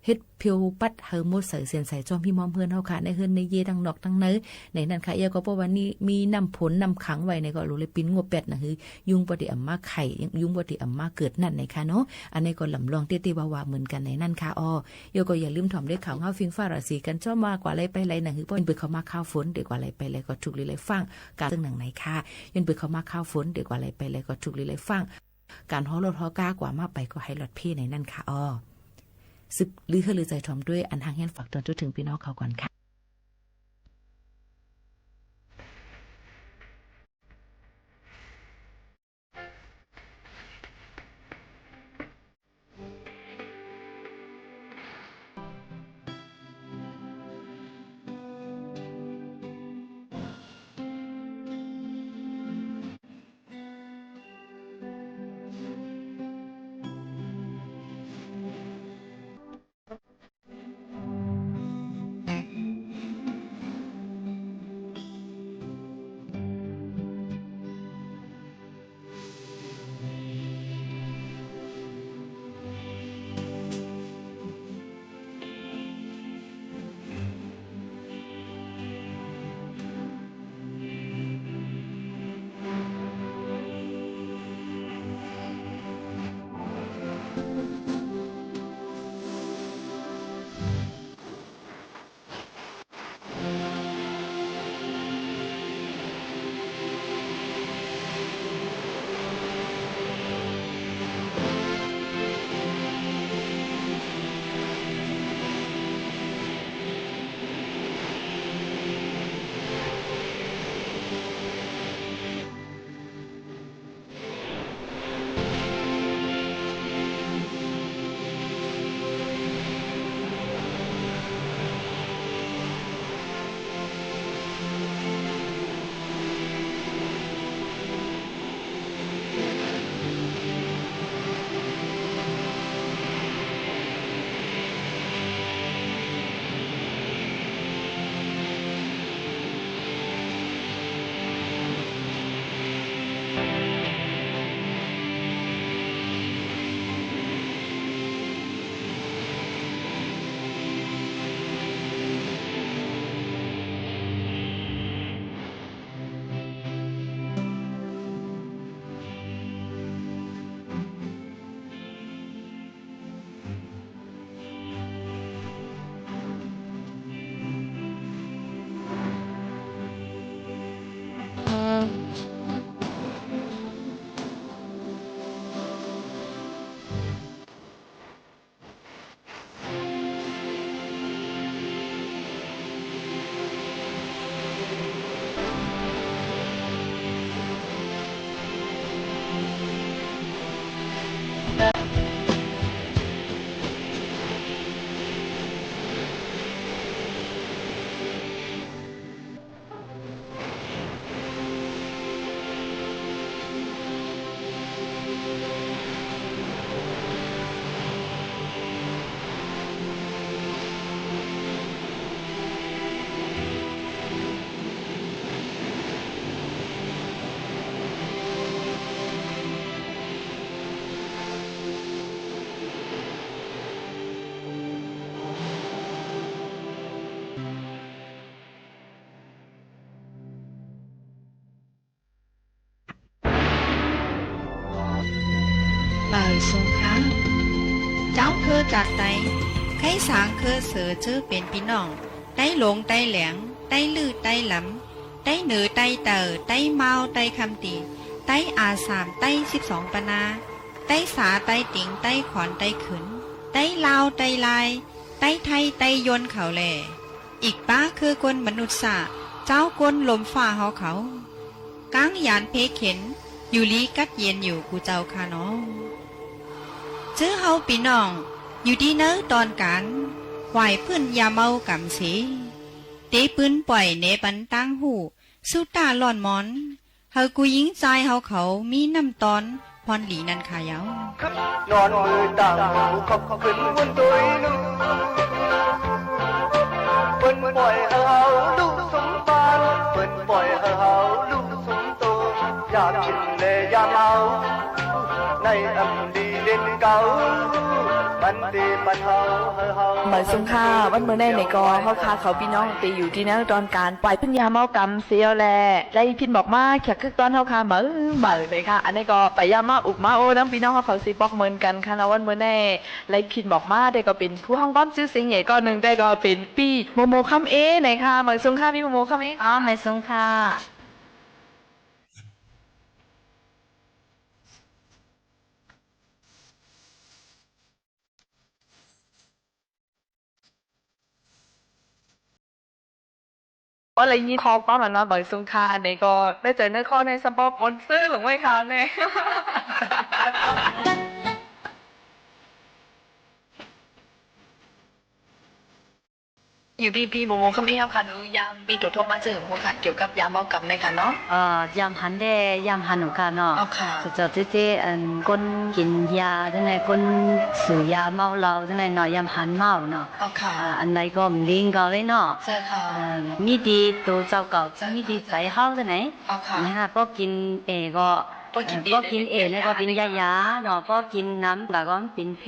เฮ็ดเพียวปัดเฮอร์โมดใส่เสียนใส่จอมพี่มอมเพื่อนเฮาค่ะในเฮือนในเยดังนอกทั้งเนื้อในนั้นค่ะเอียก็เพราะว่านี่มีน้ำผลน้ำขังไว้ในก็รู้เลยปิ้นงัวเป็ดนะคือยุงบ่ได้อำมาไข่ยุงบ่ได้อำมาเกิดนั่นในค่ะเนาะอันนี้ก็ลำลองเตี้ยๆว่าเหมือนกันในนั้นค่ะอ้อเอียก็อย่าลืมถ่อมด้วยข่าวเฮาฟิงฟ้าราศีกันจ้อมากว่าอะไรไปไรนะคือเปิ้นเปิดเข้ามาข้าวฝนเด็กว่าอะไรไปเลยก็ถูกเลยฟังการซึ่งหนังไหนค่ะยันเปิดเข้ามาข้าวฝนเด็กว่าอะไรไปเลยก็ถูกเลยฟังการฮอรถฮอกากว่ามาไปก็ให้รถพี่ในนั่นค่ะอ้อซึบลือเฮือลือใจทอมด้วยอันทางเฮียนฝากตอนจนถึงพี่น้องเขาก่อนค่ะสงครามเจ้าคือจากใดใครสางคือเสือชื่อเป็นพี่น้องได้หลงได้แหลงได้ลือได้หลำได้เหนือได้เต๋อได้เมาได้คำตีได้อาสามได้12 ปนาได้สาได้ติ่งได้ขอนได้ขืนได้ลาวได้ลายได้ไทยได้ยนเขาแลอีกป้าคือกวนมนุษย์สะเจ้ากวนลมฟ้าเขาก้างยานเพเข็นอยู่ลีกัดเย็นอยู่กูเจ้าค่ะน้องซื้อเฮาปีน้องอยู่ดีเนื้อตอนกันไหวพื้นยาเมากำสีตีปืนปล่อยเนปันตั้งหูสุตาหล่อนมอนเฮากูยิงใจเฮาเขามีน้ำตอนพรหลีนันขายาวนอนมือต่างหูขบขึ้นวนตัวนึงเปิ้นปล่อยเฮาลูกสมบานเปิ้นปล่อยเฮาลูกสมโตอยากกินเลยยาเมา เหมือนสุงค่าวันเมื่อในในกอเขาคาเขาพี่น้องตีอยู่ที่นั่นตอนการปล่อยพึ่งยาเมากำเสียวแลได้พินบอกมาแขกคึกตอนเขาคาเหมือนเลยค่ะอันนี้ก็ไปยามาอุกมาโอ้ทั้งพี่น้องเขาสีปอกเหมือนกันค่ะแล้ววันเมื่อในไรพินบอกมาได้ก็เป็นผู้ห้องก้อนซื้อเสียงใหญ่ก้อนหนึ่งได้ก็เป็นพี่โมโมคัมเอไหนค่ะเหมือนสุงค่าพี่โมโมคัมเออ๋อเหมือนสุงค่าอะไรยี่คอป้ามันมาบ่อยสุงคาในก็ได้เจอเนื้อข้อในสปอร์ตซื้อหรือไม่คะเนี่ย อยู่ที่พี่โมโมเขาไม่เอาค่ะหนูยามมีตัวโทรมาเจอหัวค่ะเกี่ยวกับยาเมากับในค่ะเนาะยามหันได้ยามหันหนูค่ะเนาะสุดจอดเจ๊ก้นกินยาจังไงก้นสูยาเมาเราจังไงเนาะยามหันเมาเนาะอันไหนก็มลิงก็เลยเนาะใช่ค่ะมีดีตัวเจ้าเก่ามีดีใจเฮาจังไหนนะฮะก็กินก็กินเนี่ยก็เป็นยาเนาะก็กินน้ำแล้วก็เป็นเพ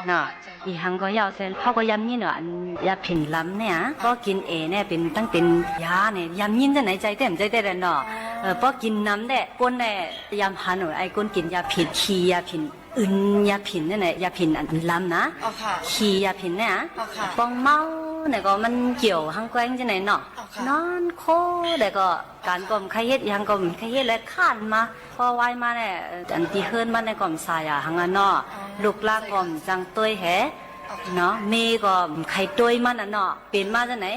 เนาะอีหังก็ยาวเส้นเขาก็ยำนี่เนาะยาผินล้ำเนี่ยก็กินเนี่ยเป็นตั้งเป็นยาเนี่ยยำยินจะไหนใจเต็มใจเต็มเนาะพอกินน้ำเนี่ยก้นเนี่ยยำหันหนูไอ้ก้นกินยาผิดขี้ยาผิดยาผินนี่แหละยาผินอันล้ำนะขี้ยาผินเนี่ยปองเมาเนี่ยก็มันเกี่ยวหังแกงจะไหนเนาะนอนโคแต่ก็การกลมใครเฮ็ดยังกลมใครเฮ็ดแล้วข้านมาพอไว้มาเนี่ยอันที่เฮิรนมาในกลมสายหังอันเนาะลูกลากลมจังตัวแหเนาะเมก็ใครตัวมันอ่ะเนาะเป็นมาจะไหน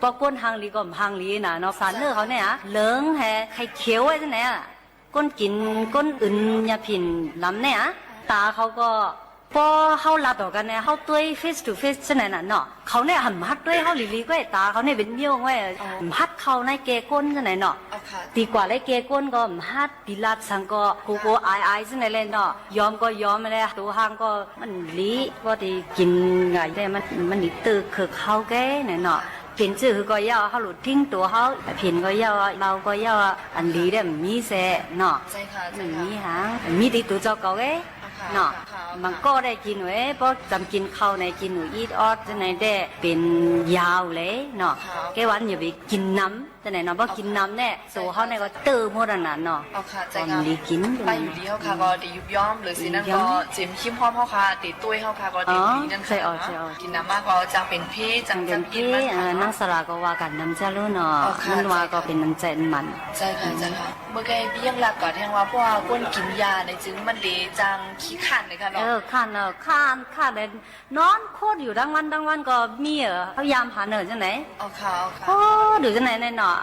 พอก้นหังลีก็หังลีน่ะเนาะสารเนื้อเขาเนี่ยเหลืองแหใครเขียวไว้จะไหนอ่ะก้นกินก้นอื่นยาผินล้ำเนี่ยตาเขาก็พอเขาลัดต่อกันเนี่ยเขาตัว face to face ใช่ไหมน่ะเนาะเขาเนี่ยหันมัดด้วยเขาลีก็ตาเขาเนี่ยเป็นเบี้ยวไว้มัดเขาในเกก้นใช่ไหมเนาะตีกว่าเลยเกก้นก็มัดตีลัดสังก็กูไอใช่ไหมเลยเนาะยอมก็ยอมเลยตัวห้างก็มันลีก็ตีกินไงได้มันตีตื่นคือเขาแก่เนี่ยเนาะผินจื้อก็ยาวเขาหลุดทิ้งตัวเขาผินก็ยาวเราก็ยาวอันลีได้มีเสเนาะมันมีหางมีตีตัวเจ้าเก่าเอ้เนาะมันก็ได้กินเว้ยเพราะจำกินข้าวในกินหนูอีทออดจะไหนได้เป็นยาวเลยเนาะแกวันอย่าไปกินน้ำจะไหนเนาะเพราะกินน้ำเนี่ยตัวเขาเนี่ยก็เติมหมดน่ะเนาะตอนดีกินไปอยู่ดีเขาค่ะก็ดียุบย้อมหรือสินั่นก็เจียมขี้มห้อมเขาค่ะตีตุ้ยเขาค่ะก็ดีดีนั่นค่ะกินน้ำมากก็จังเป็นเพจังเป็นเพนั่งสลาก็ว่ากันน้ำเจ้าลูเนาะมันว่าก็เป็นน้ำใจมันใช่ค่ะใช่ค่ะเมื่อกี้พี่ยังหลักก่อนที่ว่าเพราะว่าก้นกินยาในจึงมันดีจังขี้ขันเลยค่ะเนาะขันเลยนอนโคตรอยู่ทั้งวันก็มีเขายามหาเนอจังไหนโอ้ดูจังไหนเนาะ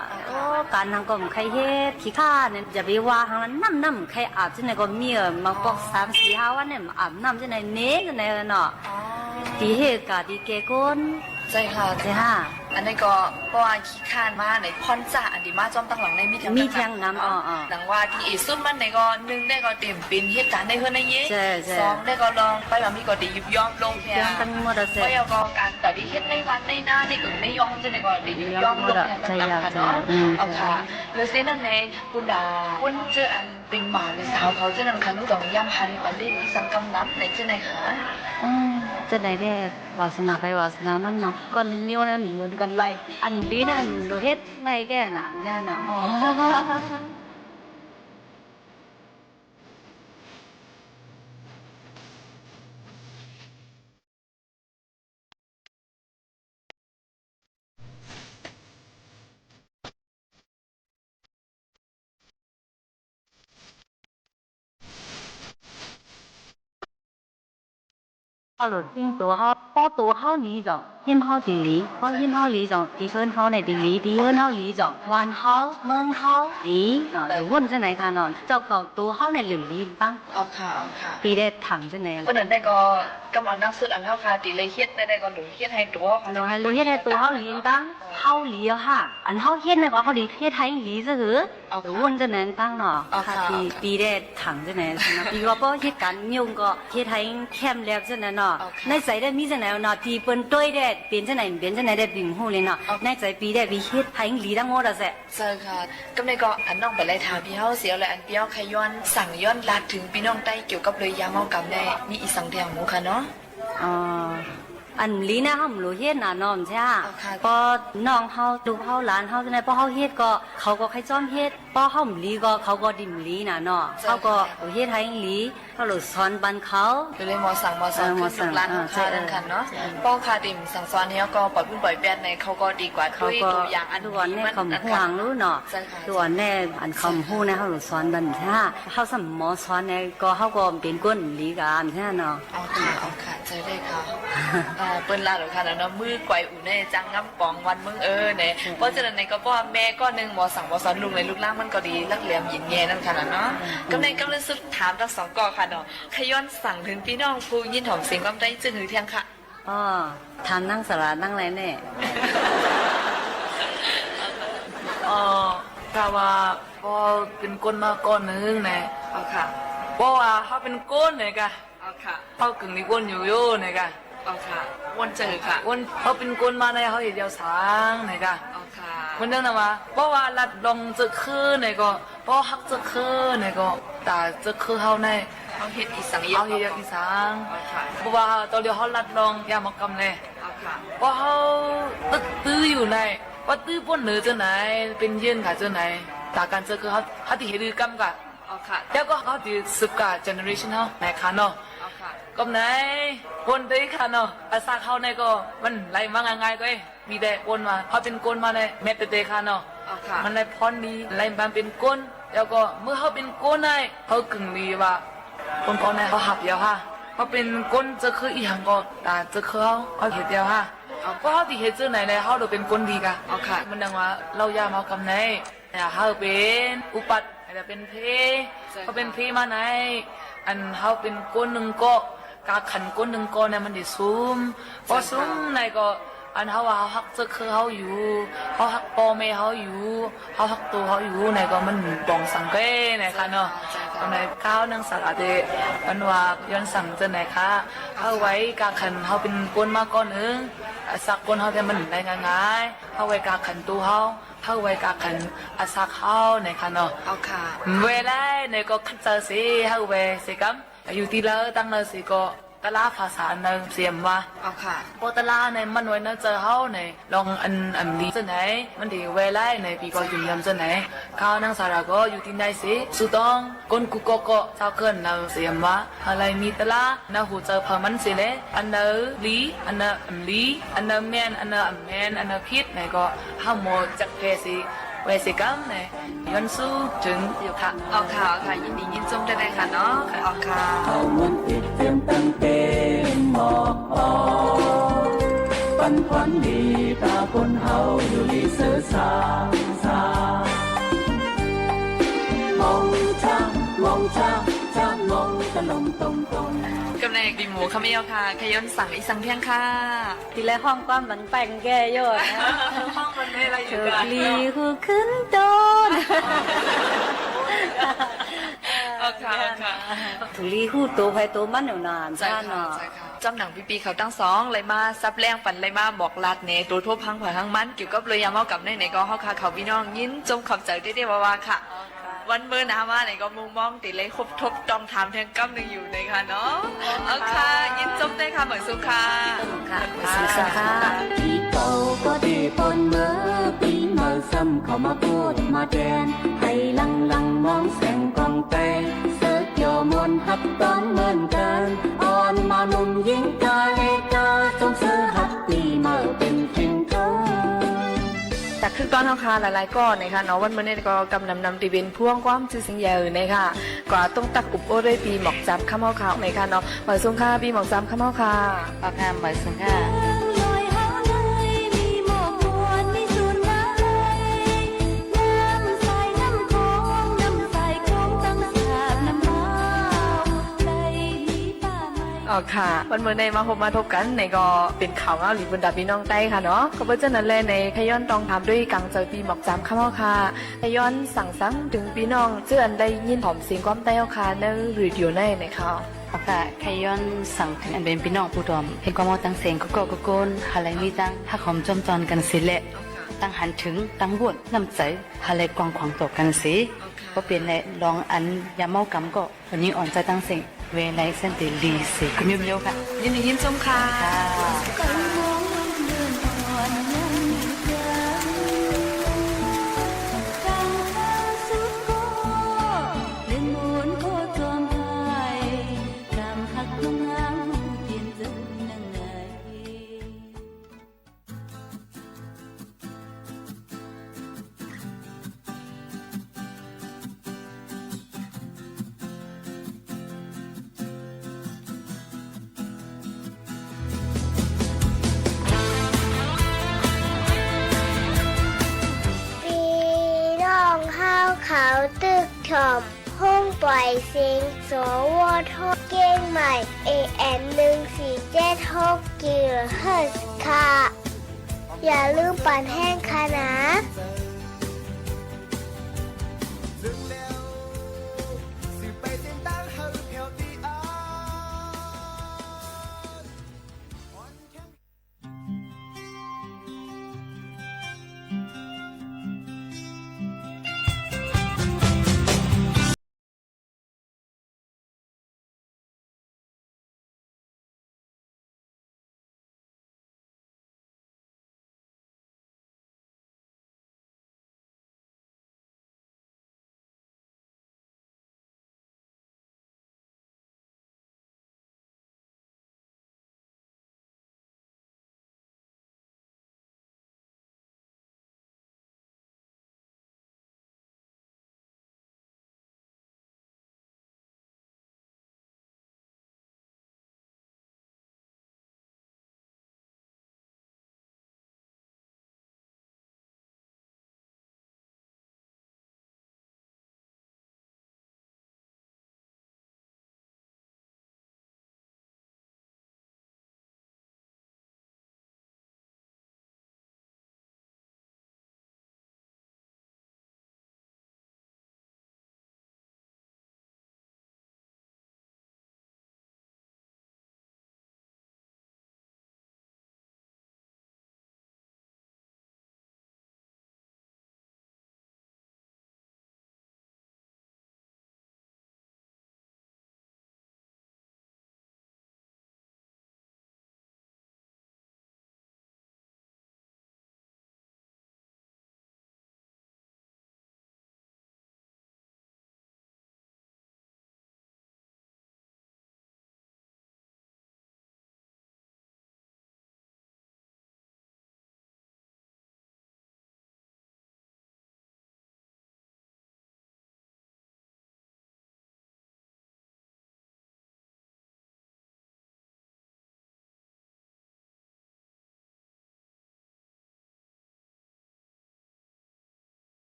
การทางก็ใครเฮ็ดขี้ข้าเนี่ยอย่าไปว่าทางนั้นน้ำใครอาบจังไหนก็มีมาบอก3-4-5 วันเนี่ยอาบน้ำจังไหนเน้จังไหนเนาะที่เฮ็ดกะที่แกก้นใช่ค่ะใช่ค่ะ อันนี้ก็เพราะว่าขี้ข้านมาในพรจ่าอันดีมาจอมตั้งหลังในมีแทงน้ำหลังว่าที่สุดมันในก็หนึ่งได้ก็เต็มเป็นเหตุการณ์ได้เฮือนในเย่สองได้ก็ลองไปแบบนี้ก็ดียุบย้อมลงแทนเพราะเอาก็การแต่ที่เฮ็ดในวันในหน้าในอื่นในย้อมจะในก็ดียุบย้อมลงแทนต่างๆเนาะเอาค่ะแล้วเส้นนั้นในคุณดาคุณเจออันติงหมาเลยสาวเขาเจอนันคันนู้นต้องย่ำพันปันได้มีสังกำนับในเจ้าไหนคะจะไหนได้วาสนาไปวาสนามันเนาะก็เลี้ยวนั่นเหมือนกันไรอันนี้นั่นดูเฮ็ดไม่แก่หนาเนี่ยเนาะเขาหลุดทิ้งตัวเขาพอตัวเขาหนีจ่อหิ้มเขาดีหลีพอหิ้มเขาหลีจ่อดีเฮิร์นเขาในดีหลีดีเฮิร์นเขาหลีจ่อวันเขาเมืองเขาหลีเนาะแต่วนจะไหนกันเนาะเจ้าเก่าตัวเขาในหลีหลีบ้างเอาค่ะปีได้ถังจะไหนคนนั้นได้ก็กำลังนั่งซื้ออันเท่าค่ะตีเลยเฮ็ดได้ก็หลุดเฮ็ดให้ตัวหลุดเฮ็ดให้ตัวเขาหลีบ้างเขาหลีค่ะอันเขาเฮ็ดในก็เขาหลีเฮ็ดให้หลีซะคือวนจะไหนบ้างเนาะค่ะปีได้ถังจะไหนปีก็เพราะเฮ็ดการยุ่งก็เฮ็ดให้แคมแล้วจะไหนเนาะในใจได้มีจะไหนเนาะที่เปิ้นต้วยได้變真係變真係咧變好เลยเนาะในใจปีได้ปีคิดให้หลีทั้งหมดอ่ะแซ่ ใช่ค่ะก็ในก็อันน้องไปไล่ถามพี่เฮาเสียวเลยอันพี่เฮาใครย้อนสั่งย้อนลาดถึงพี่น้องได้เกี่ยวกับเลยยาเมากำแน่มีอีสังแถวหมูค่ะเนาะ อันลีนะเขาไม่รู้เฮ็ดน่ะน้องใช่พอน้องเขาลูกเขาหลานเขาจังได๋พอเขาเฮ็ดก็เขาก็ใครจ้อมเฮ็ดพอเขาไม่ลีก็เขาก็ดิมลีน่ะเนาะเขาก็เฮ็ดให้ลีเขาเลยสอนบันเขาเลยมอสั่งขึ้นร้านค้านั่นค่ะเนาะป้อคาดิมสั่งสอนเนี้ยก็ปล่อยพุ่นปล่อยแปดในเขาก็ดีกว่าด้วยตัวอย่างอันนี้มันอันห่วงรู้เนาะตัวแน่อันคำฮู้นะเขาเลยสอนบันใช่เขาสมมอสอนเนี่ยก็เขาก็เป็นก้นลีกันใช่เนาะเอาค่ะเจอได้ค่ะเปิ้นลาหรอค่ะเนาะมือไกวอู่เนี่ยจังง้ำปองวันมึงเนี่ยเพราะฉะนั้นในก็ป้อแม่ก็นึงมอสั่งมอสอนลุงในลูกล่างมันก็ดีรักเหลี่ยมหยินแย่นั่นค่ะเนาะก็ในก็เลยสุดถามทั้งสองกอค่ะเนาะขย้อนสั่งถึงพี่น้องผู้ยินหอมเสียงความได้จึงหือเที่ยงค่ะทานนั่งสลัดนั่งอะไรเนี่ยถ้าว่าพอเป็นก้นมาก้อนนึงเนี่ยเอาค่ะเพราะว่าเขาเป็นก้นเนี่ยกะเอาค่ะเขากึ่งในก้นอยู่โย่เนี่ยกะเอาค่ะวนเจอค่ะวนเขาเป็นก้นมาในเขาเห็นเดียวสางเนี่ยกะเอาค่ะคนนั้นนะว่าเพราะว่าลัดลงจะคือเนี่ยก็เพราะฮักจะคือเนี่ยก็แต่จะคือเขาในเขาเห็ดอีสังเขาเห็ดอีสังเพราะว่าตอนเดียวเขาลัดลงยามกำเลยเพราะเขาตื้ออยู่ในว่าตื้อป้นเหนือจะไหนเป็นเย็นค่ะจะไหนแต่การเจอคือเขาที่เห็ดกำกันแล้วก็เขาที่สืบกับเจเนอเรชันเขาในค่ะเนาะก็ไหนคนได้ค่ะเนาะภาษาเขาในก็มันไล่มาง่ายๆก็มีแต่คนมาเขาเป็นคนมาในเมตเตค่ะเนาะมันไล่พรดีไล่มาเป็นคนแล้วก็เมื่อเขาเป็นคนในเขากึ่งดีว่าคนเขาในเขาหับเดียวค่ะเขาเป็นคนจะคืออีหังก็แต่จะคือเขาเห็ดเดียวค่ะเพราะเขาที่เห็ดเจอไหนในเขาเราเป็นคนดีกันมันดังว่าเราอย่ามากำไหนเขาเป็นอุปัตแต่เป็นเพเขาเป็นเพมาไหนอันเขาเป็นคนหนึ่งก็กาขันคนหนึ่งก็เนี่ยมันได้ซุ่มพอซุ่มในก็อันเขาว่าเขาฮักจะคือเขาอยู่เขาฮักพ่อแม่เขาอยู่เขาฮักตัวเขาอยู่ในก็มันปองสังเกตในค่ะเนาะตอนในข้าวนั่งสลัดเดมันว่าย้อนสั่งจะไหนคะเขาไว้กาขันเขาเป็นคนมาก่อนนึงสักคนเขาแต่มันได้ง่ายๆเขาไว้กาขันตัวเขาไว้กาขันอาศักเขาในค่ะเนาะเอาค่ะเวลาในก็คัดเจอสิเขาไว้สิกัมอยู่ที่แล้วตั้งเลยสิก็ตลาภาษาหนึ่งเสียมว่าเอาค่ะพอตลาในมันไว้นะเจอเขาในลองอันดีจะไหนมันดีเวลาในปีก็อยู่ยำจะไหนข้าวนั่งสาระก็อยู่ที่ไหนสิสุดต้องคนกุกก็เจ้าเกินเราเสียมว่าอะไรมีตลาหน้าหูเจอพอมันสิเลยอันนั้นลีอันนั้นลีอันนั้นแมนอันนั้นแมนอันนั้นพิษในก็ห้ามโมจักเพสิเวสิกัมเนี่ยย้อนสู้ถึงอยู่ค่ะเอาค่ะยินดียินชมได้เลยค่ะเนาะเอาค่ะเอามันติดเต็มตั้งเต็มหมอกปันควันดีตาคนเฮาอยู่ลีเสือสามองช่างมองตะลงตรงกำเนิดดีหมูขมิ้นค่ะขย้อนสั่งอีสังเพียงค่ะทีแรกห้องก้อนมันแป้งแก่เยอะนะห้องมันไม่อะไรอยู่กัน ลีคือขึ้นต้นค่ะถุลีคู่โตไปโตมันอยู่นานใช่เนาะจำหนังปีเขาตั้งสองเลยมาซับแรงฝันเลยมาบอกลาดเนตัวทบพังผ่าทั้งมันเกี่ยวกับเลยยามเอากับในก็เขาค่ะเขาพี่น้องยินจมขับใจได้ว่าค่ะวันเมื่อนาว่าไหนก็มุงมองติเลยครบทบต้องถามแทงกั้มหนึ่งอยู่ในค่ะเนาะเอาค่ะยินจมได้ค่ะเหมือนสุขาเหมือนสุขาที่โตก็ดีปนเมื่อปีเมื่อซ้ำเข้ามาพูดมาแดนให้ลังมองแสงกองแตงเสิร์ฟโยมนหับต้อนเหมือนกันอ่อนมาหนุ่มยิงกาเลกาจงเสือหับปีเมื่อเป็นฟิงเกอจากขึ้นก้อนทองคาหลายๆก้อนนะคะเนาะวันเมื่อนี้ก็กำนำตีเป็นพ่วงความชื่อสิงเยอะนะคะกว่าต้องตักอุบโอได้ปีหมอกจับข้าวเมาขาวนะคะเนาะหมายสุงค่าปีหมอกจับข้าวเมาค่ะปากงามหมายสุงค่าอ อ๋อค่ะวันเมื่อในมาพบมาทบกันในก็เป็นข่าวเงาหรือบรรดาพี่น้องใต้ค่ะเนาะก็เพราะฉะนั้นเลยในขย้อนต้องทำด้วยกังเจอปีหมอกจำข้าวค่ะขย้อนสั่งซ้ำถึงพี่น้องเชื่ออันได้ยินหอมเสียงความใต้ค่ะในรีดิโอในข่าว โอกาสขย้อนสั่งถึงอันเป็นพี่น้องผู้ดอมเห็นความว่าตั้งเสียงก็โกนหาอะไรมีตั้งถ้าขอมจอมจอนกันสิแหละตั้งหันถึงตั้งบวชน้ำใจหาอะไรกวางขวางตกกันสิก็เปลี่ยนแหละลองอันยาเมากำก็วันนี้อ่อนใจตั้งเสียงเวไลเส้นตีลีสิคุณยิ้มเยอะค่ะยินดียิ้มชมค่ะเขาตึกถอมห้องปล่อยเสียงสวทเก้งใหม่ AM1476 กิโลเฮิรตซ์ค่ะ อย่าลืมปั่นแห้งค่ะนะ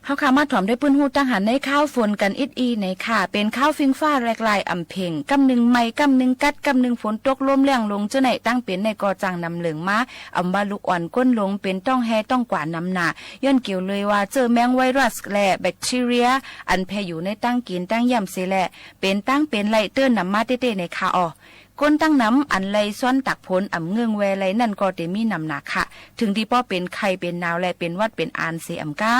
เฮาค่ะมาถ่อมด้วยปื้นฮู้ตั้งหันในข้าวฝนกันอิดอีในค่ะเป็นข้าวฟิงฟ้าแรกลายอำเพ่งกำหนึ่งไม้กำหนึ่งกัดกำหนึ่งฝนตกลมแรงลงเจ้าไหนตั้งเป็นในกอจังนำเหลืองมาอำบาลูกอ่อนก้นลงเป็นต้องแฮต้องกว่านำหนาย้อนเกี่ยวเลยว่าเจอแมงไวรัสและแบคทีเรียอันแพร่อยู่ในตั้งกินตั้งย่ำเสแลเป็นตั้งเป็นไลเตอร์นำมาเต้ๆในค่ะอ๋อก้นตั้งน้ำอันไลซ้อนตักผลอ่ำเงืองแวไลนั่นก็เตมีนำหนักค่ะถึงที่ป้อเป็นไข้เป็นนาวและเป็นวัดเป็นอานเสอำกา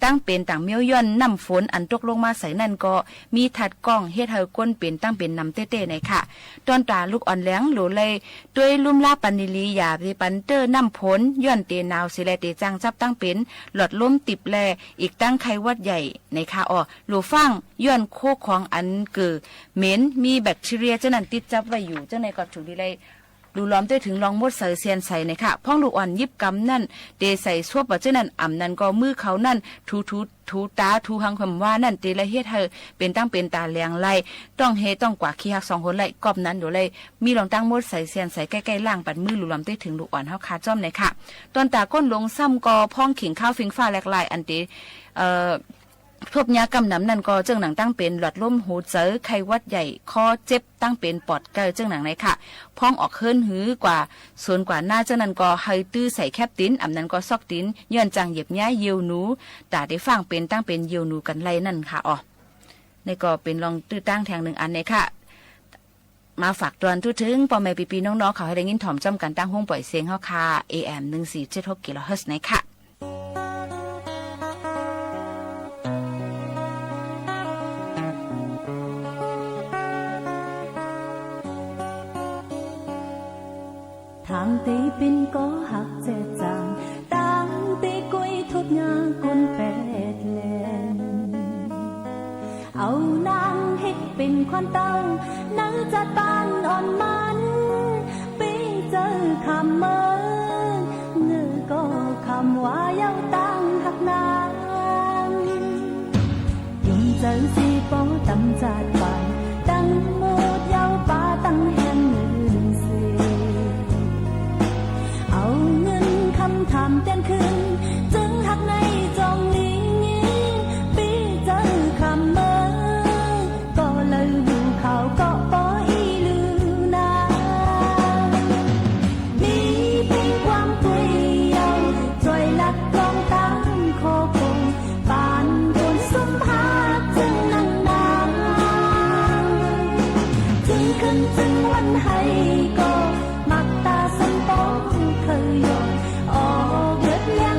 ตั้งเป็นต่างเมียวย่อนน้ำฝนอันตกลงมาใส่นั่นก็มีถัดกล้องเฮ็ดให้ก้นเป็นตั้งเป็นนำเต้ๆในค่ะตอนตาลูกอ่อนแหลงหลูเลยด้วยลุ่มลาปันนิลียาไปปันเตอร์น้ำฝนย่อนเตนาวเสแลเตจังจับตั้งเป็นหลอดล้มติบแลอีกตั้งไข้วัดใหญ่ในค่ะอ๋อหลูฟังย้อนโคของอันเกิดเหม็นมีแบคทีเรียเจ้านั้นติดจับไว้อยู่เจ้าในก็ถูกดีเลยดูล้อมได้ถึงลองมดใส่เซียนใส่ในค่ะพ่องลูกอ่อนยิบกำนั่นเตใส่ซวบบ่เจ้านั้นอ่ำนั่นก็มือเขานั่นทูตาทูหังคำว่านั่นเตละเฮ็ดให้เป็นตั้งเป็นตาแหลงไล่ต้องเฮต้องกว่าขี้หัก2 คนไล่กอบนั้นเดี๋ยวเลยมีลองตั้งมดใส่เซียนใส่ใกล้ๆล่างปัดมือลูล้อมได้ถึงลูกอ่อนเฮาคาจ้อมในค่ะตอนตาก้นลงซ้ำก็พ่องขิงข้าวฟิงฟ้าแหลกลายอันเตทบยากำน้ำนั่นก็เจ้าหนังตั้งเป็นหลอดลมหูเจอไข้วัดใหญ่คอเจ็บตั้งเป็นปอดเกลเจ้าหนังไหนค่ะพ้องออกเฮิรนหือกว่าส่วนกว่าหน้าเจ้านั้นก็ไฮตื้อใส่แคบติ้นอำนั้นก็ซอกติ้นย้อนจังเหยียบย้ายเยียวหนูตาได้ฟังเป็นตั้งเป็นเยียวหนูกันไล่นั่นค่ะอ๋อนี่ก็เป็นลองตื้อตั้งแทง1 อันเนี่ยค่ะมาฝากตอนทุถึงพ่อแม่พี่ๆน้องๆเขาให้ได้ยินถ่อมจำกันตั้งห้องปล่อยเสียงเฮาค่ะ AM 1476 กิโลเฮิรตซ์ไหนค่ะทางตีเป็นก็หักเจจางตังตีกุยทุบยาคนแปดแลนเอานางเฮ็ดเป็นควันตั้งนั่งจัดปานอ่อนมันปีเจอคำเมินเงือก็คำว่าเย้าตั้งหักนางยิ่งเจอสีป้อตำจัดปานตั้งมูดเย้าป้าตั้งแห่งเอาเงินคำถามเต้นขึ้นจึงหักในจองนี้ปีเจอคำเมื่อก็เลยหูข่าวก็ปออีลือนามีเพียงความคุยเยาช่วยลัดกองตั้งโคคงปานคนสมภาคจึงนั่งนางจึงขึ้นจึงวันให้ก็มักตาสันปองเคยยอดออกเลือดยา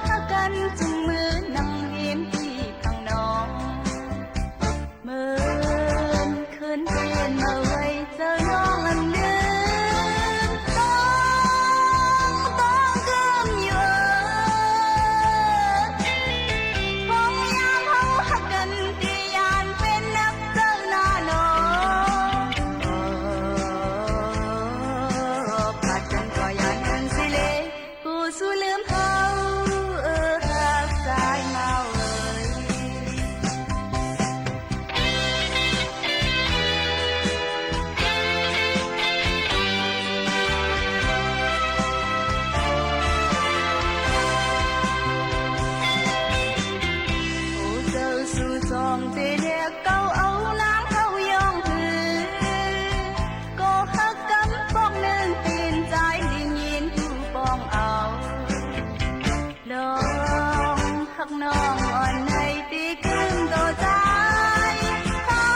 หากันจุงมือนั่งเห็นที่ข้างนอกเมื่อคืนเพียนมาไว้เจอน้องอันเดิมต้องเกิมอยู่พงยามเฮาหากันที่ยานเป็นนักเจอหน้าน้องขาดกันก็ยานกันสิเลกูสู้ลืมเฮาหักสายเมาสองเตียเก้าเอาน้ำเข้ายองหือก็หักกันปองหนึ่งตีนใจได้ยินผู้ปองเอาลองหักน้องอ่อนในตีขึ้นต่อใจเขา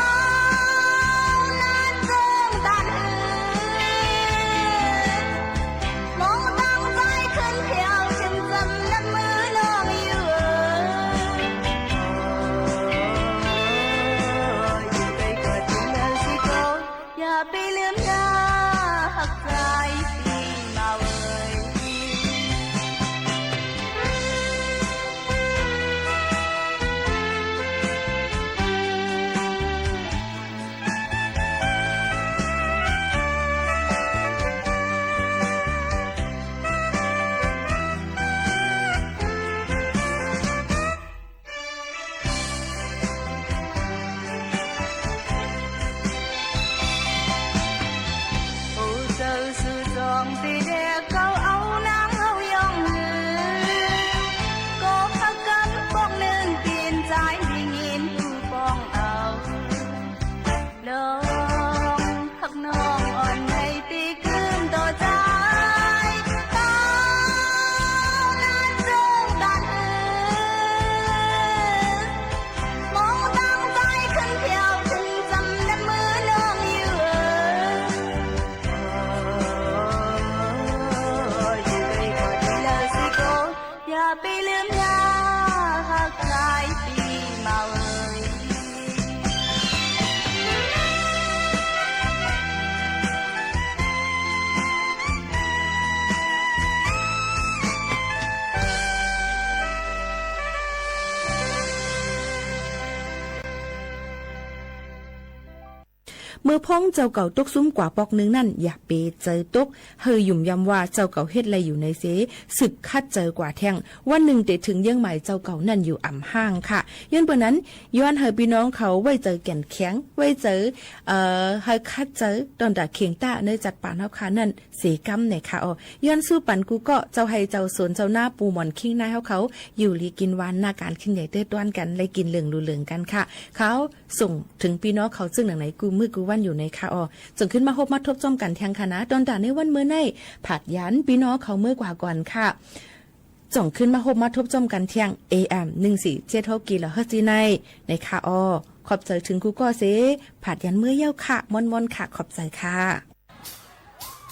นั้นเจิงตันหือมองตั้งใจขึ้นเที่ยวฉันจำนับมือน้องอยู่อย่าไปลืมนะหักใจที่มาเอ่ยตีเด็กเขาเอาน้ำเอายองหือก็หักกันปองหนึ่งตีนใจได้ยินผู้ปองเอาลองหักน้องอ่อนในตีขึ้นต่อใจเขานั้นเจิงตันหือมองตั้งใจขึ้นเที่ยวถึงจำนับมือน้องอยู่อย่าไปลืมนะหักใจที่มาเอ่ยเมื่อพ้องเจ้าเก่าตกซุ้มกว่าปอกนึงนั่นอย่าเปเจอตกเฮยหยุ่มยำว่าเจ้าเก่าเฮ็ดอะไรอยู่ในเสสึกคัดเจอกว่าแท่งวันหนึ่งเตถึงเยี่ยงใหม่เจ้าเก่านั่นอยู่อ่ำห้างค่ะย้อนเปนั้นย้อนเฮยพี่น้องเขาไว้เจอแก่นแข็งไว้เจอเฮยคัดเจอตอนดาเคียงต้าเนยจัดปานเฮาค่ะนั่นเสกำในค่ะอ๋อย้อนสู้ปันกูก็เจ้าให้เจ้าสวนเจ้าหน้าปูหมอนคิงหน้าเขาอยู่ลีกินวานหน้าการขึ้นใหญ่เต้ต้วนกันเลยกินเหลืองรูเหลืองกันค่ะเขาส่งถึงพี่น้องเขาซึ่งหนังไหนกูมือกูวันอยู่ในค่ะอ๋อจนขึ้นมาพบมาทบจอมกันแทงคณะตอนด่าในวันเมื่อในผัดยันพี่น้องเขาเมื่อกว่าก่อนค่ะจ่องขึ้นมาพบมาทบจอมกันเที่ยง AM 147กิโลเฮิรตซ์ในค่ะอ๋อขอบใจถึงกูก็เสผัดยันเมื่อเย้าค่ะมอนๆค่ะขอบใจค่ะ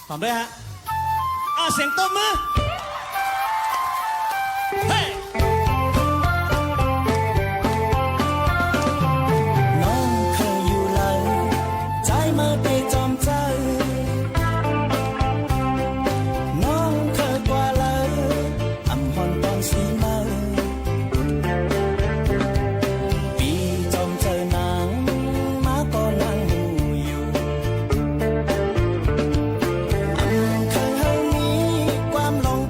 ตอบด้วยฮะเสียงตบมือเฮ้น้องเคยอยู่เลยใจมาไปจอมใจน้องเคยกว่าเลยอำพรต้องสีมาปีจอมใจนางมาก็นั่งหูอยู่เคยเฮามีความลง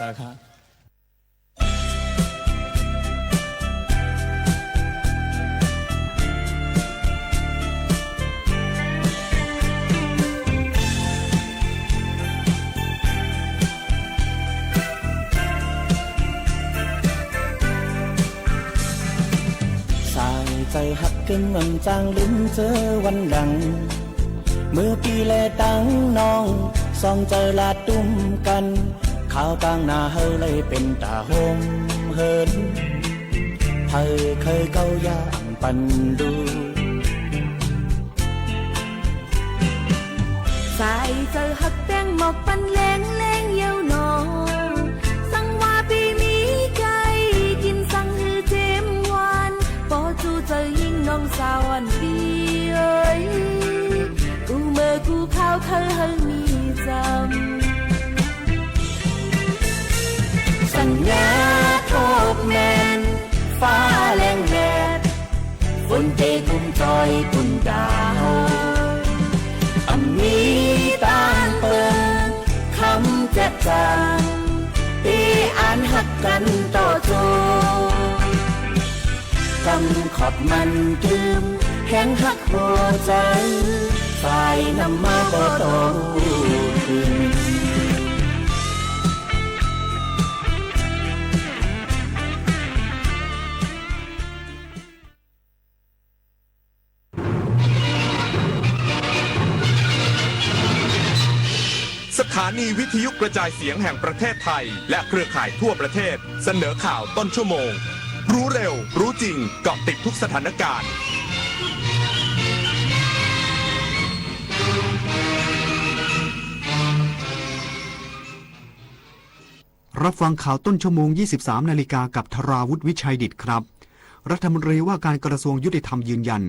จ้าค่ะ สายใจหักกันเหมือนจางลืมเจอวันดังเมื่อปีแลตั้งน้องส่องใจลาดตุ้มกันข่าวต่างหน้าเฮาเลยเป็นตาโฮมเฮินเธอเคยเก้าย่างปันดูสายใจหักแตงหมอกปันแรงแรงเยาวนอสั่งว่าปีมีไก่กินสั่งฮือเจมวานปอจูเจอยิ่งน้องสาวอันปีเอ้ยกูเมื่อกูเข้าเธอเฮามีจำสัญญาโทษแมนฟ้าแรงแดดฝนเตะกุมจอยปุ่นดาวอำมีต่างเปิงคำแจ๊ะจางปีอ่านหักกันต่อโจกำขอบมันตืมแข็งหักหัวใจสายนำมาบ่ต้องคืนสถานีวิทยุกระจายเสียงแห่งประเทศไทยและเครือข่ายทั่วประเทศเสนอข่าวต้นชั่วโมงรู้เร็วรู้จริงเกาะติดทุกสถานการณ์รับฟังข่าวต้นชั่วโมง 23 นาฬิกากับธราวุฒิวิชัยดิษฐ์ครับรัฐมนตรีว่าการกระทรวงยุติธรรมยืนยัน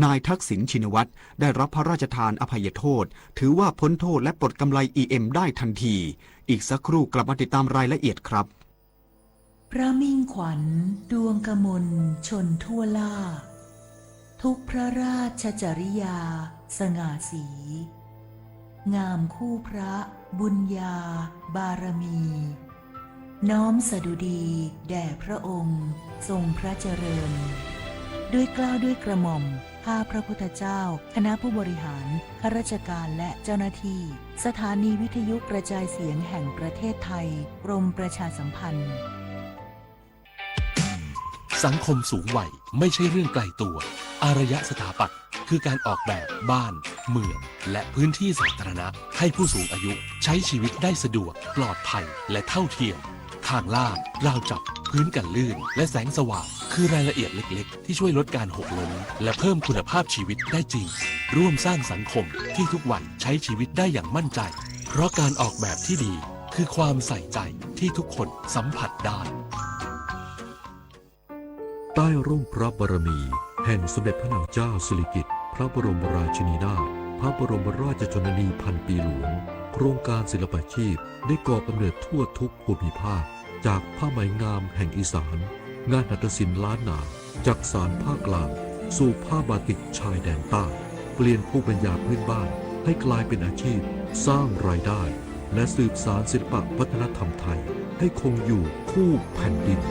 นายทักษิณชินวัตรได้รับพระราชทานอภัยโทษถือว่าพ้นโทษและปลดกำไร EM ได้ทันทีอีกสักครู่กลับมาติดตามรายละเอียดครับพระมิ่งขวัญดวงกมลชนทั่วล่าทุกพระราชจริยาสง่าสีงามคู่พระบุญญาบารมีน้อมสดุดีแด่พระองค์ทรงพระเจริญด้วยเกล้าด้วยกระหม่อมข้าพระพุทธเจ้าคณะผู้บริหารข้าราชการและเจ้าหน้าที่สถานีวิทยุกระจายเสียงแห่งประเทศไทยกรมประชาสัมพันธ์สังคมสูงวัยไม่ใช่เรื่องไกลตัวอารยสถาปัตย์คือการออกแบบบ้านเมืองและพื้นที่สาธารณะให้ผู้สูงอายุใช้ชีวิตได้สะดวกปลอดภัยและเท่าเทียมทางลาดราวจับพื้นกันลื่นและแสงสว่างคือรายละเอียดเล็กๆที่ช่วยลดการหกล้มและเพิ่มคุณภาพชีวิตได้จริงร่วมสร้างสังคมที่ทุกวันใช้ชีวิตได้อย่างมั่นใจเพราะการออกแบบที่ดีคือความใส่ใจที่ทุกคนสัมผัสได้ใต้ร่มพระบารมีแห่งสมเด็จพระนางเจ้าสิริกิติ์พระบรมราชินีนาถพระบรมราชชนนีพันปีหลวงโครงการศิลปาชีพได้ก่อกำเนิดทั่วทุกภูมิภาคจากผ้าไหมงามแห่งอีสานงานหัตถศิลป์ล้านนาจากสานภาคกลางสู่ผ้าบาติกชายแดนใต้เปลี่ยนภูมิปัญญาพื้นบ้านให้กลายเป็นอาชีพสร้างรายได้และสืบสานศิลปวัฒนธรรมไทยให้คงอยู่คู่แผ่นดิน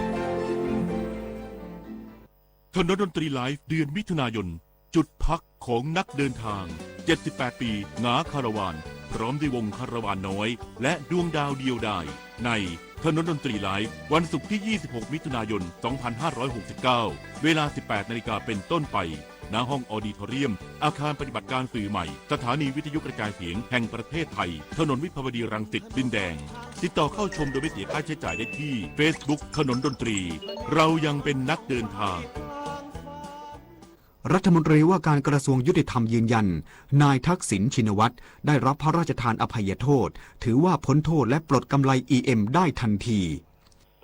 ถนนดนตรีไลฟ์เดือนมิถุนายนจุดพักของนักเดินทาง78ปีงาคาราวานพร้อมด้วยวงคาราวานน้อยและดวงดาวเดียวดายในถนนดนตรีไลฟ์วันศุกร์ที่ 26 มิถุนายน 2569 เวลา 18 นาฬิกาเป็นต้นไปณห้องออดิทอเรียมอาคารปฏิบัติการสื่อใหม่สถานีวิทยุกระจายเสียงแห่งประเทศไทยถนนวิภาวดีรังสิตดินแดงติดต่อเข้าชมโดยไม่เสียค่าใช้จ่ายได้ที่ Facebook ถนนดนตรีเรายังเป็นนักเดินทางรัฐมนตรีว่าการกระทรวงยุติธรรมยืนยันนายทักษิณชินวัตรได้รับพระราชทานอภัยโทษถือว่าพ้นโทษและปลดกำไร EM ได้ทันที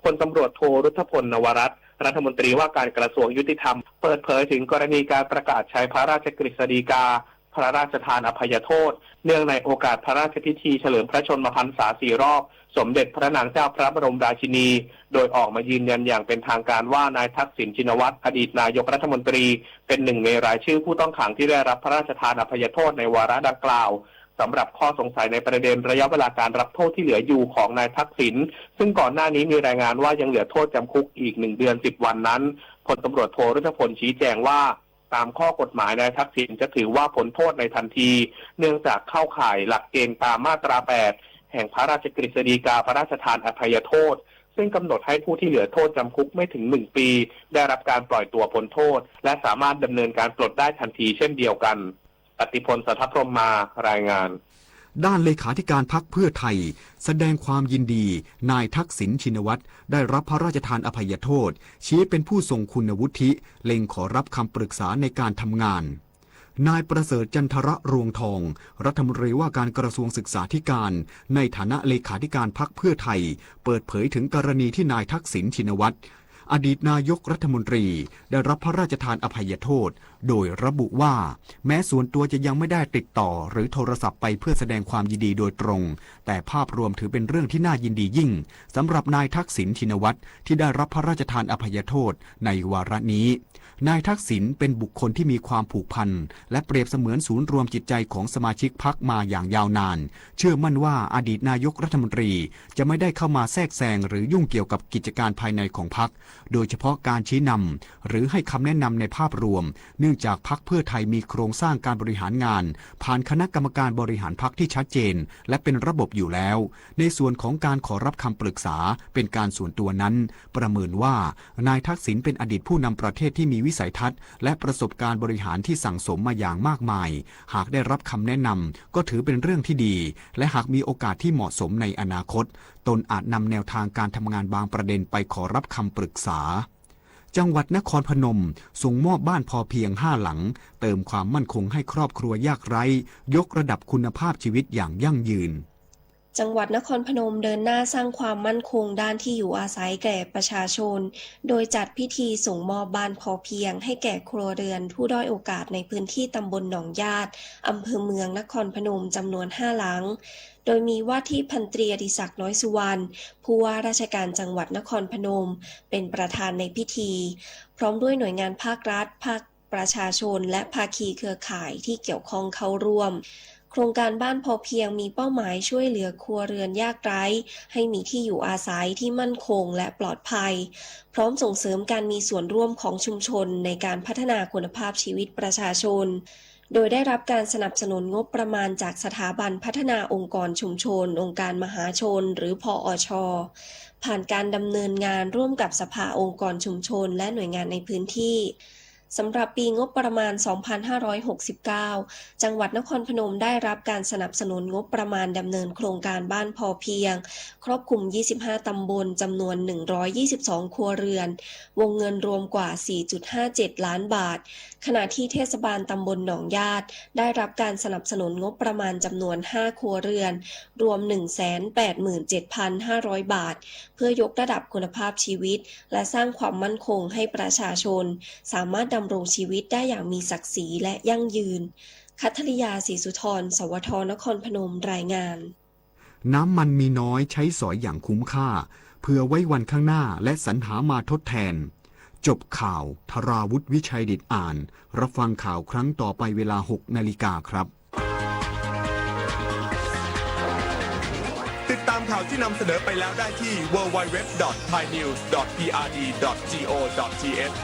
พลตำรวจโทรุทธพล นวรัตน์รัฐมนตรีว่าการกระทรวงยุติธรรมเปิดเผยถึงกรณีการประกาศใช้พระราชกฤษฎีกาพระราชทานอภัยโทษเนื่องในโอกาสพระราชพิธีเฉลิมพระชนมพรรษา4 รอบสมเด็จพระนางเจ้าพระบรมราชินีโดยออกมายืนยันอย่างเป็นทางการว่านายทักษิณชินวัตรอดีตนายกรัฐมนตรีเป็นหนึ่งในรายชื่อผู้ต้องขังที่ได้รับพระราชทานอภัยโทษในวาระดังกล่าว สำหรับข้อสงสัยในประเด็นระยะเวลาการรับโทษที่เหลืออยู่ของนายทักษิณซึ่งก่อนหน้านี้มีรายงานว่ายังเหลือโทษจำคุกอีก1 เดือน 10 วันนั้นพลตำรวจโทรัชพลชี้แจงว่าตามข้อกฎหมายนายทักษิณจะถือว่าพ้นโทษในทันทีเนื่องจากเข้าข่ายหลักเกณฑ์ตามมาตรา 8 แห่งพระราชกฤษฎีกาพระราชทานอภัยโทษซึ่งกำหนดให้ผู้ที่เหลือโทษจำคุกไม่ถึง1 ปีได้รับการปล่อยตัวพ้นโทษและสามารถดำเนินการปลดได้ทันทีเช่นเดียวกันปฏิพล สัทธพรหมารายงานด้านเลขาธิการพรรคเพื่อไทยแสดงความยินดีนายทักษิณชินวัตรได้รับพระราชทานอภัยโทษชี้เป็นผู้ทรงคุณวุฒิเล็งขอรับคำปรึกษาในการทำงานนายประเสริฐจันทระรวงทองรัฐมนตรีว่าการกระทรวงศึกษาธิการในฐานะเลขาธิการพรรคเพื่อไทยเปิดเผยถึงกรณีที่นายทักษิณชินวัตรอดีตนายกรัฐมนตรีได้รับพระราชทานอภัยโทษโดยระบุว่าแม้ส่วนตัวจะยังไม่ได้ติดต่อหรือโทรศัพท์ไปเพื่อแสดงความยินดีโดยตรงแต่ภาพรวมถือเป็นเรื่องที่น่ายินดียิ่งสำหรับนายทักษิณชินวัตรที่ได้รับพระราชทานอภัยโทษในวาระนี้นายทักษิณเป็นบุคคลที่มีความผูกพันและเปรียบเสมือนศูนย์รวมจิตใจของสมาชิกพรรคมาอย่างยาวนานเชื่อมั่นว่าอดีตนายกรัฐมนตรีจะไม่ได้เข้ามาแทรกแซงหรือยุ่งเกี่ยวกับกิจการภายในของพรรคโดยเฉพาะการชี้นำหรือให้คำแนะนำในภาพรวมเนื่องจากพรรคเพื่อไทยมีโครงสร้างการบริหารงานผ่านคณะกรรมการบริหารพรรคที่ชัดเจนและเป็นระบบอยู่แล้วในส่วนของการขอรับคำปรึกษาเป็นการส่วนตัวนั้นประเมินว่านายทักษิณเป็นอดีตผู้นำประเทศที่มีวิสัยทัศน์และประสบการณ์บริหารที่สั่งสมมาอย่างมากมายหากได้รับคำแนะนำก็ถือเป็นเรื่องที่ดีและหากมีโอกาสที่เหมาะสมในอนาคตตนอาจนำแนวทางการทำงานบางประเด็นไปขอรับคำปรึกษาจังหวัดนครพนมส่งมอบบ้านพอเพียง5 หลังเติมความมั่นคงให้ครอบครัวยากไร้ยกระดับคุณภาพชีวิตอย่างยั่งยืนจังหวัดนครพนมเดินหน้าสร้างความมั่นคงด้านที่อยู่อาศัยแก่ประชาชนโดยจัดพิธีส่งมอบบ้านพอเพียงให้แก่ครัวเรือนผู้ด้อยโอกาสในพื้นที่ตำบลหนองญาติอำเภอเมืองนครพนมจำนวน5 หลังโดยมีว่าที่พันตรีอดิศักดิ์น้อยสุวรรณผู้ว่าราชการจังหวัดนครพนมเป็นประธานในพิธีพร้อมด้วยหน่วยงานภาครัฐภาคประชาชนและภาคีเครือข่ายที่เกี่ยวข้องเข้าร่วมโครงการบ้านพอเพียงมีเป้าหมายช่วยเหลือครัวเรือนยากไร้ให้มีที่อยู่อาศัยที่มั่นคงและปลอดภัยพร้อมส่งเสริมการมีส่วนร่วมของชุมชนในการพัฒนาคุณภาพชีวิตประชาชนโดยได้รับการสนับสนุนงบประมาณจากสถาบันพัฒนาองค์กรชุมชนองค์การมหาชนหรือพอช.ผ่านการดำเนินงานร่วมกับสภาองค์กรชุมชนและหน่วยงานในพื้นที่สำหรับปีงบประมาณ 2569 จังหวัดนครพนมได้รับการสนับสนุนงบประมาณดำเนินโครงการบ้านพอเพียงครอบคลุม 25 ตำบลจำนวน 122 ครัวเรือนวงเงินรวมกว่า 4.57 ล้านบาทขณะที่เทศบาลตำบลหนองญาติได้รับการสนับสนุนงบประมาณจำนวน 5 ครัวเรือนรวม 187,500 บาทเพื่อยกระดับคุณภาพชีวิตและสร้างความมั่นคงให้ประชาชนสามารถดำรงชีวิตได้อย่างมีศักดิ์ศรีและยั่งยืนคัทริยาศรีสุธรสวทนครพนมรายงานน้ำมันมีน้อยใช้สอยอย่างคุ้มค่าเพื่อไว้วันข้างหน้าและสรรหามาทดแทนจบข่าวธราวุฒิวิชัยดิษฐ์อ่านรับฟังข่าวครั้งต่อไปเวลา 6 นาฬิกาครับติดตามข่าวที่นำเสนอไปแล้วได้ที่ www.thainews.prd.go.th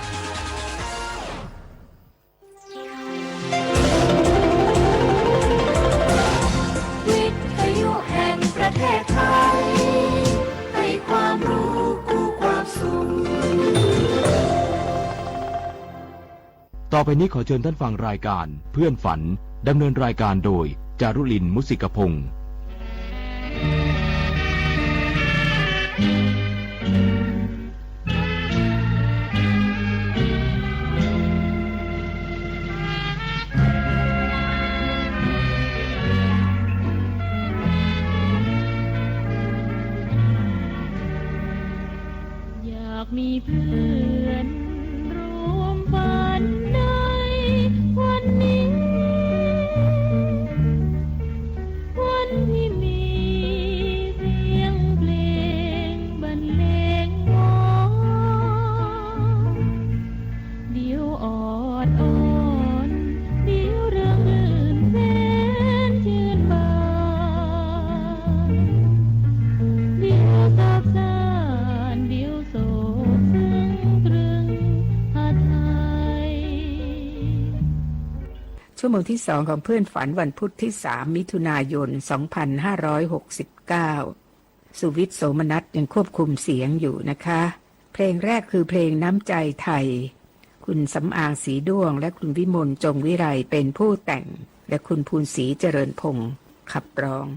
วิทยุแห่งประเทศไทยให้ความรู้คู่ความสุขต่อไปนี้ขอเชิญท่านฟังรายการเพื่อนฝันดำเนินรายการโดยจารุลินมุสิกพงศ์อยากมีเพื่อนรวมฝันในวันนี้วันที่มีเสียงเพลงบ ชั่วโมงที่2ของเพื่อนฝันวันพุธที่3มิถุนายน2569สุวิทย์โสมนัสยังควบคุมเสียงอยู่นะคะเพลงแรกคือเพลงน้ำใจไทยคุณสำอางสีด้วงและคุณวิมลจงวิไลเป็นผู้แต่งและคุณภูนศรีเจริญพงศ์ขับร้อง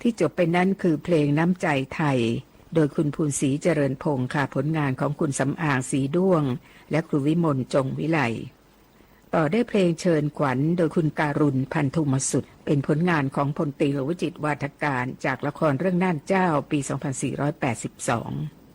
ที่จบไปนั้นคือเพลงน้ำใจไทยโดยคุณภูนศรีเจริญพงศ์ค่ะผลงานของคุณสำอางสีด้วงและครูวิมลจงวิไลต่อได้เพลงเชิญขวัญโดยคุณการุณพันธุมสุดเป็นผลงานของพลตรีหลวงวิจิตรวาทการจากละครเรื่องน่านเจ้าปี 2482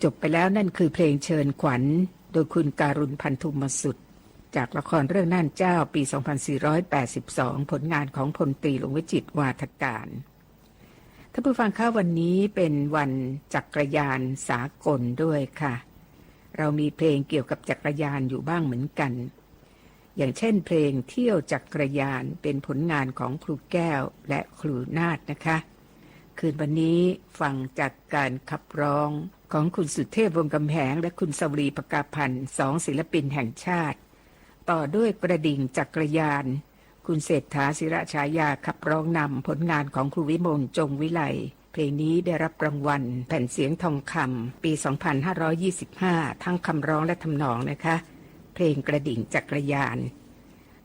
จบไปแล้วนั่นคือเพลงเชิญขวัญโดยคุณการุณพันธุมสุดจากละครเรื่องน่านเจ้าปี 2482 ผลงานของพลตรีหลวงวิจิตรวาทการท่านผู้ฟังคะวันนี้เป็นวันจักรยานสากลด้วยค่ะเรามีเพลงเกี่ยวกับจักรยานอยู่บ้างเหมือนกันอย่างเช่นเพลงเที่ยวจักรยานเป็นผลงานของครูแก้วและครูนาฏนะคะคืนวันนี้ฟังจากการขับร้องของคุณสุเทพวงศ์กำแหงและคุณสวรีภกาพันธ์สองศิลปินแห่งชาติต่อด้วยกระดิ่งจักรยานคุณเศรษฐาศิระฉายาขับร้องนำผลงานของครูวิมลจงวิไลเพลงนี้ได้รับรางวัลแผ่นเสียงทองคำปี 2525 ทั้งคำร้องและทำนองนะคะเพลงกระดิ่งจักรยาน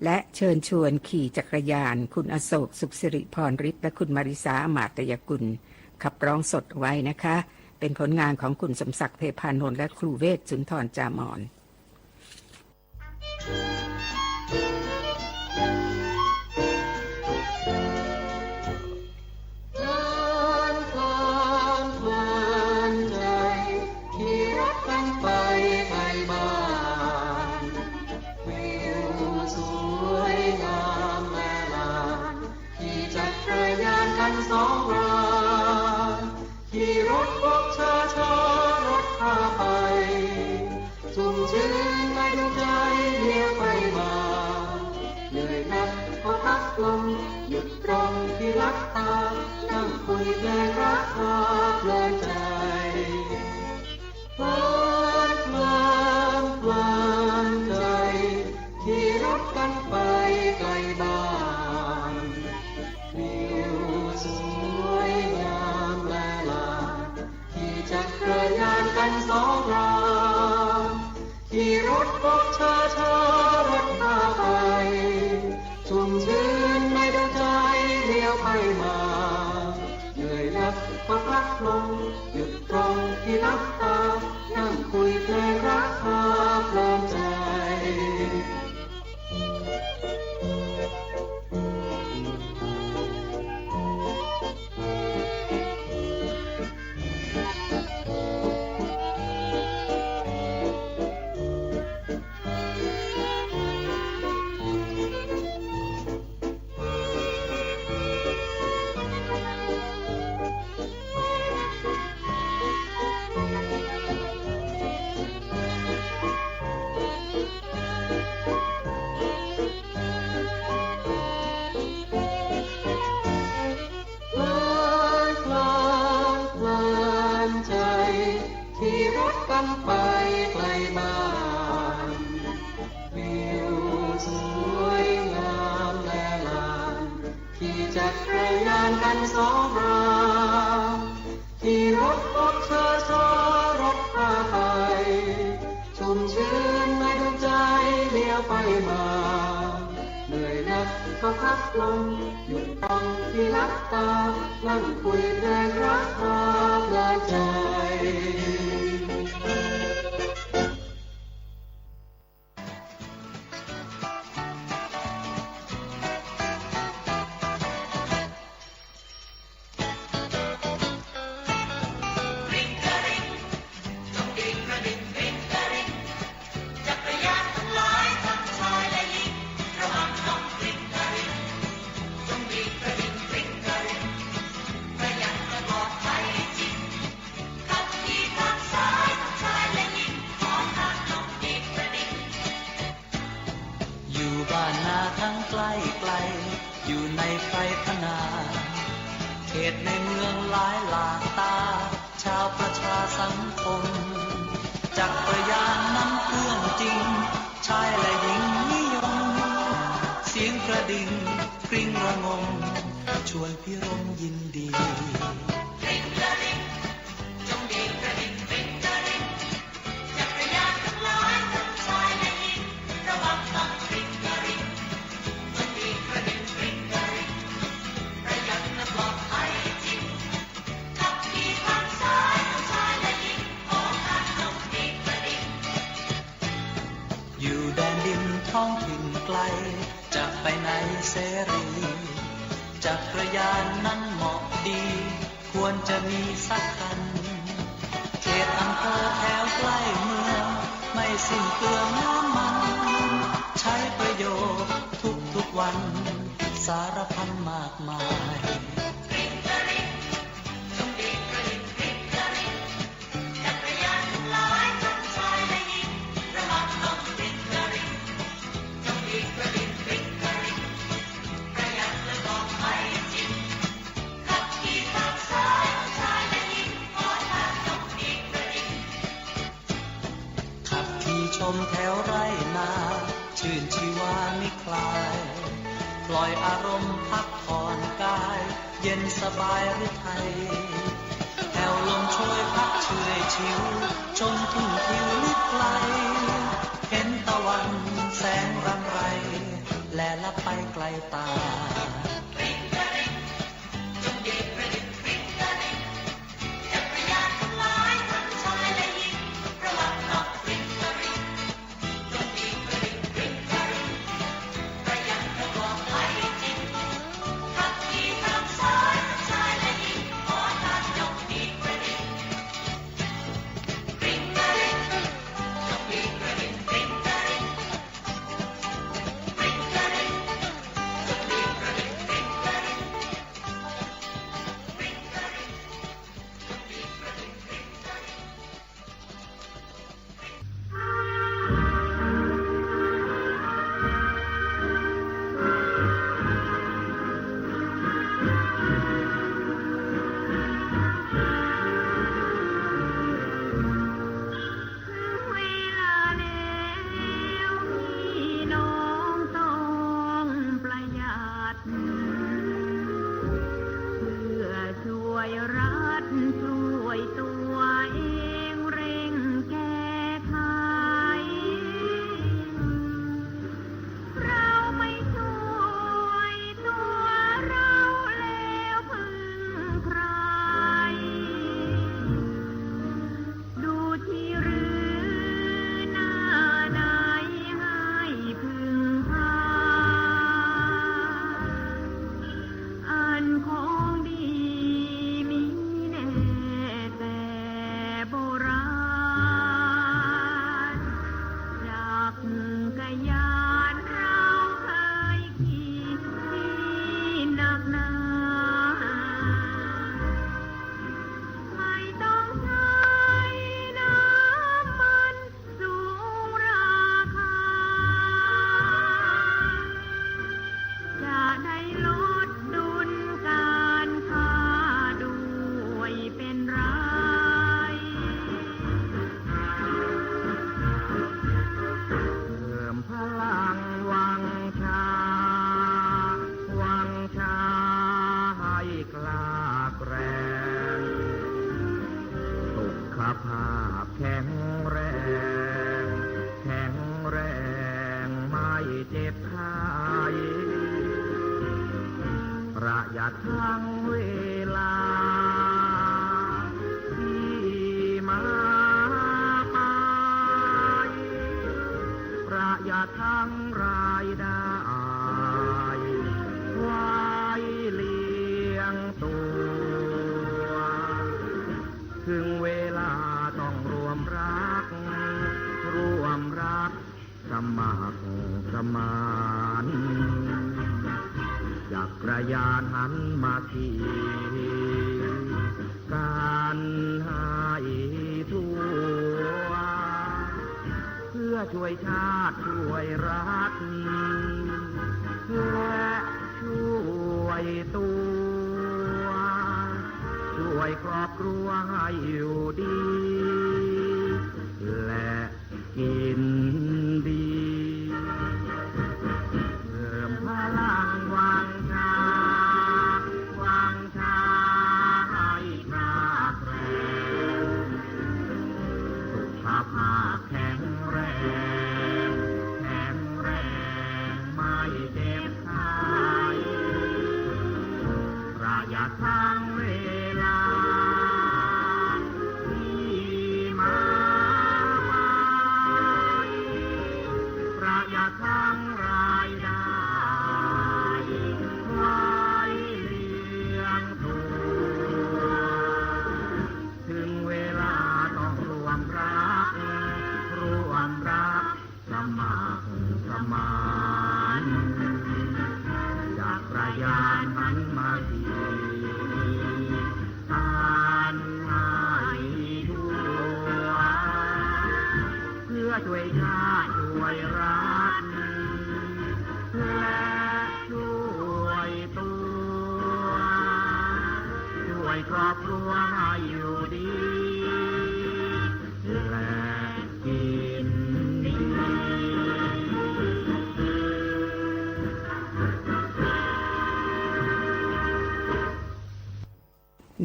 และเชิญชวนขี่จักรยานคุณอโศกสุขสิริพรฤทธิ์และคุณมาริสาอมาตยกุลขับร้องสดไว้นะคะเป็นผลงานของคุณสมศักดิ์เทพานนท์และครูเวชสุนทรจามอนหยุดตรงที่รักตานั่งคุยเพลงรักตาเพลินใจเพลินเพลินเพลินใจขี่รถกันไปไกลบ้านวิวสวยงามแลลานขี่จักรยานกันสองรางขี่รถพบช้ารถพาไปชุ่มชื้นในดวงใจเลี้ยวไปมาเหนื่อยนักก็พักลงหยุดตรงที่รักตานั่งคุยเพลงรักตาเพลินใจไปไกลบ้านวิวสวยงามแลลานขี่จักรยานกันสองรางขี่รถพบช้ารถพาไปชุ่มชื้นในดวงใจเลี้ยวไปมาเหนื่อยนักก็พักลงหยุดตรงที่รักตานั่งคุยเพลงรักตาเพลินใจอยู่ในไฟพนาเขตในเมืองหลายหลากตาชาวประชาสังคมจักรยานนั้นเครื่องจริงชายและหญิงนิยมเสียงกระดิ่งกริ้งระงมชวนพิรมยินดีท้องถิ่นไกลจะไปไหนเสรีจักรยานนั้นเหมาะดีควรจะมีสักคันเขตอำเภอ สิ้นเปลืองน้ำมันใช้ประโยชน์ทุกวันสารพันมากมายชมแถวไร่นาชื่นชีวามิคลายปล่อยอารมณ์พักผ่อนกายเย็นสบายหรือไทยแผ่วลมช่วยพักเฉยชิวชมทุ่งทิวลิบไกลเห็นตะวันแสงรำไรแลลับไปไกลตาทั้งเวลาที่มาไปประหยัดทั้งรายได้ไว้เลี้ยงตัวถึงเวลาต้องรวมรักสมัครสมานจักรยานหันมาขี่การให้ทั่วเพื่อช่วยชาติช่วยรัฐและช่วยตัวช่วยครอบครัวให้อยู่ดีและกินดีเพิ่มพลังวังชาให้ชาแรงสุขภาพแข็งแรงไม่เจ็บไข้ประหยัดทั้งเวลาที่มาไป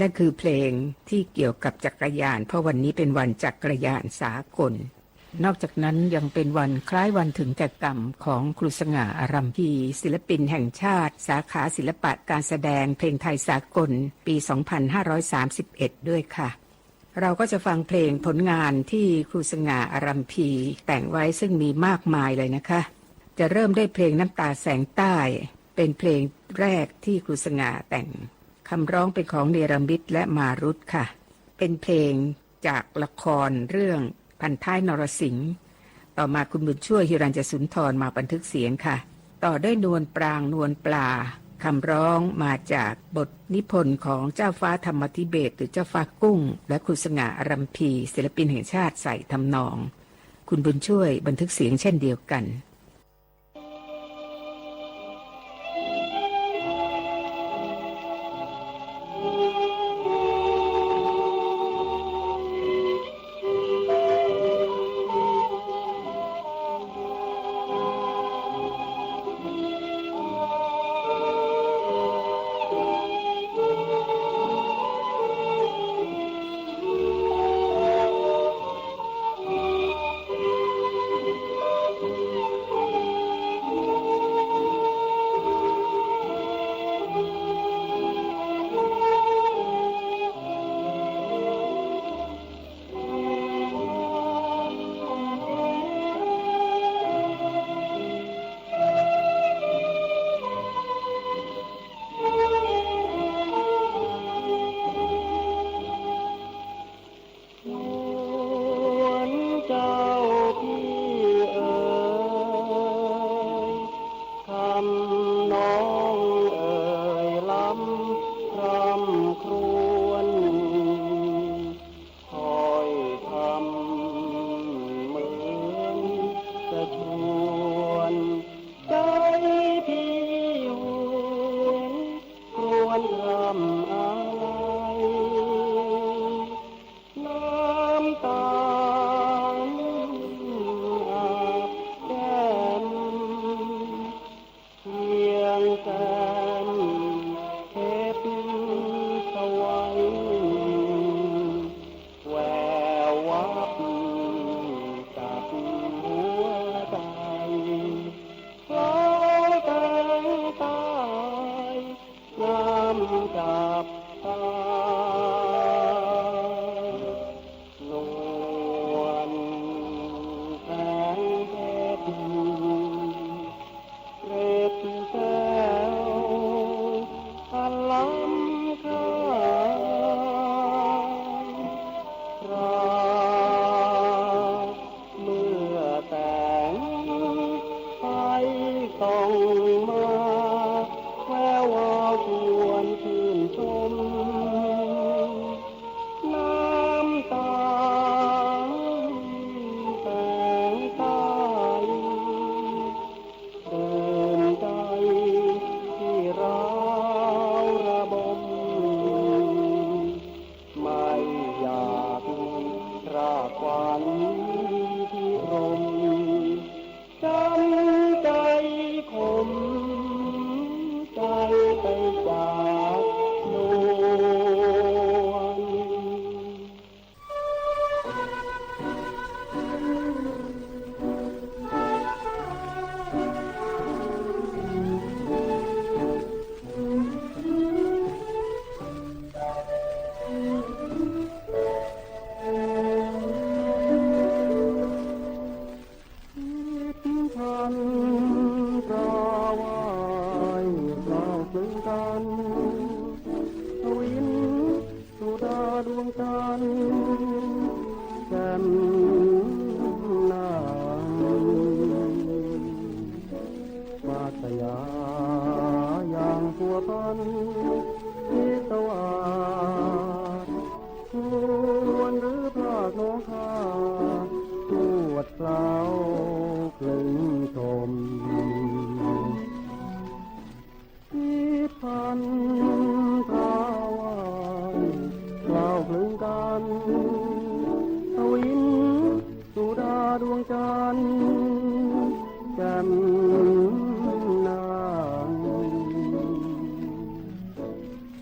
นั่นคือเพลงที่เกี่ยวกับจักรยานเพราะวันนี้เป็นวันจักรยานสากลนอกจากนั้นยังเป็นวันคล้ายวันถึงแก่กรรมของครูสง่าอารัมพีศิลปินแห่งชาติสาขาศิลปะการแสดงเพลงไทยสากลปี 2531 ด้วยค่ะเราก็จะฟังเพลงผลงานที่ครูสง่าอารัมพีแต่งไว้ซึ่งมีมากมายเลยนะคะจะเริ่มด้วยเพลงน้ำตาแสงใต้เป็นเพลงแรกที่ครูสง่าแต่งคำร้องเป็นของเนรมิตและมารุตค่ะเป็นเพลงจากละครเรื่องพันท้ายนรสิงห์ต่อมาคุณบุญช่วยฮิรัญจสุนทรมาบันทึกเสียงค่ะต่อด้วยนวลปรางนวลปลาคำร้องมาจากบทนิพนธ์ของเจ้าฟ้าธรรมธิเบศรหรือเจ้าฟ้ากุ้งและครูสง่าอารัมพีศิลปินแห่งชาติใส่ทำนองคุณบุญช่วยบันทึกเสียงเช่นเดียวกัน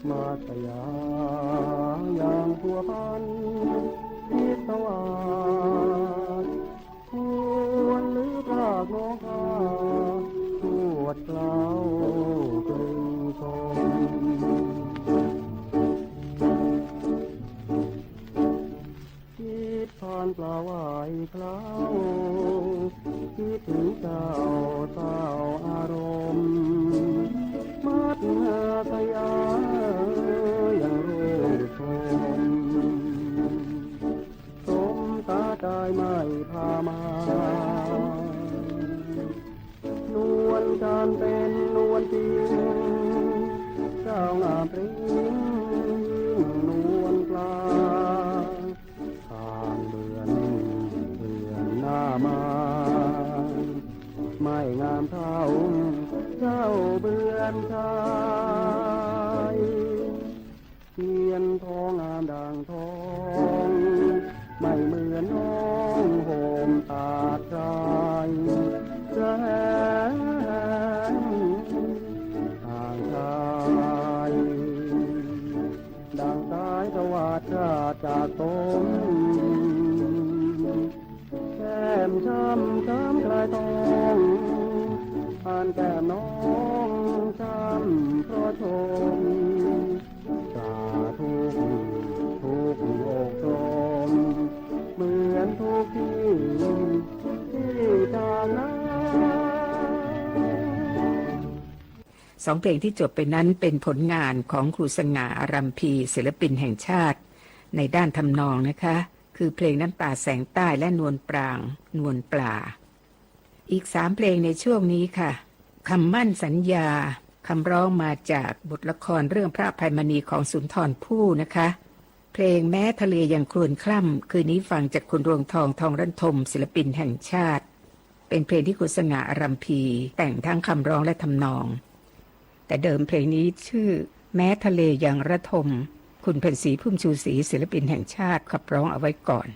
มาสยา ทิศวาสควรหรือพรากน้องข้าปวดเกล้ากลึงทนคิดผ่านปลาไหวคล้าวคิดถึงเจ้าเศร้าอารมณ์มัดเงาสยามอย่างรูปชมสมตาได้ไม่พามานวลการเป็นนวลจริงเจ้างามปริ้งยิ่งนวลปลาข้างเบือนหน้ามาไม่งามเท่าเจ้าเบือนชายเทียนทองงามดังทองไม่เหมือนน้องโหมตาใจแสงห่างชายดังสายสวัสดิ์จากตนแก้มช้ำคลายทองอ่านแก้มน้องช้ำเพราะชมสาทุกอกลมเหมือนทุกที่ทางนั้น สองเพลงที่จบไปนั้นเป็นผลงานของครูสง่าอารัมพีศิลปินแห่งชาติในด้านทำนองนะคะคือเพลงน้ำตาแสงใต้และนวลปรางนวลปลาอีก3เพลงในช่วงนี้ค่ะคำมั่นสัญญาคำร้องมาจากบทละครเรื่องพระอภัยมณีของสุนทรภู่นะคะเพลงแม้ทะเลยังครวญคล่ำคืนนี้ฟังจากคุณรวงทองทองรัตนทมศิลปินแห่งชาติเป็นเพลงที่ครูสง่าอารัมพีแต่งทั้งคำร้องและทำนองแต่เดิมเพลงนี้ชื่อแม้ทะเลยังระทมคุณเพ็ญศรีพุ่มชูศรีศิลปินแห่งชาติขับร้องเอาไว้ก่อน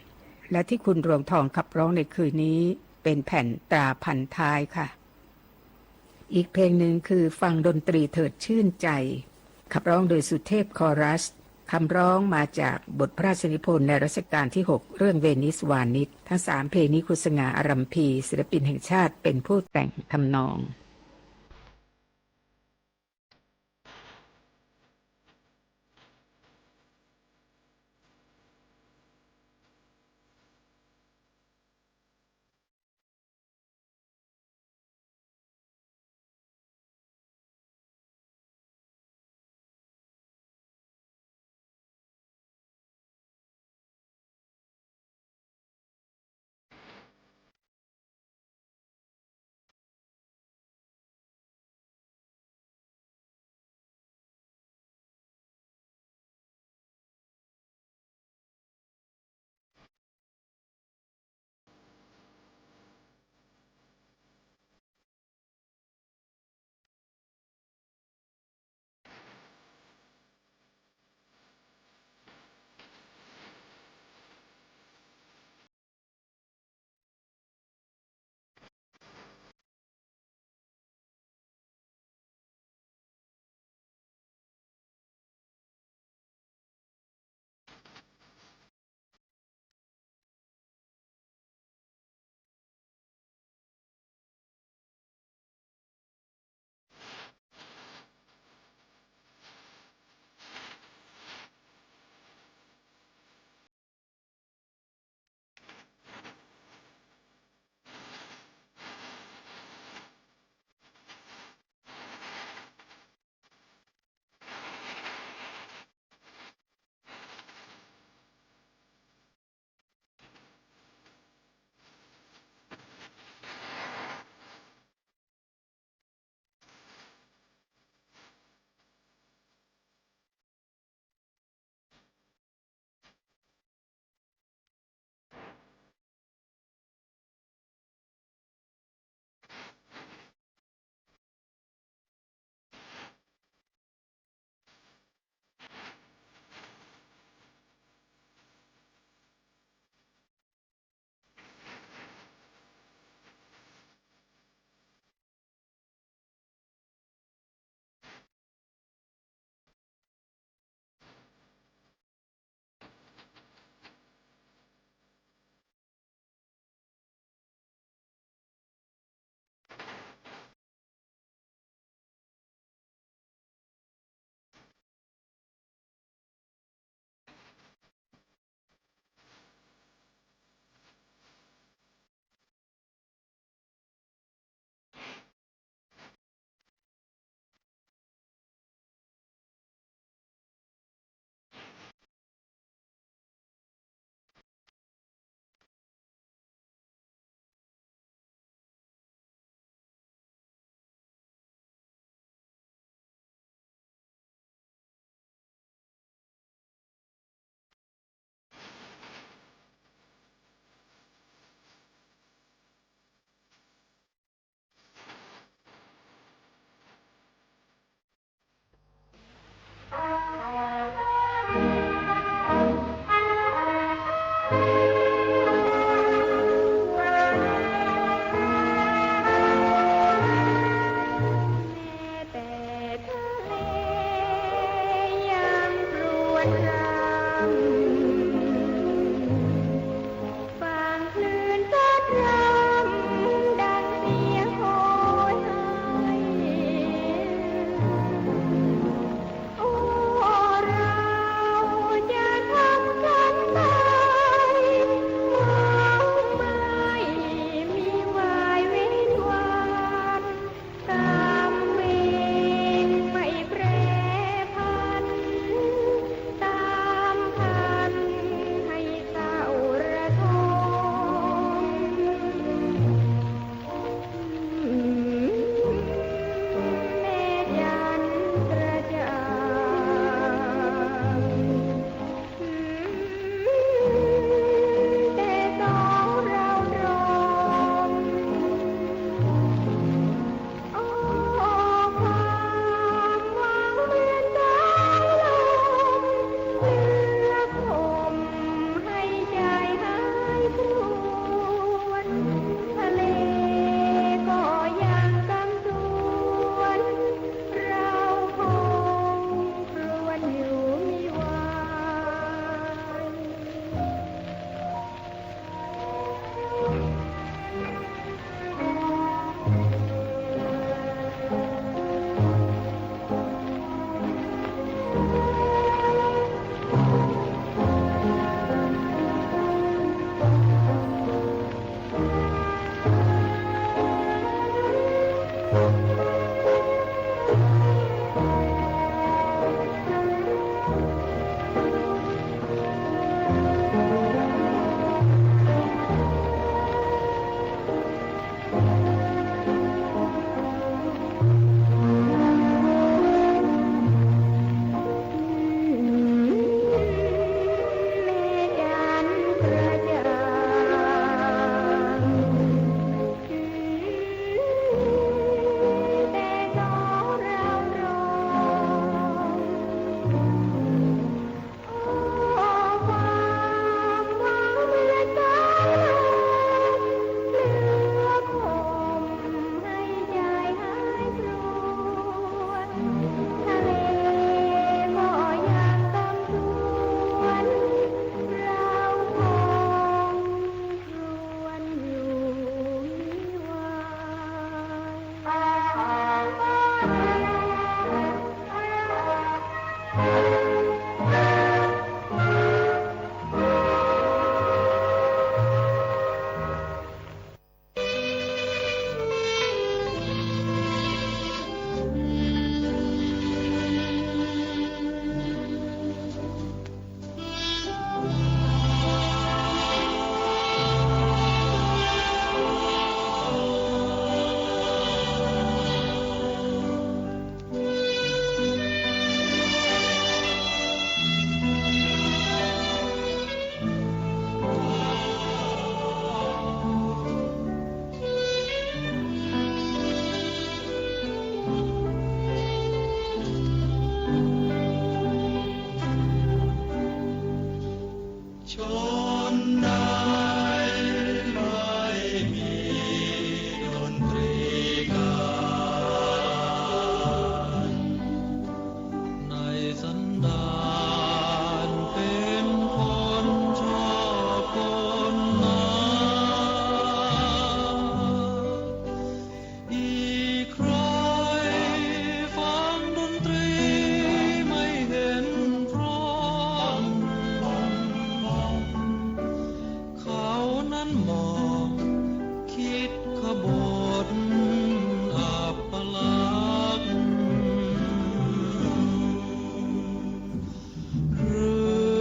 และที่คุณรวงทองขับร้องในคืนนี้เป็นแผ่นตราพันท้ายค่ะอีกเพลงหนึ่งคือฟังดนตรีเถิดชื่นใจขับร้องโดยสุเทพคอรัสคำร้องมาจากบทพระราชนิพนธ์ในรัชกาลที่6เรื่องเวนิสวานิชทั้ง3เพลงนี้ครูสง่าอารัมพีศิลปินแห่งชาติเป็นผู้แต่งทำนอง นใดไม่มีดนตรีการในสันดานเป็นคนชอบคนหาอีกใครฟังดนตรีไม่เห็นพร้อมเขานั้นมองคิดขบฏอัปลักษณ์หรื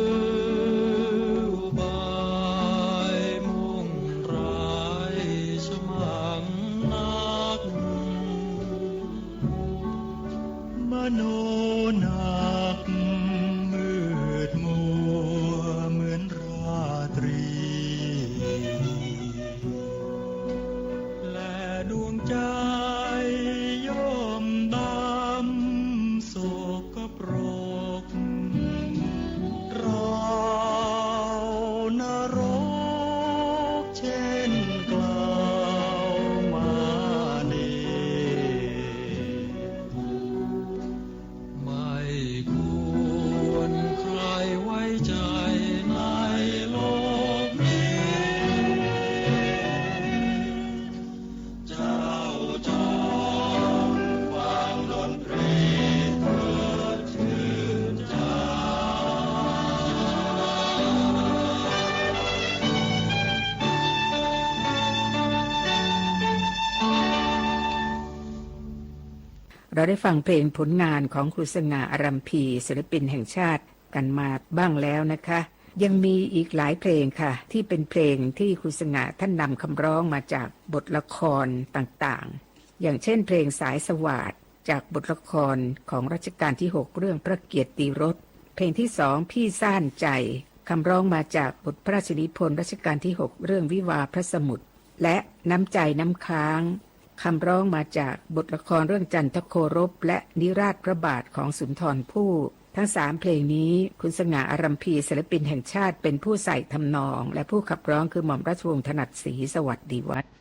อบายมุ่งร้ายสมังนักมโนหนักมืดมัวเหมือนราตรี และดวงใจย่อมดำโศกปรกเรานรกเช่นกล่าวมานีไม่ควรใครไว้ใจในโลกนี้ เจ้าจงฟังดนตรีเถิดชื่นใจ เราได้ฟังเพลงผลงานของครูสง่าอารัมพีศิลปินแห่งชาติกันมาบ้างแล้วนะคะ ยังมีอีกหลายเพลงค่ะ ที่เป็นเพลงที่ครูสง่าท่านนำคำร้องมาจากบทละครต่างๆ อย่างเช่นเพลงสายสวาทจากบทละครของรัชกาลที่ 6 เรื่องพระเกียรติรสเพลงที่ 2พี่ซ่านใจคำร้องมาจากบทพระราชนิพนธ์รัชกาลที่ 6 เรื่องวิวาห์พระสมุทรและน้ำใจน้ำค้างคำร้องมาจากบทละครเรื่องจันทโครบและนิราชพระบาทของสุนทรภู่ทั้ง3เพลงนี้คุณสง่าอารัมพีศิลปินแห่งชาติเป็นผู้ใส่ทำนองและผู้ขับร้องคือหม่อมราชวงศ์ถนัดศรีสวัสดิวัฒน์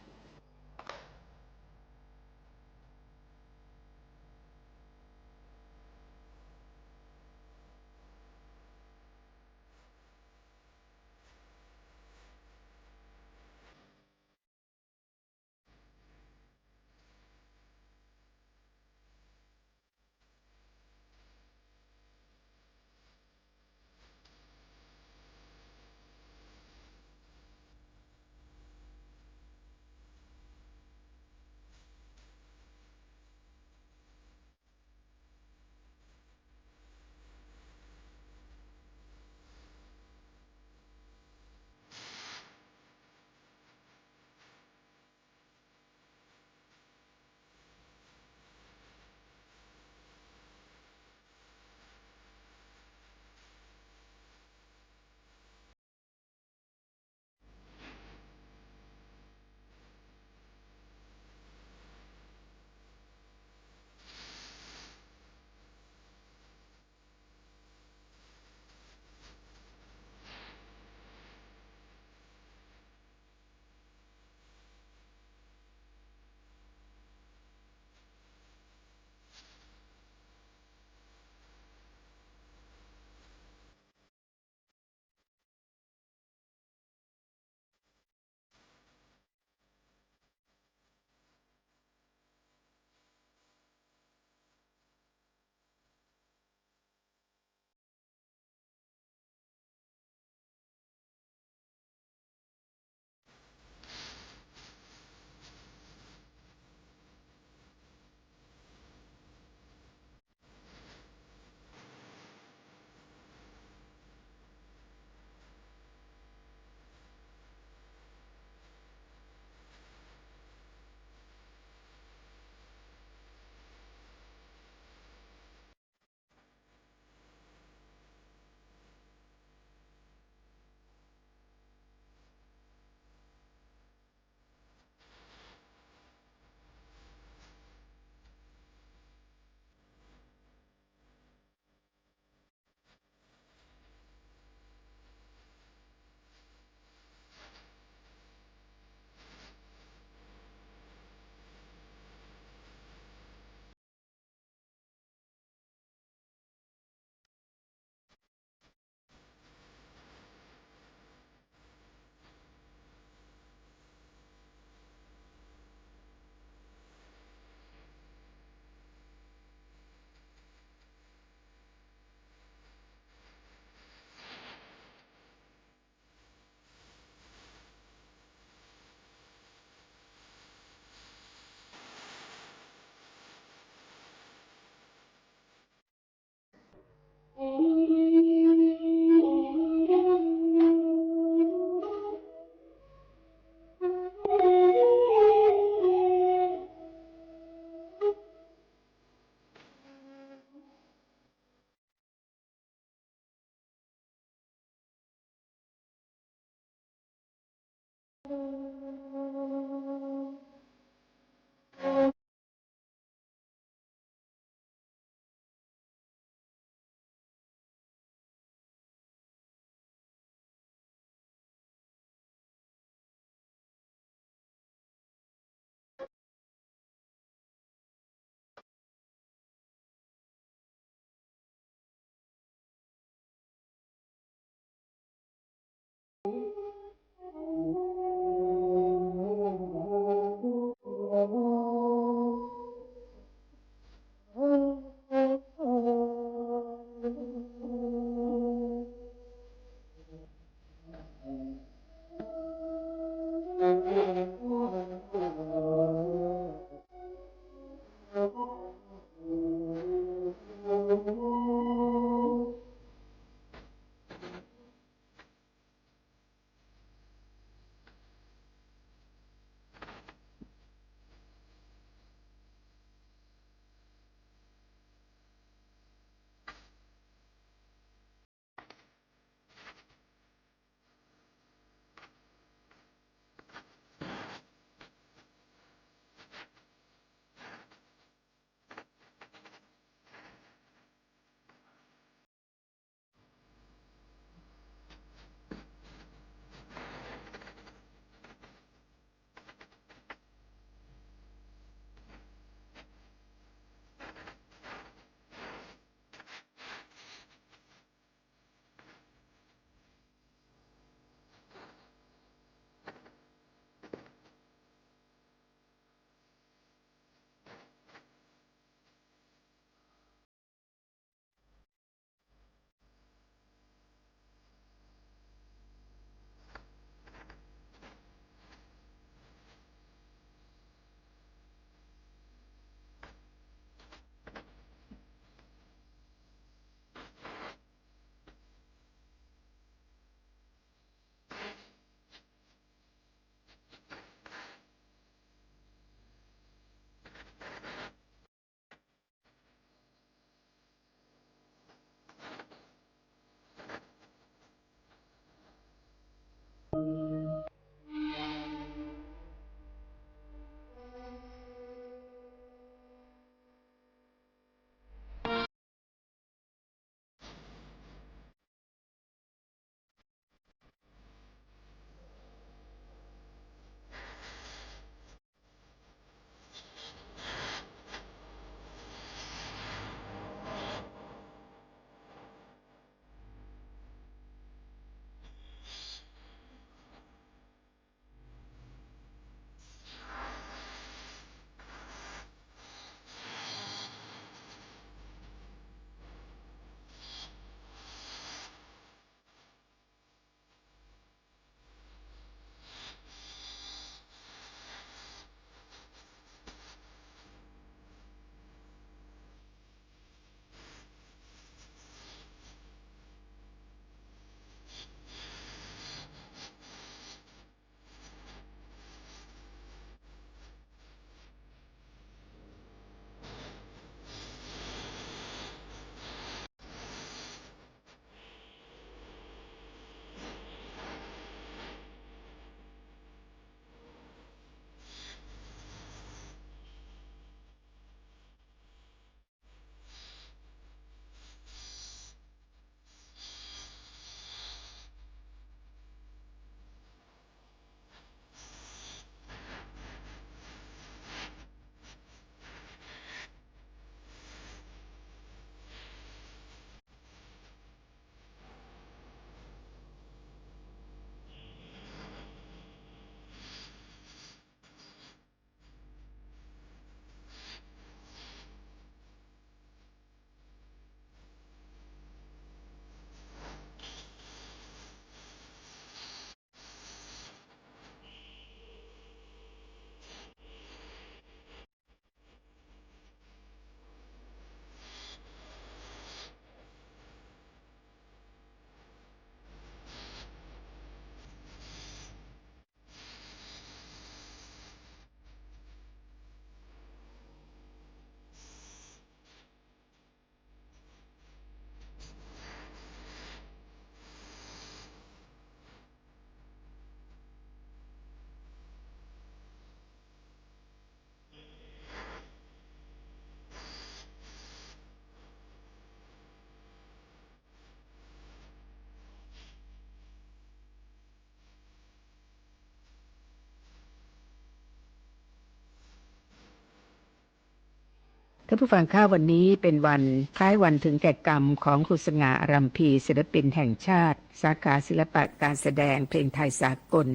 ท่านผู้ฟังข้าวันนี้เป็นวันคล้ายวันถึงแก่กรรมของครูสง่าอรัมพีศิลปินแห่งชาติสาขาศิลปะการแสดงเพลงไทยสากล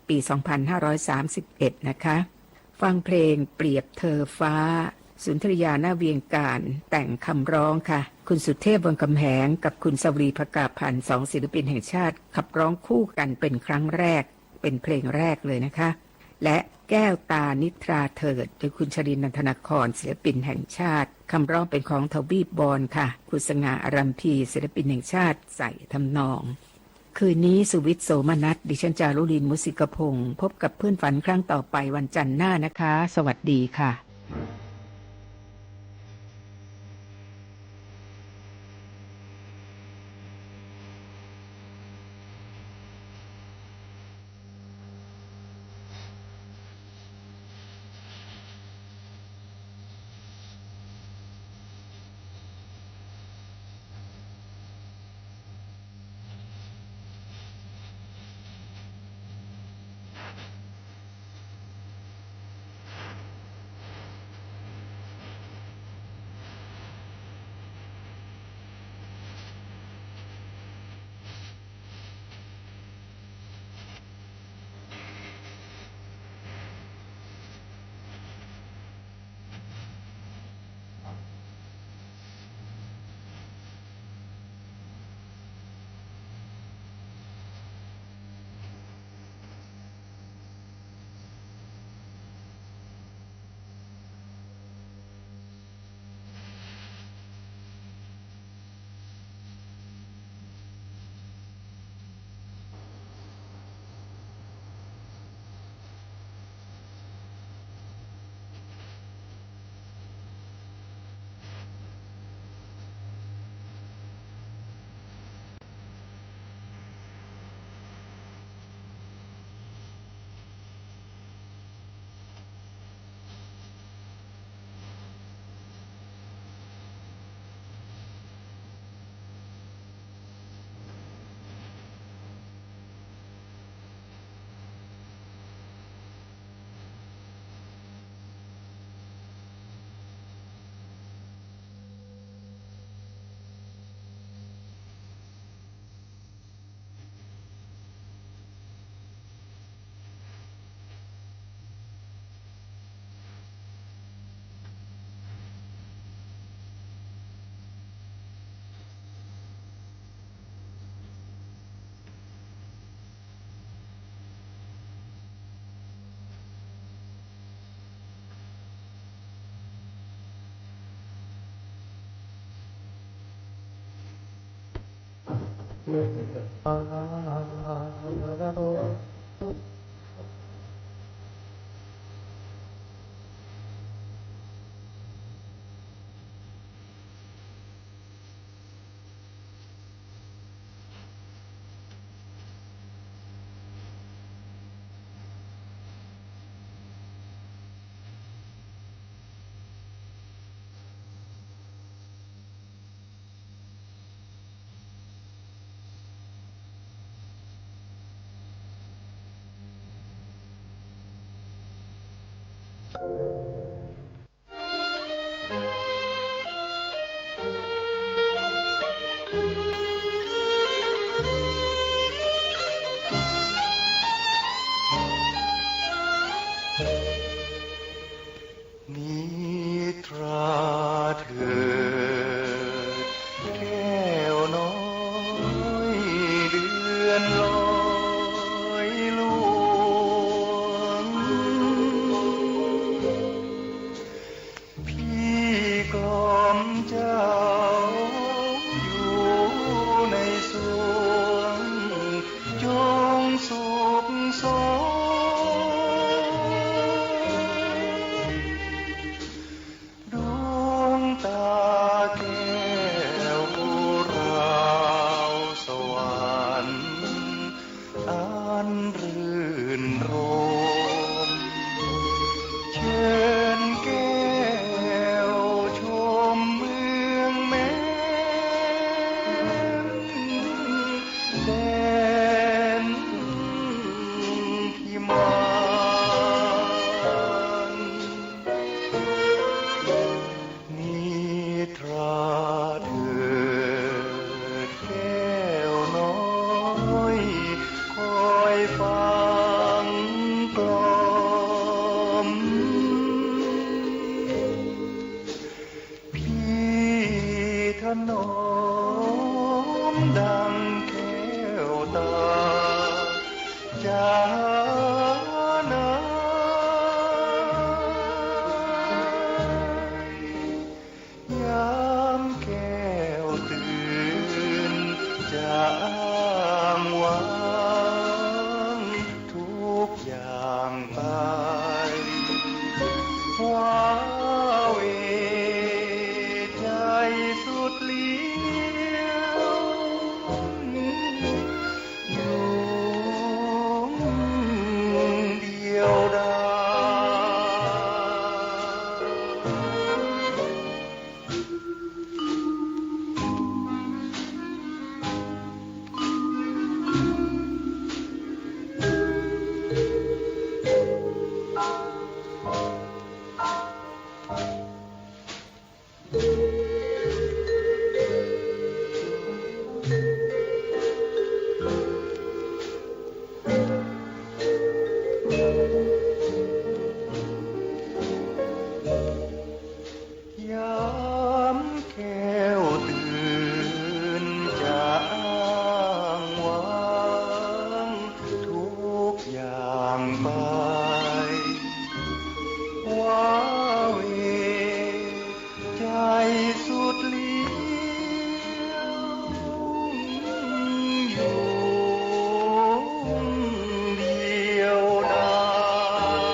ปี 2531 นะคะฟังเพลงเปรียบเธอฟ้าสุนทรียาหน้าเวียงการแต่งคำร้องค่ะคุณสุเทพวงศ์กำแหงกับคุณสวรีภกาพันธ์สองศิลปินแห่งชาติขับร้องคู่กันเป็นครั้งแรกเป็นเพลงแรกเลยนะคะและแก้วตานิทราเถิดโดยคุณชรินทร์นันทนครศิลปินแห่งชาติคำร้องเป็นของทวีปบอลค่ะคุณสง่าอรัมพีศิลปินแห่งชาติใส่ทำนองคืนนี้สุวิทย์โสมนัสดิฉันจารุลินมุสิกพงศ์พบกับเพื่อนฝันครั้งต่อไปวันจันทร์หน้านะคะสวัสดีค่ะ จานายามแก้วตื่นจางวางทุกอย่างไปว้าเวใจสุดเลี้ยวอยู่เดียวดายยามแก้วตื่นจางวางทุกอย่างไปว้าเวใจสุดเลี้ยวอยู่เดียวดาย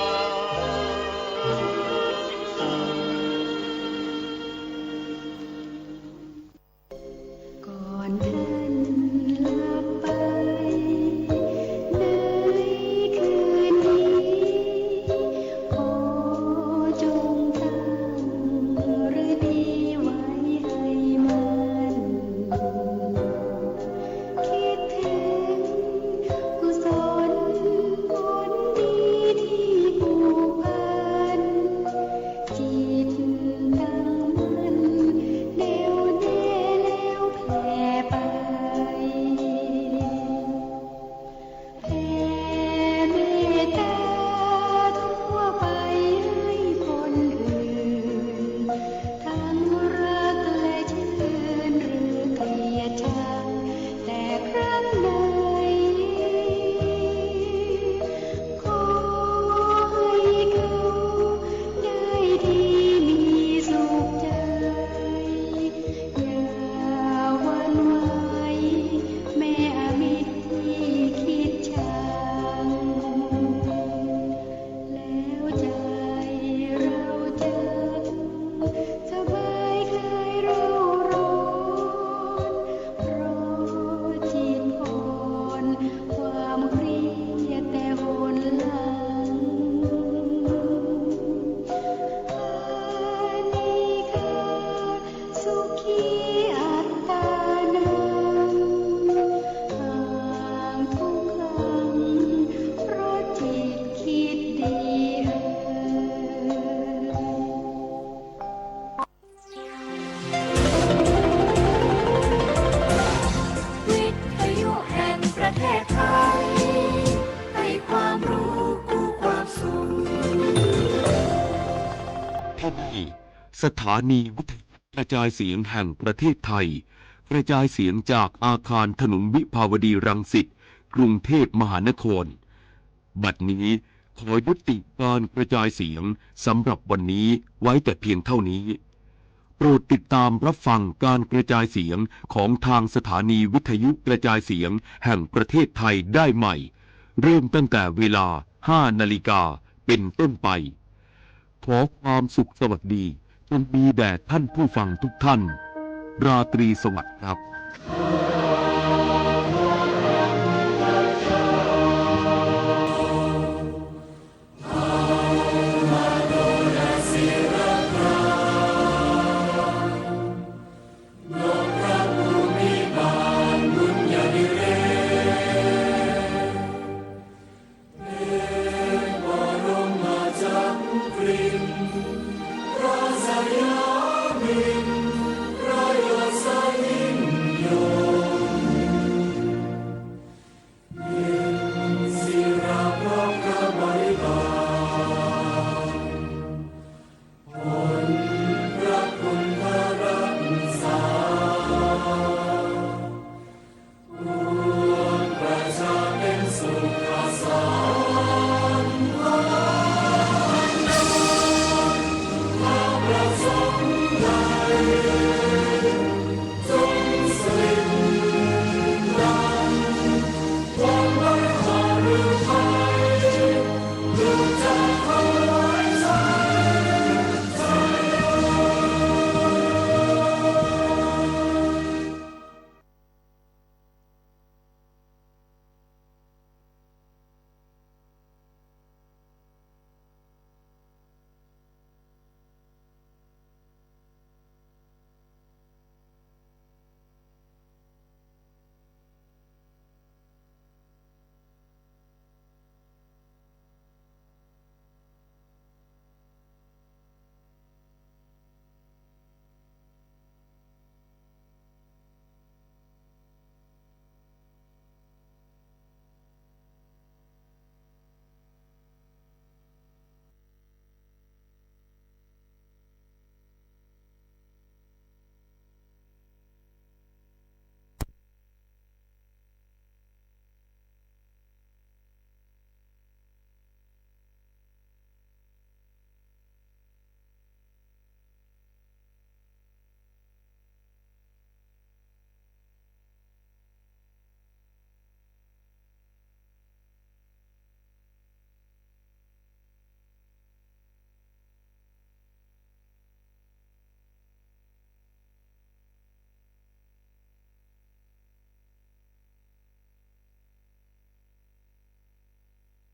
ก่อนท่านหลับไปในคืนนี้ขอจงตั้งฤดีไว้ให้มันคิดถึงกุศลผลดีที่ผูกพันจิตตั้งมั่นแน่วแน่แล้วแผ่ไปแผ่เมตตาทั่วไปให้คนอื่นทั้งรักและชื่นหรือเกลียดชังแต่ครั้งไหนขอให้เขาได้ดีมีสุขใจอย่าหวั่นไหวแม่อมิตรที่คิดชังแล้วใจเราจะสบายคลายเราร้อนเพราะจิตอ่อนความเครียดแต่หนหลังอานิกาสุขีอัตตานังห่างทุกครั้งเพราะจิตคิดดีวิทยุแห่งประเทศไทยให้ความรู้กู้ความสุข ที่นี่สถานีวิทยุกระจายเสียงแห่งประเทศไทย กระจายเสียงจากอาคารถนนวิภาวดีรังสิตกรุงเทพมหานคร บัดนี้ขอยุติการกระจายเสียงสำหรับวันนี้ไว้แต่เพียงเท่านี้ โปรดติดตามรับฟังการกระจายเสียงของทางสถานีวิทยุกระจายเสียงแห่งประเทศไทยได้ใหม่ เริ่มตั้งแต่เวลา 5 นาฬิกาเป็นต้นไป ขอความสุขสวัสดีจงมีแด่ท่านผู้ฟังทุกท่าน ราตรีสวัสดิ์ครับ